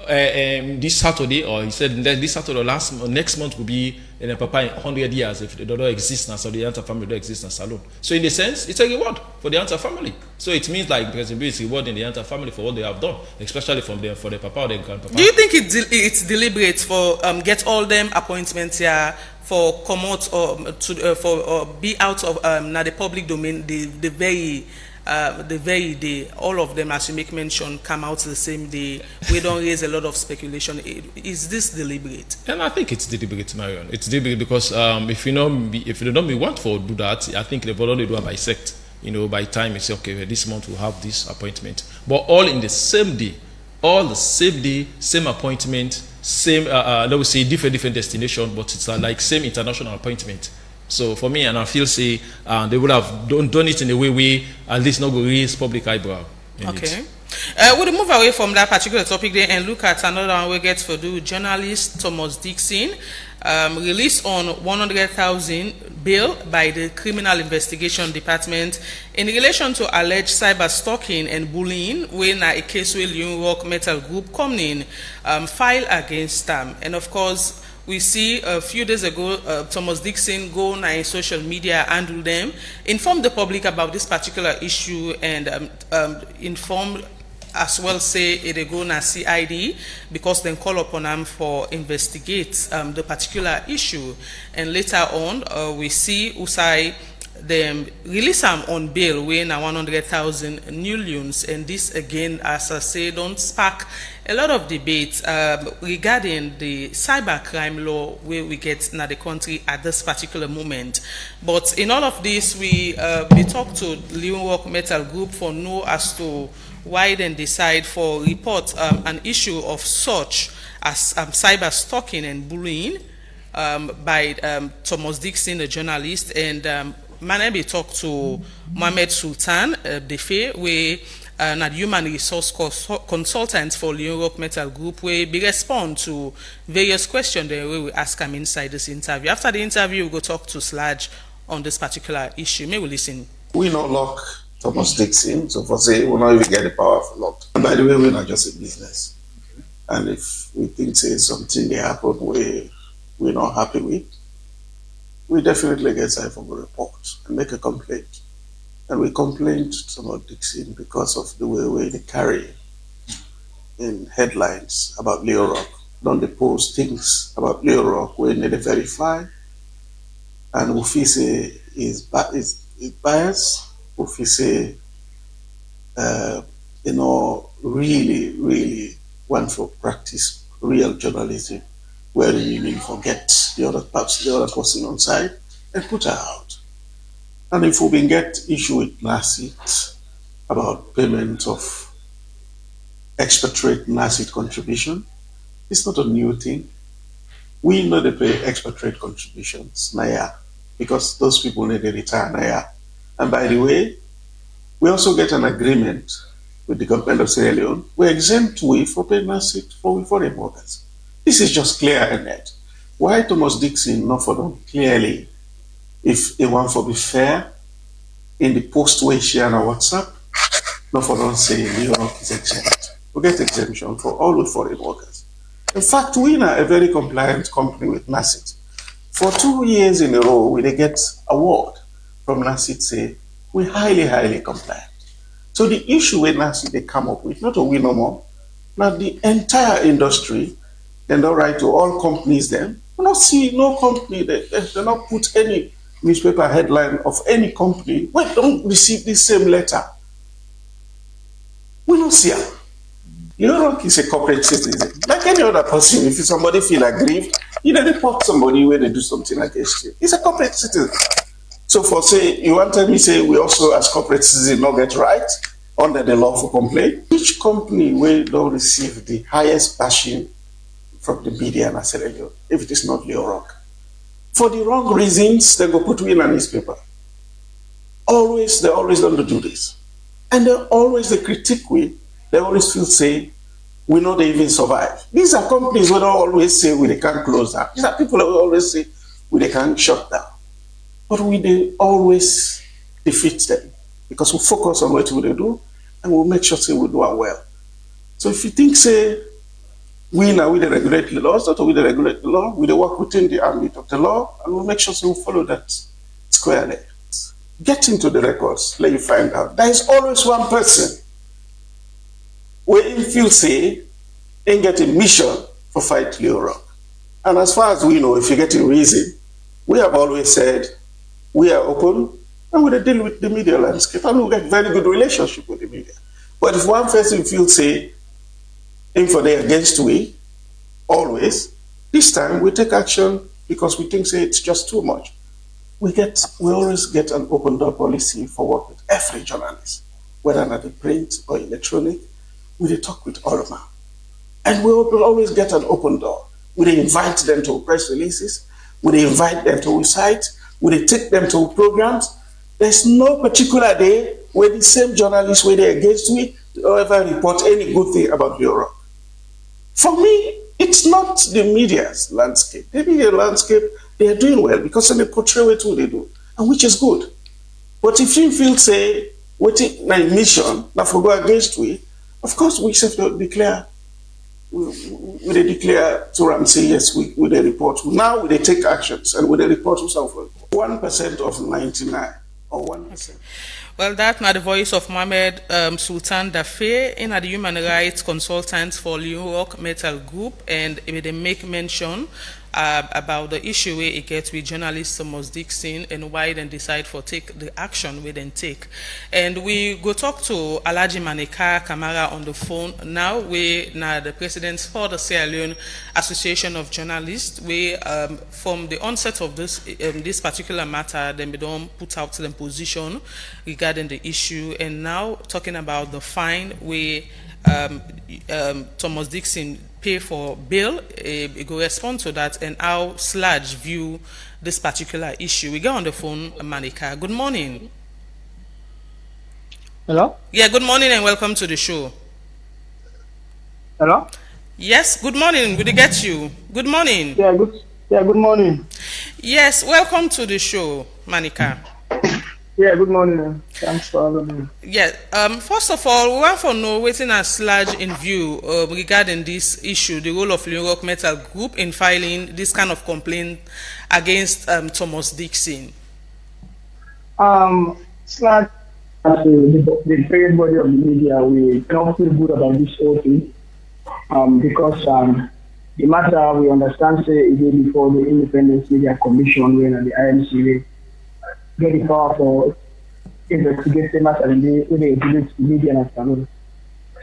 this Saturday, or he said this Saturday or next month will be in Papa in 100 years if they don't exist now, so the Anta family don't exist in Salon. So in the sense, it's a reward for the Anta family. So it means like President Bill is rewarding the Anta family for what they have done, especially for the Papa or the Grandpapa. Do you think it's deliberate for get all them appointments here for come out or for be out of now the public domain the very day, all of them, as you make mention, come out the same day. We don't raise a lot of speculation. Is this deliberate? And I think it's deliberate, Marion. It's deliberate because if you don't want to do that, I think they've already done by sect. By time you say, okay, well, this month we'll have this appointment, but all in the same day. all the same day, same appointment, same, let me say, different destination, but it's like same international appointment. So for me, and I feel say they would have done it in a way we at least not go raise public eyebrow. Okay. We'll move away from that particular topic there and look at another one we get for do. Journalist Thomas Dixon released on 100,000 bail by the Criminal Investigation Department in relation to alleged cyber stalking and bullying when a case with Young Rock Metal Group company filed against them. And of course, we see a few days ago, Thomas Dixon go on social media, handle them, inform the public about this particular issue, and inform as well say it go na CID because then call upon them for investigate the particular issue. And later on, we see Usai them release them on bail weighing 100,000 new loans, and this again, as I say, don't spark a lot of debate regarding the cybercrime law where we get in the country at this particular moment. But in all of this, we talk to Leon Rock Metal Group for know as to why then decide for report an issue of such as cyber stalking and bullying by Thomas Dixon, a journalist, and Manabe talked to Mohamed Sultan Defe, where not human resource consultant for Leon Rock Metal Group, where we respond to various questions the way we ask him inside this interview. After the interview, we go talk to Sludge on this particular issue. May we listen? We not lock Thomas Dixon, so for say we not even get the power for lock. And by the way, we're not just a business. And if we think say something they happen we're not happy with, we definitely get time for a report and make a complaint. And we complained to Thomas Dixon because of the way they carry in headlines about Leo Rock. Don't they post things about Leo Rock where they verify? And if we say is biased, if we say really want to practice real journalism, where you really forget the other person on side and put her out. And if we can get issue with NACIT about payment of expatriate NACIT contribution, it's not a new thing. We know they pay expatriate contributions, Naya, because those people need to retire Naya. And by the way, we also get an agreement with the government of Sierra Leone. We exempt we for paying NACIT for foreign workers. This is just clear and net. Why Thomas Dixon not for them clearly? If they want to be fair in the post we share on WhatsApp, not for them say New York is exempt. We get exemption for all the foreign workers. In fact, we are a very compliant company with NACIT. For 2 years in a row, we get award from NACIT say we're highly compliant. So the issue with NACIT they come up with, not a we no more, not the entire industry, then they write to all companies then. We not see no company, they not put any newspaper headline of any company. We don't receive the same letter. We don't see it. Europe is a corporate citizen. Like any other person, if somebody feel aggrieved, you don't report somebody when they do something against you. It's a corporate citizen. So for say, you want to me say we also as corporate citizens not get right under the law for complaint. Which company will don't receive the highest bashing from the media and Sierra Leone if it is not Leo Rock? For the wrong reasons, they go put in a newspaper. They always don't do this. And they critique we. They always feel say, we know they even survive. These are companies who don't always say they can't close down. These are people who always say they can't shut down. But they always defeat them because we focus on what they do and we'll make sure say we do it well. So if you think say, we regulate the laws, not we regulate the law, we work within the ambit of the law, and we'll make sure we follow that squarely. Get into the records, let you find out. There is always one person where you feel say, ain't getting mission for fight Leo Rock. And as far as we know, if you're getting reason, we have always said we are open and we deal with the media landscape and we get very good relationship with the media. But if one person feels say, for they against we, always, this time we take action because we think say it's just too much. We always get an open door policy for work with every journalist, whether not the print or electronic. We talk with all of them. And we will always get an open door. We invite them to press releases. We invite them to recite. We take them to programs. There's no particular day where the same journalists, where they against me, or ever report any good thing about Europe. For me, it's not the media's landscape. The media landscape, they are doing well because they portray what they do, and which is good. But if you feel, say, waiting my mission, now for go against we, of course we have to declare. We declare to Ramsey, yes, we they report. Now we take actions, and we report to South 1% of 99 or 1%. Well, that's not the voice of Mohamed Sultan Dafe, in the human rights consultant for New Rock Metal Group, and they make mention about the issue where it gets with journalist Thomas Dixon and why they decide for take the action we then take. And we go talk to Alhaji Maneka Kamara on the phone now. We now the president for the Sierra Leone Association of Journalists. We from the onset of this particular matter, then we don't put out the position regarding the issue, and now talking about the fine we Thomas Dixon pay for bail. We go respond to that and how Sludge view this particular issue. We go on the phone, Manika. Good morning. Hello? Yeah, good morning and welcome to the show. Hello? Yes, good morning. Good to get you. Good morning. Yeah, good morning. Yes, welcome to the show, Manika. Yeah, good morning. Thanks for having me. Yeah, first of all, we want to know waiting as Sludge in view regarding this issue, the role of New Rock Metal Group in filing this kind of complaint against Thomas Dixon. Sludge, as the parent body of the media, we don't feel good about this whole thing because the matter we understand say it before the Independent Media Commission when the IMC get the power for investigating matters and they regulate the media and afternoon.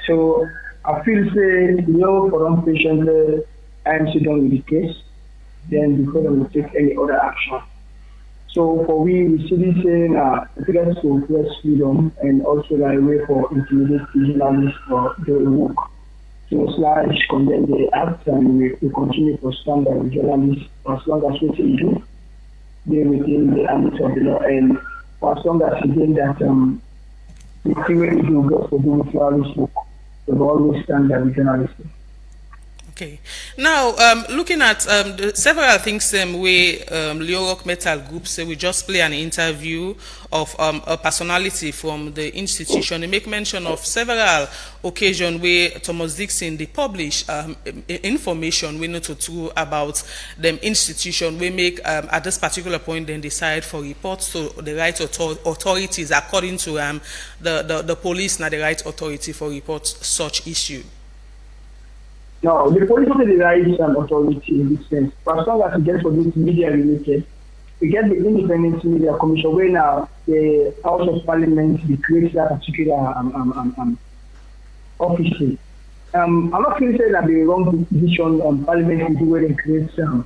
So I feel say for one patient IMC done with the case, then before they will take any other action. So for we see this saying threats to press freedom and also a way for intimidating journalists for their work. So Sludge condemn the act and we continue to stand by the journalists as long as what they do. They within the ambit of the law, and for as long as again that the thing we do go for doing journalist work, they will always stand by the journalist. Okay. Now, looking at several things where New Rock Metal Group say we just play an interview of a personality from the institution. They make mention of several occasions where Thomas Dixon they publish information we know to true about them institution. We make at this particular point then decide for reports to the right authorities according to the police and the right authority for reports such issue. No, the police have the right authority in this sense. But as long as it gets for this media related, we get the Independent Media Commission where now the House of Parliament creates that particular office. I'm not going to say that the wrong decision Parliament will do where they create the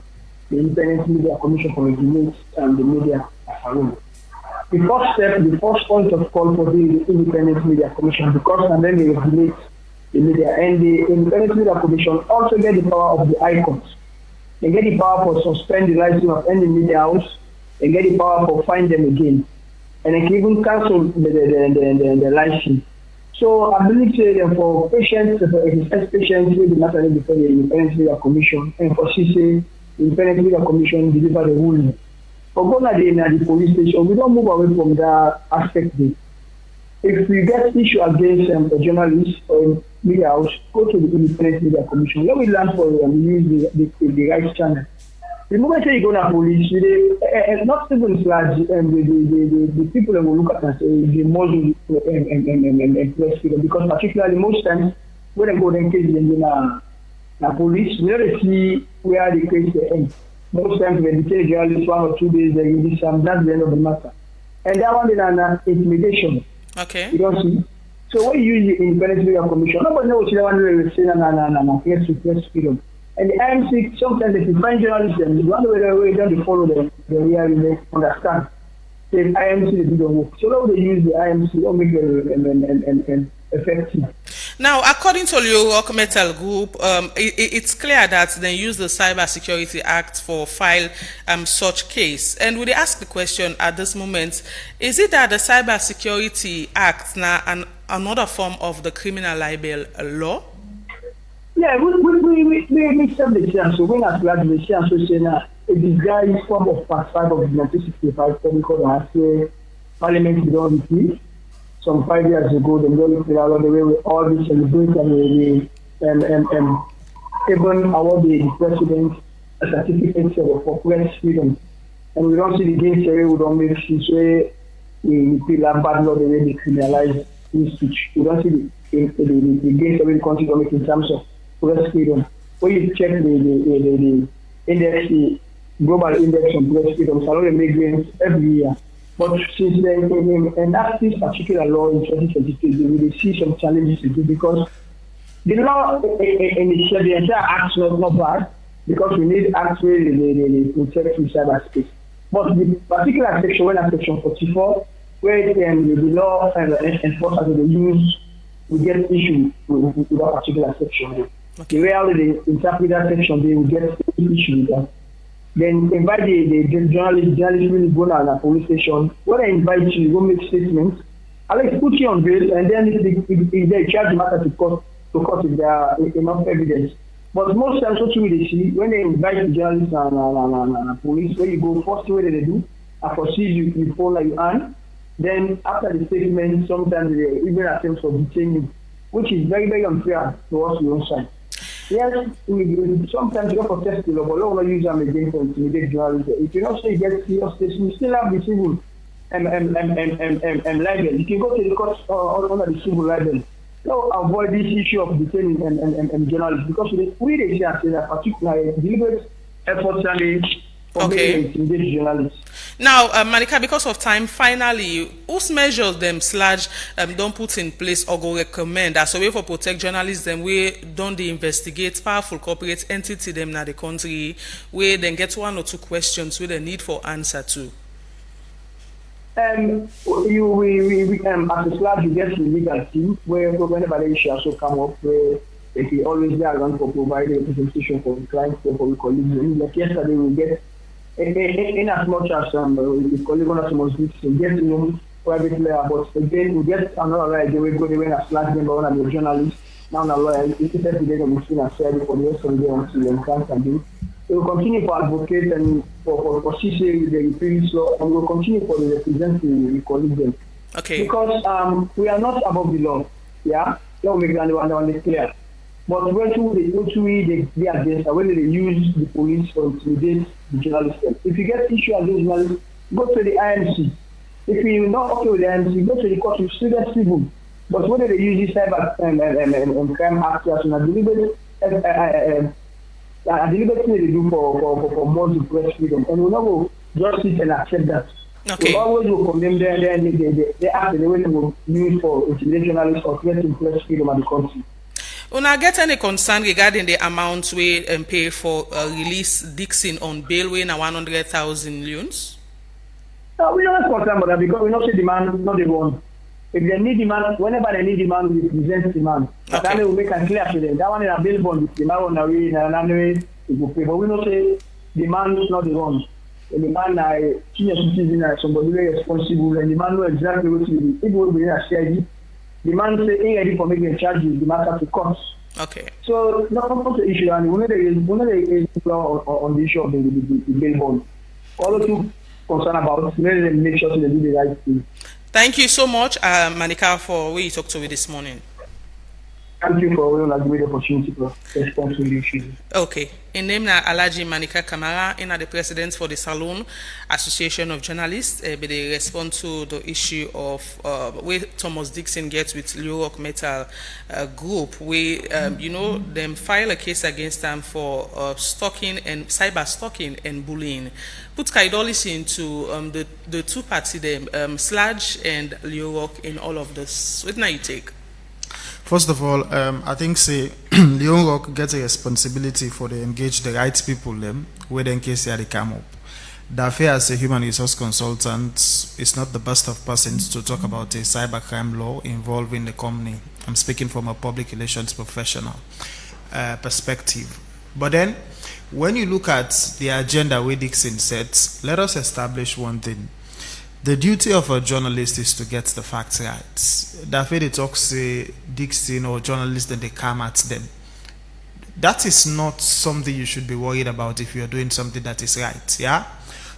Independent Media Commission for regulate the media as a whole. The first step, the first point of call for the Independent Media Commission because and then they regulate the media, and the Independent Media Commission also get the power of the icons. They get the power for suspend the license of any media house. They get the power for fine them again, and they can even cancel the license. So I believe that for patients, for exercise patients, will be naturally before the Independent Media Commission, and for CC, the Independent Media Commission deliver the ruling. For Ghana, the police station, we don't move away from that aspect. If we get issue against a journalist or media house, go to the Independent Media Commission. Let me learn for use the right channel. The moment you go to police, not even Sludge, the people that will look at and say the most and press freedom because particularly most times when they go then case in the police, we don't see where the case ends. Most times when they take journalists 1 or 2 days, they give that's the end of the matter. And that one is an intimidation. Okay. You don't see. So when you use the Independent Media Commission, nobody knows what will say press freedom. And the IMC sometimes if you find journalists and one way they don't follow them, they really understand. The IMC they do the work. So now they use the IMC to make it effective. Now, according to Leo Rock Metal Group, it's clear that they use the Cyber Security Act for file such case. And we ask the question at this moment: is it that the Cyber Security Act now another form of the criminal libel law? Yeah, we said the chance. So when I graduate, so saying a disguised form of Part 5 of the 1965 Technical Act where Parliament did not repeat. Some 5 years ago, the law came out the way we all we celebrate and we even award the president a certificate for press freedom. And we don't see the gains where we don't make this way we feel a bad law the way they criminalize free speech. We don't see the gains where the country don't make in terms of press freedom. When you check the index, the global index on press freedom, so they make gains every year. But since they enact this particular law in 2023, they will see some challenges to do because the law in the entire act is not bad because we need actually the protect from cyberspace. But the particular section, when at section 44, where the law enforcers they use, we get issue with that particular section. The way how they interpret that section, they will get issue with that. Then invite the journalist really go down to a police station. When I invite you, go make statements. I'll put you on bail, and then if they charge the matter to court if there are enough evidence. But most times, what we see when they invite the journalists and police, when you go first, what they do, I foresee you phone like you earn. Then after the statement, sometimes they even attempt for detaining, which is very, very unfair to us on the side. Yes, sometimes you protest the law, but don't use them again to intimidate journalists. If you don't say you get serious station, you still have the civil libel. You can go to the court under the civil libel. So avoid this issue of detaining and journalists because we they say that particular deliberate efforts for intimidate journalists. Now, Manika, because of time, finally, whose measures them don't put in place or go recommend as a way for protect journalists them we don't they investigate powerful corporate entity them na the country where then get one or two questions with a need for answer to? We as a SLAG you get the legal team where whenever the issue also come up where they always there around for provide a presentation for the clients for the colleagues. Like yesterday we get in as much as the colleague on us must get to know private player, but again we get another lawyer we go there as SLAG member one of the journalists. Now the lawyer is every day on the screen and share for the rest of the day until they can do. We will continue for advocate and for CC the previous law, and we will continue for the represent the colleagues. Okay. Because we are not above the law. Yeah, don't make that clear. But when they against, when they use the police to intimidate the journalists. If you get issue against journalists, go to the IMC. If you're not okay with the IMC, go to the court. You still get civil. But when they use this cyber and crime act as a deliberate thing they do for more to press freedom, and we will not just sit and accept that. Okay. We always will condemn them. They act the way they will use for intimidate journalists or threaten press freedom at the country. Una get any concern regarding the amount we pay for release Dixon on bail way na 100,000 loans? No, we don't concern about that because we don't say demand, not the one. If they need demand, whenever they need demand, we present demand. Okay. That will make it clear to them. That one is available with demand on the way, in another way, it will pay. But we don't say demand is not the one. The demand is senior citizen, somebody very responsible, and demand knows exactly what to do. If we will be in a CID, demand say ain't ready for making charges, the matter to cost. Okay. So not the issue, and we know there is law on the issue of the bail bond. All of you concerned about, let them make sure they do the right thing. Thank you so much, Manika, for what you talked to me this morning. Thank you for a great opportunity to respond to the issue. Okay. In name na Alaji Manika Kamara, the president for the Salon Association of Journalists, but they respond to the issue of where Thomas Dixon gets with Leo Rock Metal Group, where them file a case against them for stalking and cyber stalking and bullying. Put Kaidolis into the two parties, them SLAG and Leo Rock in all of this. What now you take? First of all, I think say Leon Rock gets a responsibility for the engage the right people them where in case they come up. Dafe as a human resource consultant is not the best of persons to talk about a cybercrime law involving the company I'm speaking from a public relations professional perspective. But then, when you look at the agenda where Dixon sets, let us establish one thing. The duty of a journalist is to get the facts right. That way they talk, say, Dixon or journalists, then they come at them. That is not something you should be worried about if you're doing something that is right, yeah?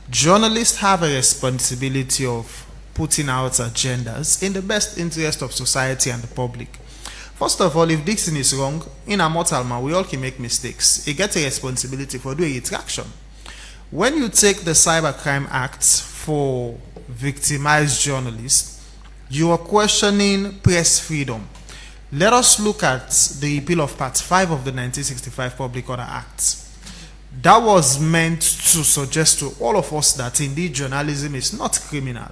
Journalists have a responsibility of putting out agendas in the best interest of society and the public. First of all, if Dixon is wrong, in a mortal man, we all can make mistakes. He gets a responsibility for doing its action. When you take the Cybercrime Act for victimized journalists, you are questioning press freedom. Let us look at the repeal of Part 5 of the 1965 Public Order Act. That was meant to suggest to all of us that indeed journalism is not criminal.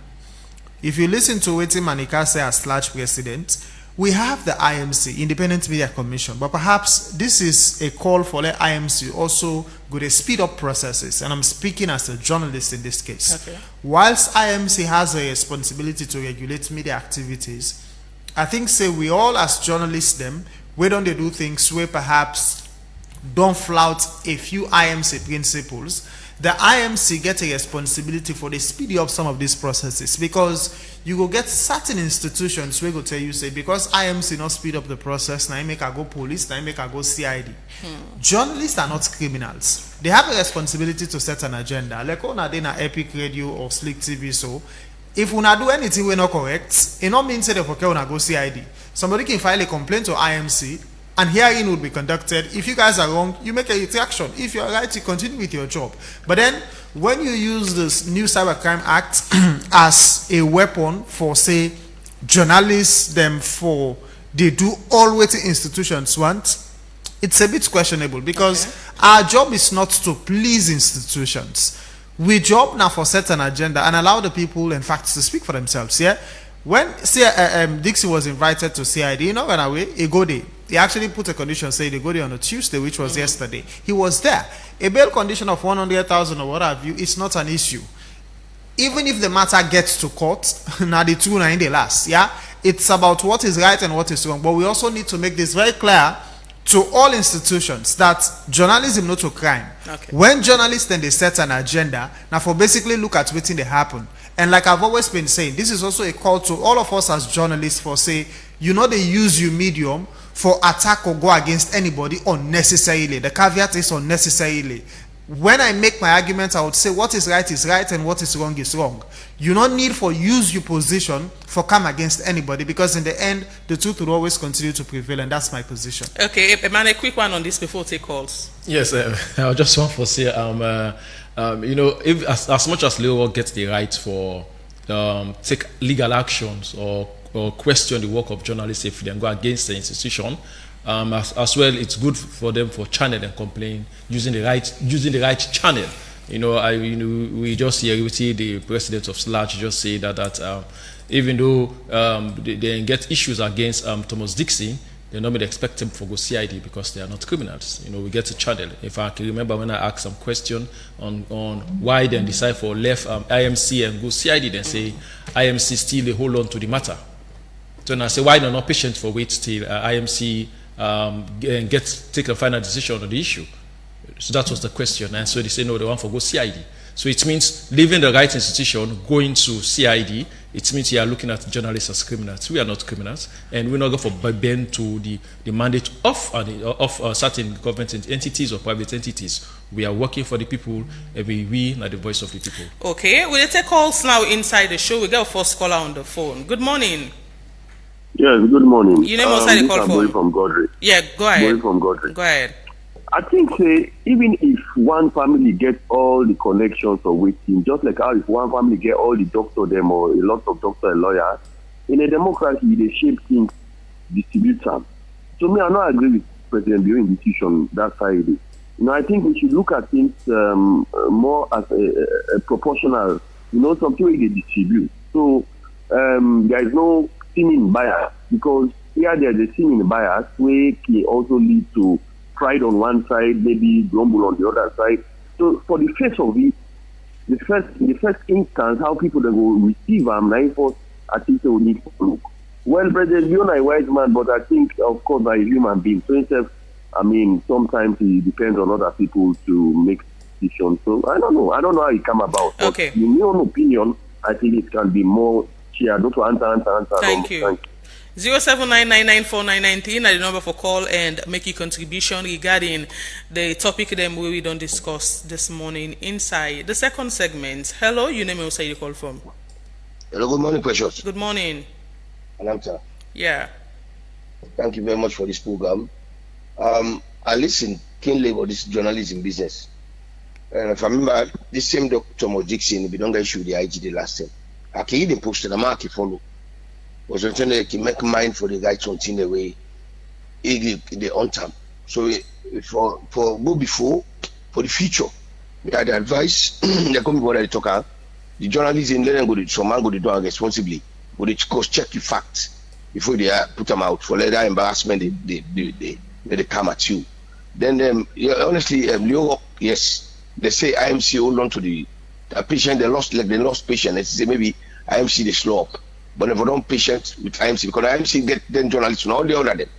If you listen to what Manika say as large president, we have the IMC, Independent Media Commission, but perhaps this is a call for the IMC also go to speed up processes, and I'm speaking as a journalist in this case. Okay. Whilst IMC has a responsibility to regulate media activities, I think say we all as journalists them, we don't they do things where perhaps don't flout a few IMC principles. The IMC get a responsibility for the speeding up some of these processes, because you will get certain institutions where go tell you say because IMC not speed up the process, now I make I go police, now I make I go CID. Journalists are not criminals. They have a responsibility to set an agenda. Like on a day na Epic Radio or Slick TV, so if una do anything we're not correct, it not means that okay una go CID. Somebody can file a complaint to IMC and hearing would be conducted. If you guys are wrong, you make a retraction. If you're right, you continue with your job. But then, when you use this new Cybercrime Act as a weapon for, say, journalists, them for they do all what institutions want, it's a bit questionable, because our job is not to please institutions. We job now for set an agenda and allow the people, in fact, to speak for themselves. Yeah. When Dixie was invited to CID, you know, when away, he go there. He actually put a condition saying they go there on a Tuesday, which was yesterday. He was there. A bail condition of 100,000 or what have you is not an issue. Even if the matter gets to court, now the two are in the last. Yeah, it's about what is right and what is wrong. But we also need to make this very clear to all institutions that journalism not a crime. Okay. When journalists then they set an agenda, now for basically look at what's they happen. And like I've always been saying, this is also a call to all of us as journalists for say, you know, they use your medium for attack or go against anybody unnecessarily. The caveat is unnecessarily. When I make my argument, I would say what is right and what is wrong is wrong. You don't need for use your position for come against anybody, because in the end, the truth will always continue to prevail, and that's my position. Okay, man, a quick one on this before we take calls. Yes, I just want to say, you know, if as much as Leo gets the right for take legal actions or question the work of journalists if they go against the institution, as well, it's good for them for channel and complain using the right channel. You know, we just hear we see the president of SLAC just say that even though they get issues against Thomas Dixon, they normally expect them to go CID because they are not criminals. You know, we get a channel. If I can remember when I asked some question on why they decide for left IMC and go CID, then say IMC still they hold on to the matter. So now I say why they're not patient for wait till IMC take a final decision on the issue. So that was the question, and so they say no, they want to go CID. So it means leaving the right institution, going to CID. It means you are looking at journalists as criminals. We are not criminals, and we're not going for bend to the mandate of certain government entities or private entities. We are working for the people, and we are the voice of the people. Okay, we'll take calls now inside the show. We got a first caller on the phone. Good morning. Yes, good morning. You name outside the call for? From Godre. Yeah, go ahead. Boy from Godre. Go ahead. I think even if one family gets all the connections or waiting, just like how if one family get all the doctor them or a lot of doctor and lawyers, in a democracy they shape things, distribute them. So me, I not agree with President Bio's decision that side. You know, I think we should look at things more as a proportional. You know, something we they distribute. So there is no seeming bias, because here there's a seeming bias which can also lead to pride on one side, maybe grumble on the other side. So for the face of it, the first instance, how people that will receive them, I think they will need to look. Well, President, you're not a wise man, but I think, of course, I'm a human being. So instead, I mean, sometimes it depends on other people to make decisions. So I don't know. I don't know how it come about. But Okay. in my own opinion, I think it can be more shared. Don't answer. Thank you. 07999949993 na the number for call and make your contribution regarding the topic them we don't discuss this morning inside the second segment. Hello, you name also you call from. Hello, good morning, Precious. Good morning. Anamta. Yeah. Thank you very much for this program. I listen keenly about this journalism business. And if I remember, this same Dr. Mo Dixon, we don't get issue the IGD last time. I can even post the mark follow. Was trying to make mind for the guy to continue the way the on time. So for go before for the future, we had the advice they come before they talk out. The journalism let them go to some man go to do it responsibly. But they check the facts before they put them out for that embarrassment they come at you. Then honestly, Europe, yes, they say IMC hold on to the patient they lost patient. They say maybe IMC they slow up. But if we don't patient with IMC, because IMC get then journalists and all the other them,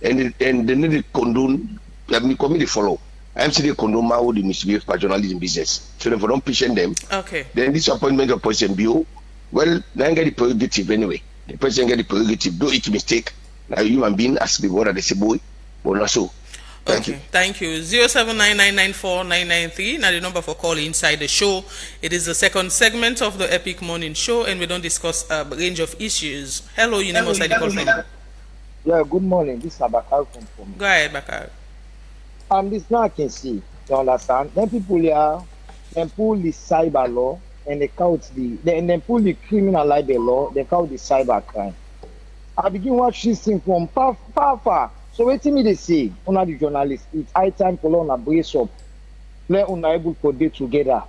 and they need to condone. Committee follow. IMC they condone how they misbehave by journalism business. So if we don't patient them, okay. Then this appointment of President Bio, well, they get the prerogative anyway. The president get the prerogative. Do it mistake. Now human being ask the word they say boy, but not so. Thank you. Thank you. 07999949993. Now the number for call inside the show. It is the second segment of the Epic Morning Show, and we don't discuss a range of issues. Hello, you name outside the call from. Yeah, good morning. This is Abakar from. Go ahead, Bakar. This now I can see. You understand? Then people here, then pull the cyber law and they count then pull the criminal libel law. They count the cyber crime. I begin watch this thing from far. So waiting me they say, una the journalists, it's high time for una brace up. Let una able to day together.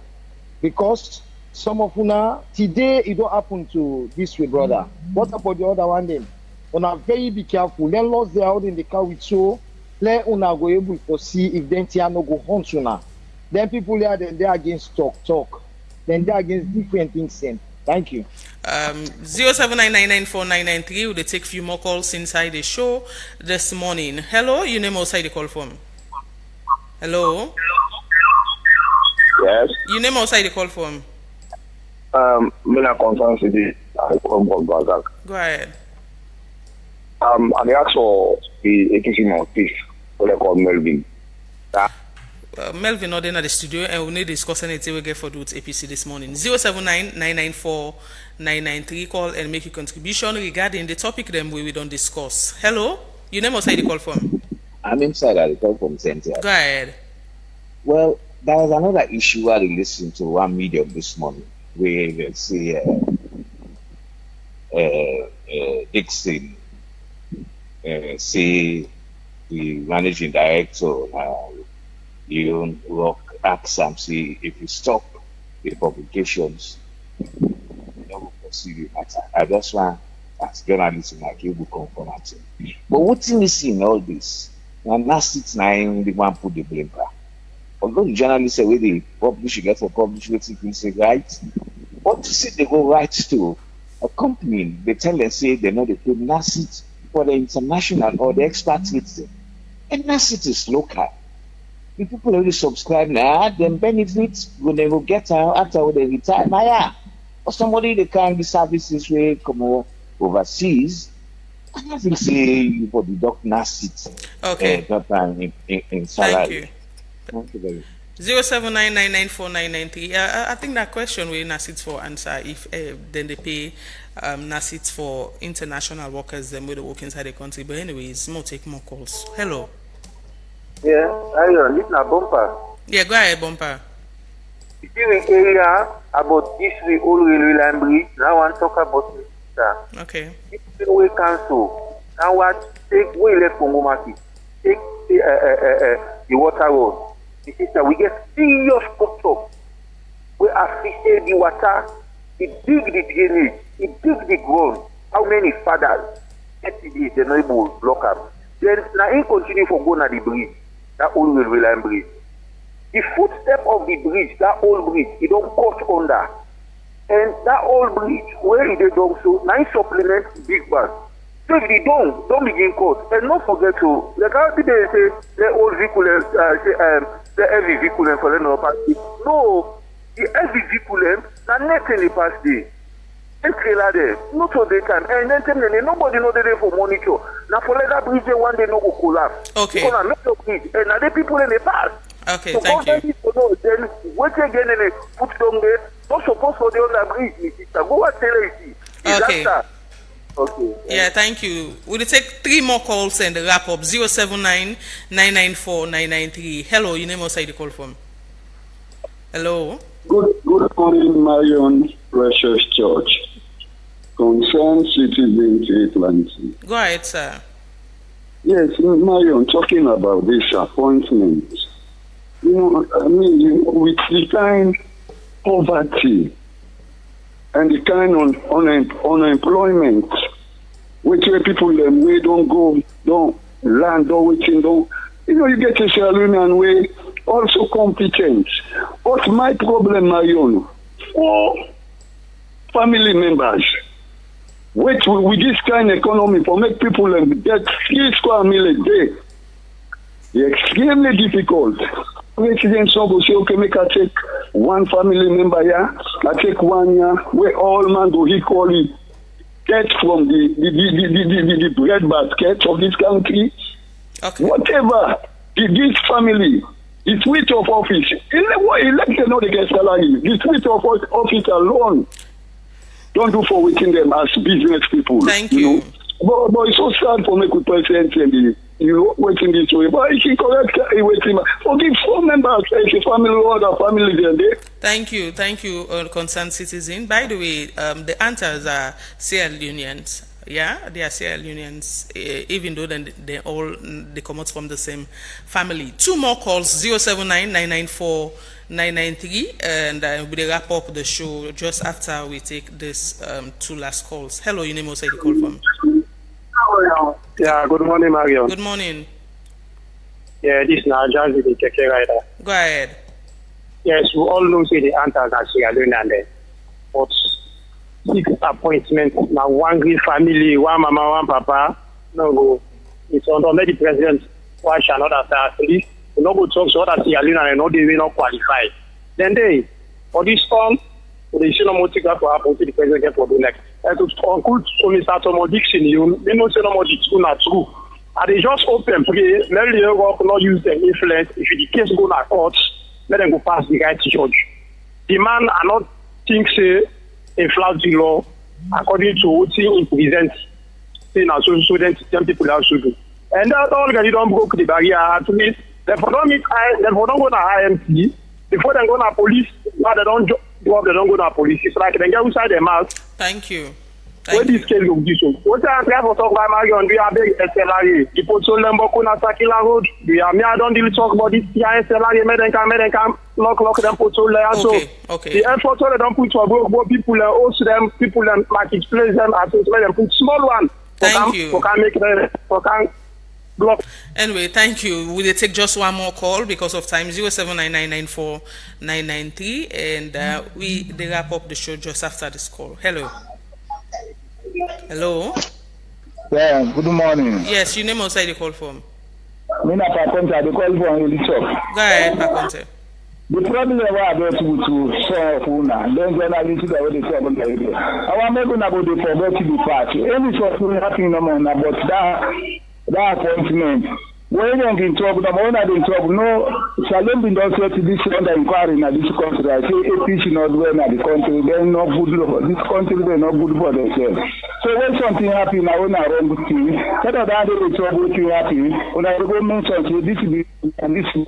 Because some of una, today it don't happen to this way, brother. What about the other one then? Una very be careful. Then lost their out in the car with so let una go able to see if then tia no go hunt una. Then people here then they're against talk. Then they're against different things then. Thank you. 07999949993. Will they take few more calls inside the show this morning? Hello, you name outside the call from. Hello. Yes. You name outside the call from. Mina Concern City. Go ahead. I asked for the education of peace. What they call Melvin. Melvin not in the studio, and we need to discuss anything we get for do with APC this morning. 07999949993. Call and make your contribution regarding the topic them we don't discuss. Hello, you name outside the call from. I'm inside the call from Center. Go ahead. Well, there was another issue I listened to one medium this morning where they say Dixon say the managing director Leon Rock asks him, see if you stop the publications, you will pursue the matter. I just want as journalism like you will confirm it. But what's missing in all this? And last 6 9 the one put the blame back. Although the journalists say where they publish, you get for publish what you say right. But to say they go right to a company, they tell them say they know they pay NACIT for the international or the expatriates. And NACIT is local. The people already subscribe now, then benefits when they will get out after they retire. Now, yeah. Or somebody they can be services where come overseas. I don't think say you for deduct NACIT. Okay. In salary. Thank you very much. 07999949993. I think that question will NACIT for answer if then they pay NACIT for international workers then they work inside the country. But anyways, more take more calls. Hello. Yeah, Iron, this is a bumper. Yeah, go ahead, bumper. You see the area about this way, old railway line bridge. Now I want to talk about it. Okay. This railway council. Now what? Take way left from market. Take the water road. The sister, we get serious cut up. We appreciate the water. It dig the drainage. It dig the ground. How many fathers? Yesterday, they not able to block up. Then now he continue for going at the bridge. That old railway line bridge. The footstep of the bridge, that old bridge, it don't cut under. And that old bridge, where it don't so, now supplement big bus. David, don't begin court. And don't forget to, like how did they say, the old vehicle, the heavy vehicle for the no pass day. No, the heavy vehicle, na nothing the pass day. And trailer there, not so they can. And then tell me, nobody know they for monitor. Now for that bridge, one day no go collapse. Okay. Because I make the bridge, and now the people in the past. Okay, so thank you. To know, then wait again and put down there. Not supposed for the other bridge, my sister. Go and tell her. Okay. Okay. Yeah, thank you. We'll take 3 more calls and wrap up. 079 994 993. Hello, your name outside the call from. Hello. Good morning, Marion Precious Church. Concerned citizens Atlantic. Go ahead, sir. Yes, Marion, talking about this appointment. You know, I mean, with the kind poverty and the kind of unemployment, which where people we don't land, don't waiting, don't. You know, you get a salary and we also competent. What's my problem, Marion? 4 family members. Which with this kind of economy for make people get 3 square meal a day. It's extremely difficult. Residents will say, okay, make I take 1 family member here, I take 1 year, where all man go equally get from the bread basket of this country. Okay. Whatever this family, the switch of office, election not get salary. The switch of office alone don't do for waiting them as business people. Thank you. Know? But it's so sad for me to present and waiting this way. But it's incorrect waiting. Forgive 4 members, it's a family or other family there. Thank you, concerned citizen. By the way, the answers are CL unions. Yeah, they are CL unions, even though they come out from the same family. 2 more calls, 079 994 993, and we'll wrap up the show just after we take this 2 last calls. Hello, your name outside the call from. Yeah, good morning, Marion. Good morning. Yeah, this is Najazi, the Keke rider. Go ahead. Yes, we all know say the answers are Sierra Leone and then. But 6 appointments, now 1 great family, 1 mama, 1 papa, no go. It's under the president, why shall not have at least we no go talk to other Sierra Leone and know they will not qualify. Then they, for this storm, they should not motivate to happen to the president for the next. And to Uncle Mr. Tomo Dixon, they know say no more Dixon are true. And they just open, pray, let the work not use their influence. If the case go to court, let them go pass the right judge. The man are not think say a flout the law according to what he present. Say now so then 10 people have to do. And that all guys don't broke the barrier at least. Therefore don't go to IMT. Before they go to police, now they don't go to police. It's like they get outside their mouth. Thank you. What this case will do so? What I have for talk about Marion, we are big SLRA. The Potso Lembo na Sakila Road. We are me. I don't really talk about this SLRA. Meden can lock them Potso layer. So the effort they don't put for both people also them people and marketplace them as let them put small one. Thank you. For can make for can block. Anyway, thank you. Will they take just 1 more call because of time? 079994993, and they wrap up the show just after this call. Hello. Hello. Yeah. Good morning. Yes, your name outside the call from. Mina Paconte, I call from the shop. Go ahead, Paconte. The problem is why I go to solve una. Then journalists that way they talk about it. I want to go about the forget to be part. Any sort of happening no more, but that appointment. When you can talk, the one I didn't talk, no, Salem been done to this under inquiry in this country. I say APC not well in the country, they're not good for this country, they're not good for themselves. So when something happens, I want to run with you. Instead of that, they talk what you happen. When I go mention to this is and this is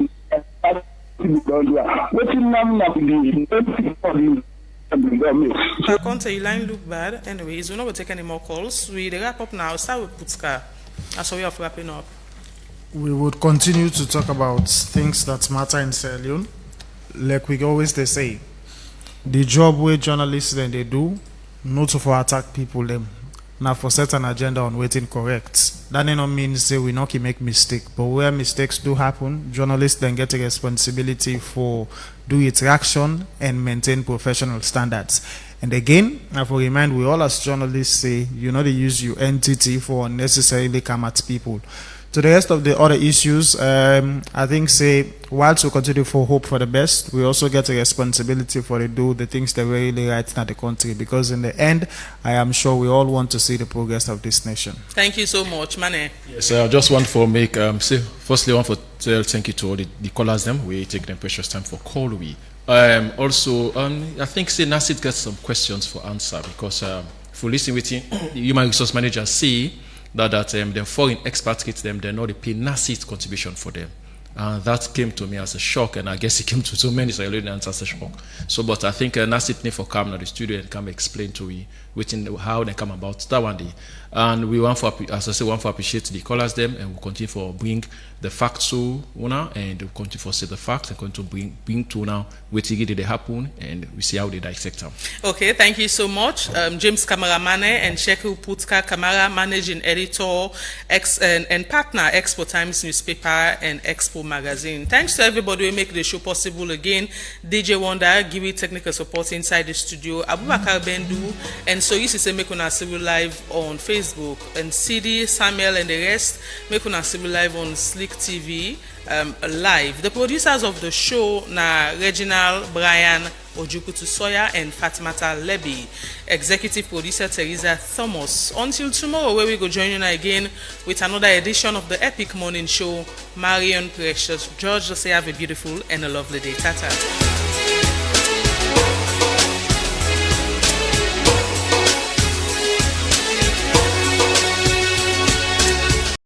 what you Paconte, your line look bad. Anyways, we're not going to take any more calls. We wrap up now. Start with Putska. That's how we are wrapping up. We would continue to talk about things that matter in Sierra Leone. Like we always they say, the job where journalists then they do, not for attack people them, now for set an agenda on waiting correct. That do not mean say we not make mistake, but where mistakes do happen, journalists then get a responsibility for do its action and maintain professional standards. And again, I will remind we all as journalists say, you know, they use your entity for unnecessarily come at people. To the rest of the other issues, I think say, whilst we continue for hope for the best, we also get a responsibility for to do the things that we really right in the country, because in the end, I am sure we all want to see the progress of this nation. Thank you so much, Mane. Yes, I just want to make, firstly, I want to tell thank you to all the callers them. We take them precious time for call we. Also, I think say Nasit gets some questions for answer, because if we listen with him, the human resource manager say that the foreign experts get them, they know they pay Nasit contribution for them. And that came to me as a shock, and I guess it came to so many Israelis as a shock. So, but I think Nasit need for come to the studio and come explain to we how they come about that one day. And we want for, as I say, want to appreciate the callers them, and we'll continue for bring the facts to now, and we'll continue for say the facts and continue to bring to now what did they happen, and we see how they dissect them. Okay, thank you so much, James Kamaramane and Sheku Putka Kamara, managing editor and partner Expo Times newspaper and Expo magazine. Thanks to everybody who make the show possible again. DJ Wonder give you technical support inside the studio. Abubakar Bendu and so you say make una civil live on Facebook, and CD Samuel and the rest make una civil live on Slick TV live. The producers of the show na Reginald Brian Ojukutu Soya and Fatimata Lebi. Executive producer Teresa Thomas. Until tomorrow, where we go join you again with another edition of the Epic Morning Show. Marion Precious George, say have a beautiful and a lovely day. Tata.